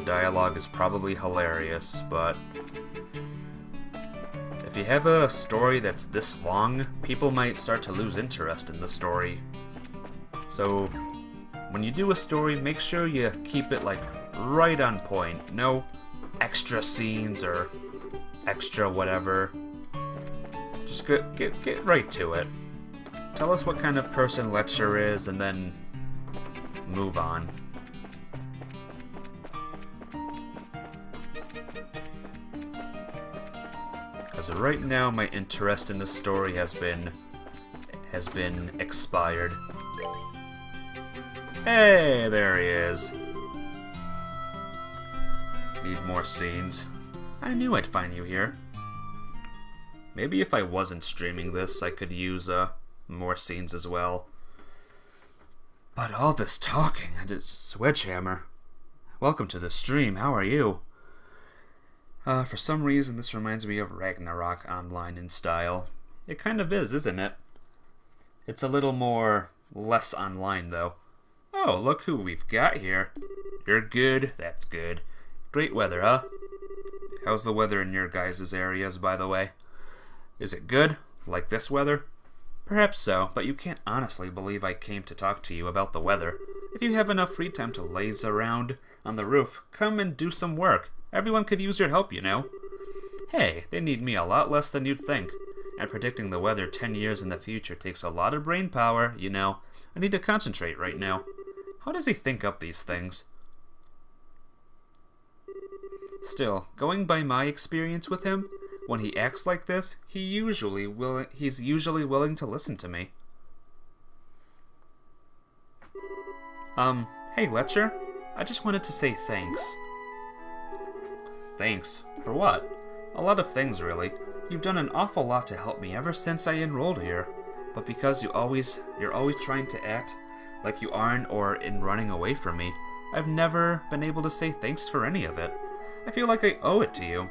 dialogue is probably hilarious, but if you have a story that's this long, people might start to lose interest in the story. So, when you do a story, make sure you keep it, like, right on point. No extra scenes or extra whatever. Just get right to it. Tell us what kind of person Letcher is, and then move on. Because right now, my interest in the story has been expired. Hey, there he is. Need more scenes. I knew I'd find you here. Maybe if I wasn't streaming this, I could use more scenes as well. But all this talking, Sledgehammer. Welcome to the stream, how are you? For some reason, this reminds me of Ragnarok Online in style. It kind of is, isn't it? It's a little more less online, though. Oh, look who we've got here. You're good, that's good. Great weather, huh? How's the weather in your guys' areas, by the way? Is it good? Like this weather? Perhaps so, but you can't honestly believe I came to talk to you about the weather. If you have enough free time to laze around on the roof, come and do some work. Everyone could use your help, you know. Hey, they need me a lot less than you'd think. And predicting the weather 10 years in the future takes a lot of brain power, you know. I need to concentrate right now. How does he think up these things? Still, going by my experience with him, when he acts like this, he's usually willing to listen to me. Hey Letcher, I just wanted to say thanks. Thanks? For what? A lot of things, really. You've done an awful lot to help me ever since I enrolled here. But because you're always trying to act like you aren't or in running away from me, I've never been able to say thanks for any of it. I feel like I owe it to you.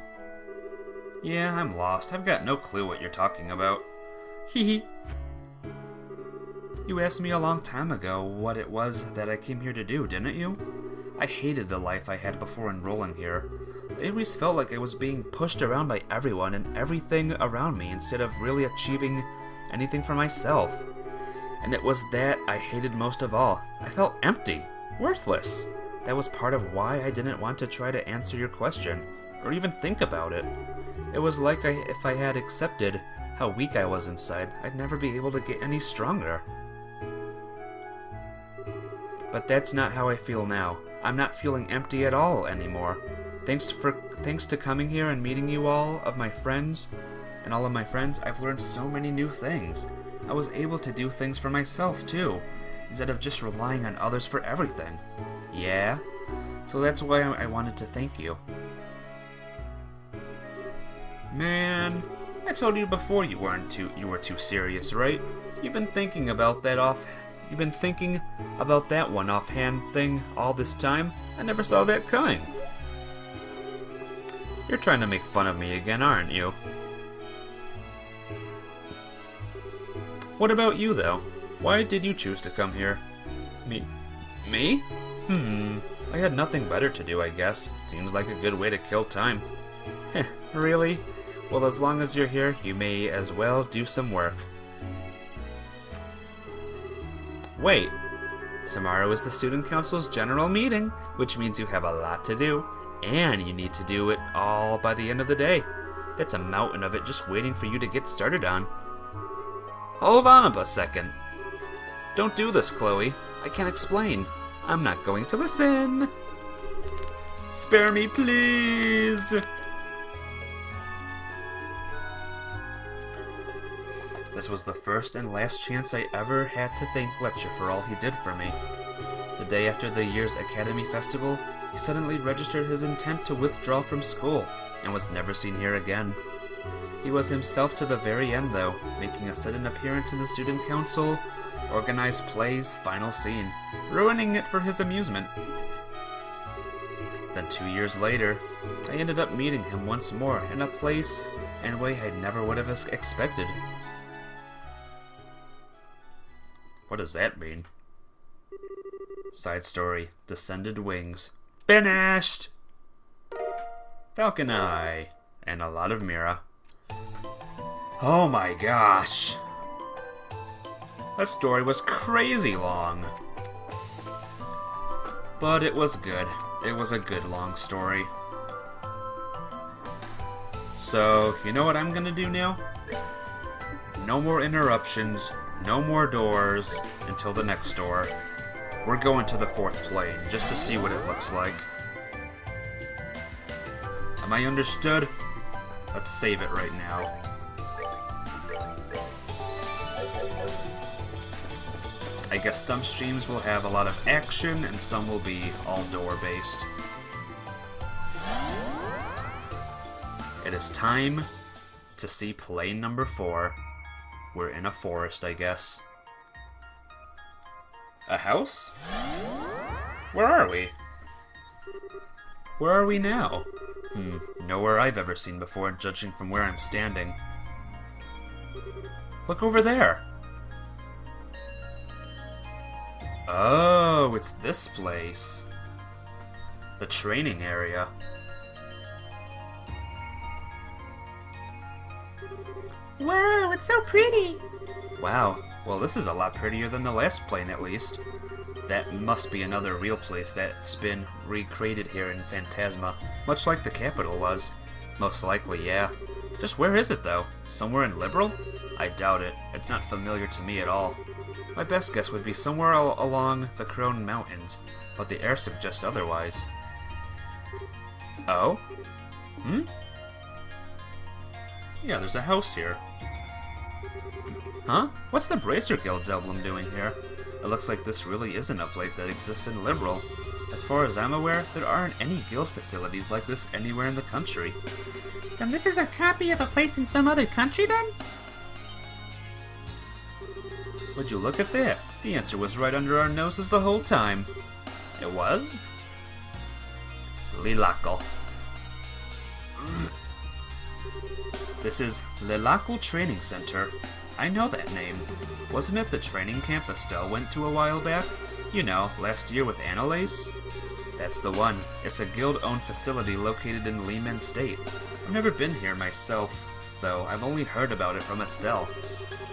Yeah, I'm lost. I've got no clue what you're talking about. Hee hee. You asked me a long time ago what it was that I came here to do, didn't you? I hated the life I had before enrolling here. I always felt like I was being pushed around by everyone and everything around me instead of really achieving anything for myself. And it was that I hated most of all. I felt empty, worthless. That was part of why I didn't want to try to answer your question, or even think about it. It was like if I had accepted how weak I was inside, I'd never be able to get any stronger. But that's not how I feel now. I'm not feeling empty at all anymore. Thanks to coming here and meeting you all of my friends, I've learned so many new things. I was able to do things for myself too, instead of just relying on others for everything. Yeah? So that's why I wanted to thank you. Man, I told you before you were too serious, right? You've been thinking about that one offhand thing all this time. I never saw that coming. You're trying to make fun of me again, aren't you? What about you, though? Why did you choose to come here? Me? I had nothing better to do, I guess. Seems like a good way to kill time. Heh, really? Well, as long as you're here, you may as well do some work. Wait. Tomorrow is the Student Council's general meeting, which means you have a lot to do, and you need to do it all by the end of the day. That's a mountain of it just waiting for you to get started on. Hold on a second. Don't do this, Kloe. I can't explain. I'm not going to listen. Spare me, please. This was the first and last chance I ever had to thank Letcher for all he did for me. The day after the year's Academy Festival, he suddenly registered his intent to withdraw from school and was never seen here again. He was himself to the very end, though, making a sudden appearance in the Student Council, organized plays, final scene, ruining it for his amusement. Then 2 years later, I ended up meeting him once more in a place and way I never would have expected. What does that mean? Side story, Descended Wings. Finished! Falcon Eye, and a lot of Mira. Oh my gosh. That story was crazy long. But it was good. It was a good long story. So, you know what I'm gonna do now? No more interruptions, no more doors until the next door. We're going to the 4th plane just to see what it looks like. Am I understood? Let's save it right now. I guess some streams will have a lot of action and some will be all door-based. It is time to see plane number 4. We're in a forest, I guess. A house? Where are we? Where are we now? Nowhere I've ever seen before, judging from where I'm standing. Look over there! Oh, it's this place. The training area. Whoa, it's so pretty! Wow, well this is a lot prettier than the last plane at least. That must be another real place that's been recreated here in Phantasma, much like the capital was. Most likely, yeah. Just where is it though? Somewhere in Liberal? I doubt it. It's not familiar to me at all. My best guess would be somewhere along the Crone Mountains, but the air suggests otherwise. Oh? Yeah, there's a house here. Huh? What's the Bracer Guild's emblem doing here? It looks like this really isn't a place that exists in Liberal. As far as I'm aware, there aren't any guild facilities like this anywhere in the country. Then this is a copy of a place in some other country then? Would you look at that? The answer was right under our noses the whole time. It was? Lilacal. This is Lilacal Training Center. I know that name. Wasn't it the training camp Estelle went to a while back? You know, last year with Annalise? That's the one. It's a guild-owned facility located in Lehman State. I've never been here myself, though. I've only heard about it from Estelle.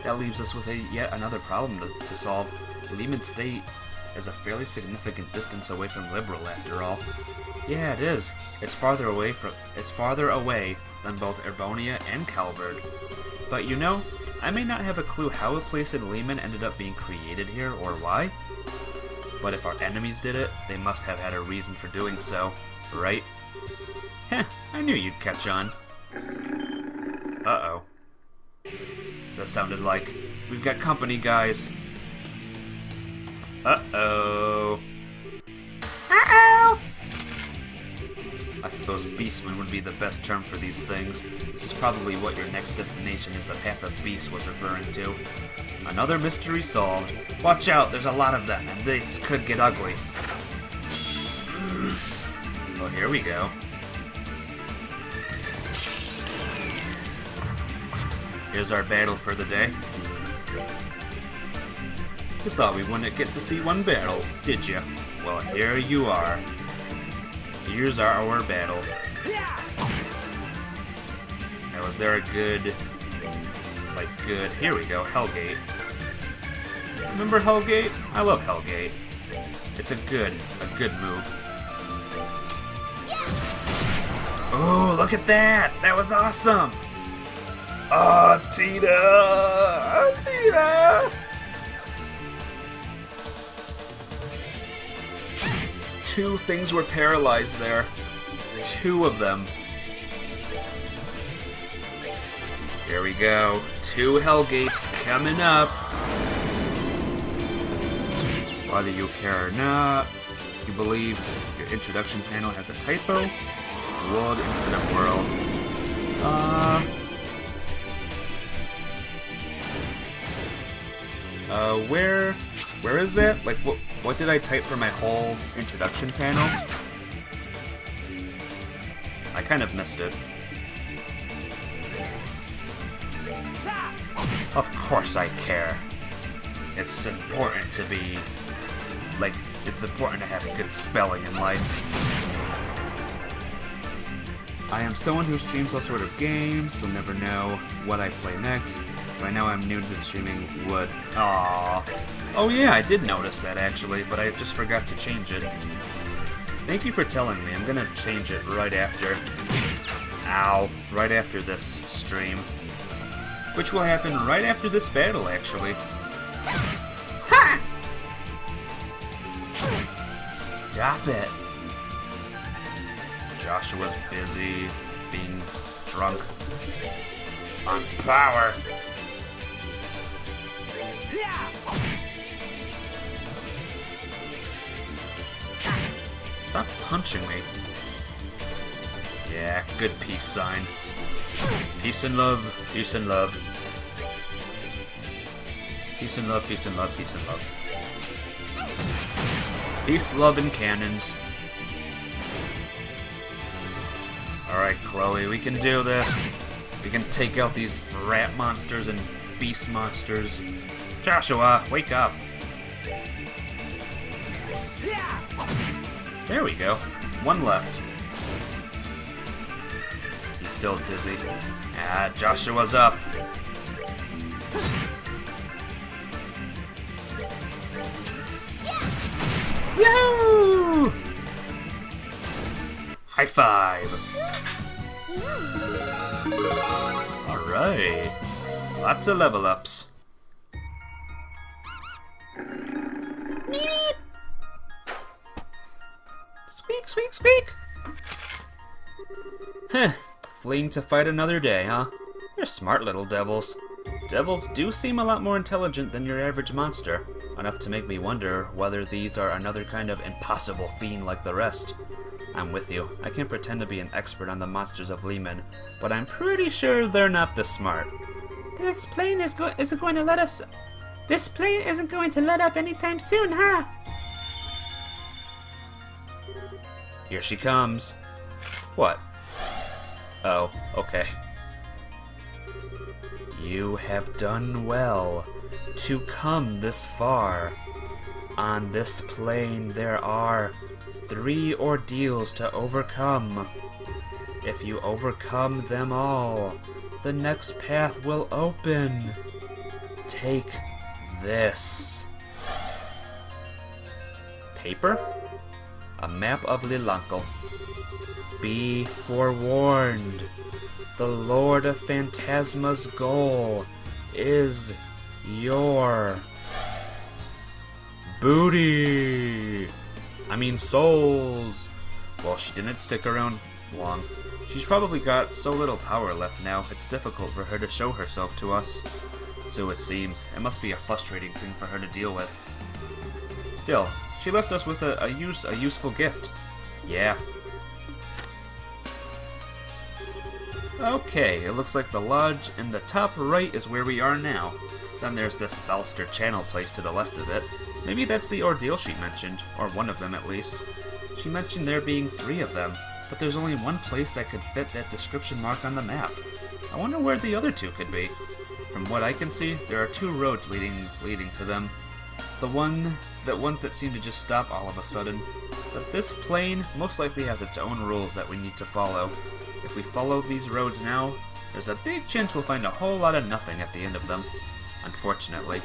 That leaves us with yet another problem to solve. Lehman State is a fairly significant distance away from Liberal, after all. Yeah, it is. It's farther away than both Erbonia and Calvard. But you know, I may not have a clue how a place in Lehman ended up being created here or why. But if our enemies did it, they must have had a reason for doing so, right? Heh, I knew you'd catch on. Uh-oh. That sounded like we've got company, guys. Uh-oh. Uh-oh! I suppose Beastman would be the best term for these things. This is probably what your next destination is the Path of Beast was referring to. Another mystery solved. Watch out, there's a lot of them, and this could get ugly. Well, here we go. Here's our battle for the day. You thought we wouldn't get to see one battle, did you? Well, here you are. Here's our battle. Now, was there a good... Here we go, Hellgate. Remember Hellgate? I love Hellgate. It's a good move. Oh, look at that! That was awesome! Ah, Tina! Ah, Tina! Two things were paralyzed there. Two of them. Here we go. 2 Hellgates coming up. Whether you care or not, you believe your introduction panel has a typo. World instead of world. Where is that? Like, what did I type for my whole introduction panel? I kind of missed it. Of course I care. It's important to be... it's important to have good spelling in life. I am someone who streams all sort of games. You'll never know what I play next. Right now I'm new to the streaming would. Aww. Oh yeah, I did notice that actually, but I just forgot to change it. Thank you for telling me. I'm gonna change it right after. Ow. Right after this stream. Which will happen right after this battle, actually. Ha! Stop it. Joshua's busy being drunk on power. Stop punching me. Yeah, good peace sign. Peace and love, peace and love. Peace and love, peace and love, peace and love. Peace, love, and cannons. Alright, Kloe, we can do this. We can take out these rat monsters and beast monsters. Joshua, wake up. There we go. One left. He's still dizzy. Ah, Joshua's up. Yahoo! High five. Alright. Lots of level ups. Meep. Squeak, squeak, squeak. Heh. Fleeing to fight another day, huh? You're smart little devils. Devils do seem a lot more intelligent than your average monster. Enough to make me wonder whether these are another kind of impossible fiend like the rest. I'm with you. I can't pretend to be an expert on the monsters of Lehman, but I'm pretty sure they're not this smart. This plane isn't going to let us. This plane isn't going to let up anytime soon, huh? Here she comes. What? Oh, okay. You have done well to come this far. On this plane there are 3 ordeals to overcome. If you overcome them all, the next path will open. Take this. Paper? A map of Lilankel. Be forewarned. The Lord of Phantasma's goal is your booty. I mean souls. Well, she didn't stick around long. She's probably got so little power left now, it's difficult for her to show herself to us. So it seems. It must be a frustrating thing for her to deal with. Still, she left us with a useful gift. Yeah. Okay, it looks like the lodge in the top right is where we are now. Then there's this Balster Channel place to the left of it. Maybe that's the ordeal she mentioned, or one of them at least. She mentioned there being 3 of them, but there's only one place that could fit that description mark on the map. I wonder where the other 2 could be. From what I can see, there are 2 roads leading to them. The ones that seem to just stop all of a sudden. But this plane most likely has its own rules that we need to follow. If we follow these roads now, there's a big chance we'll find a whole lot of nothing at the end of them. Unfortunately.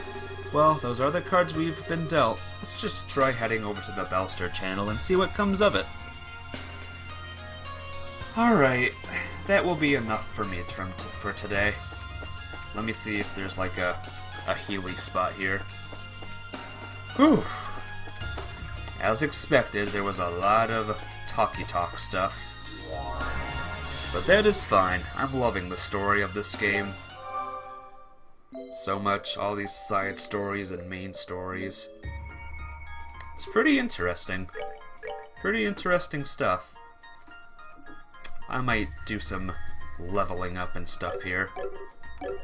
Well, those are the cards we've been dealt. Let's just try heading over to the Balster Channel and see what comes of it. Alright, that will be enough for me for today. Let me see if there's like a Healy spot here. Whew. As expected, there was a lot of talky-talk stuff. But that is fine. I'm loving the story of this game. So much, all these side stories and main stories. It's pretty interesting. Pretty interesting stuff. I might do some leveling up and stuff here.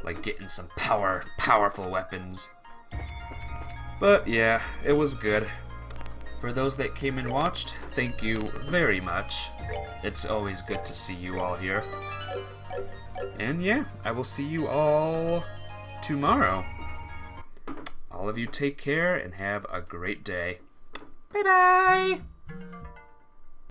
Like getting some powerful weapons. But yeah, it was good. For those that came and watched, thank you very much. It's always good to see you all here. And yeah, I will see you all tomorrow. All of you take care and have a great day. Bye bye.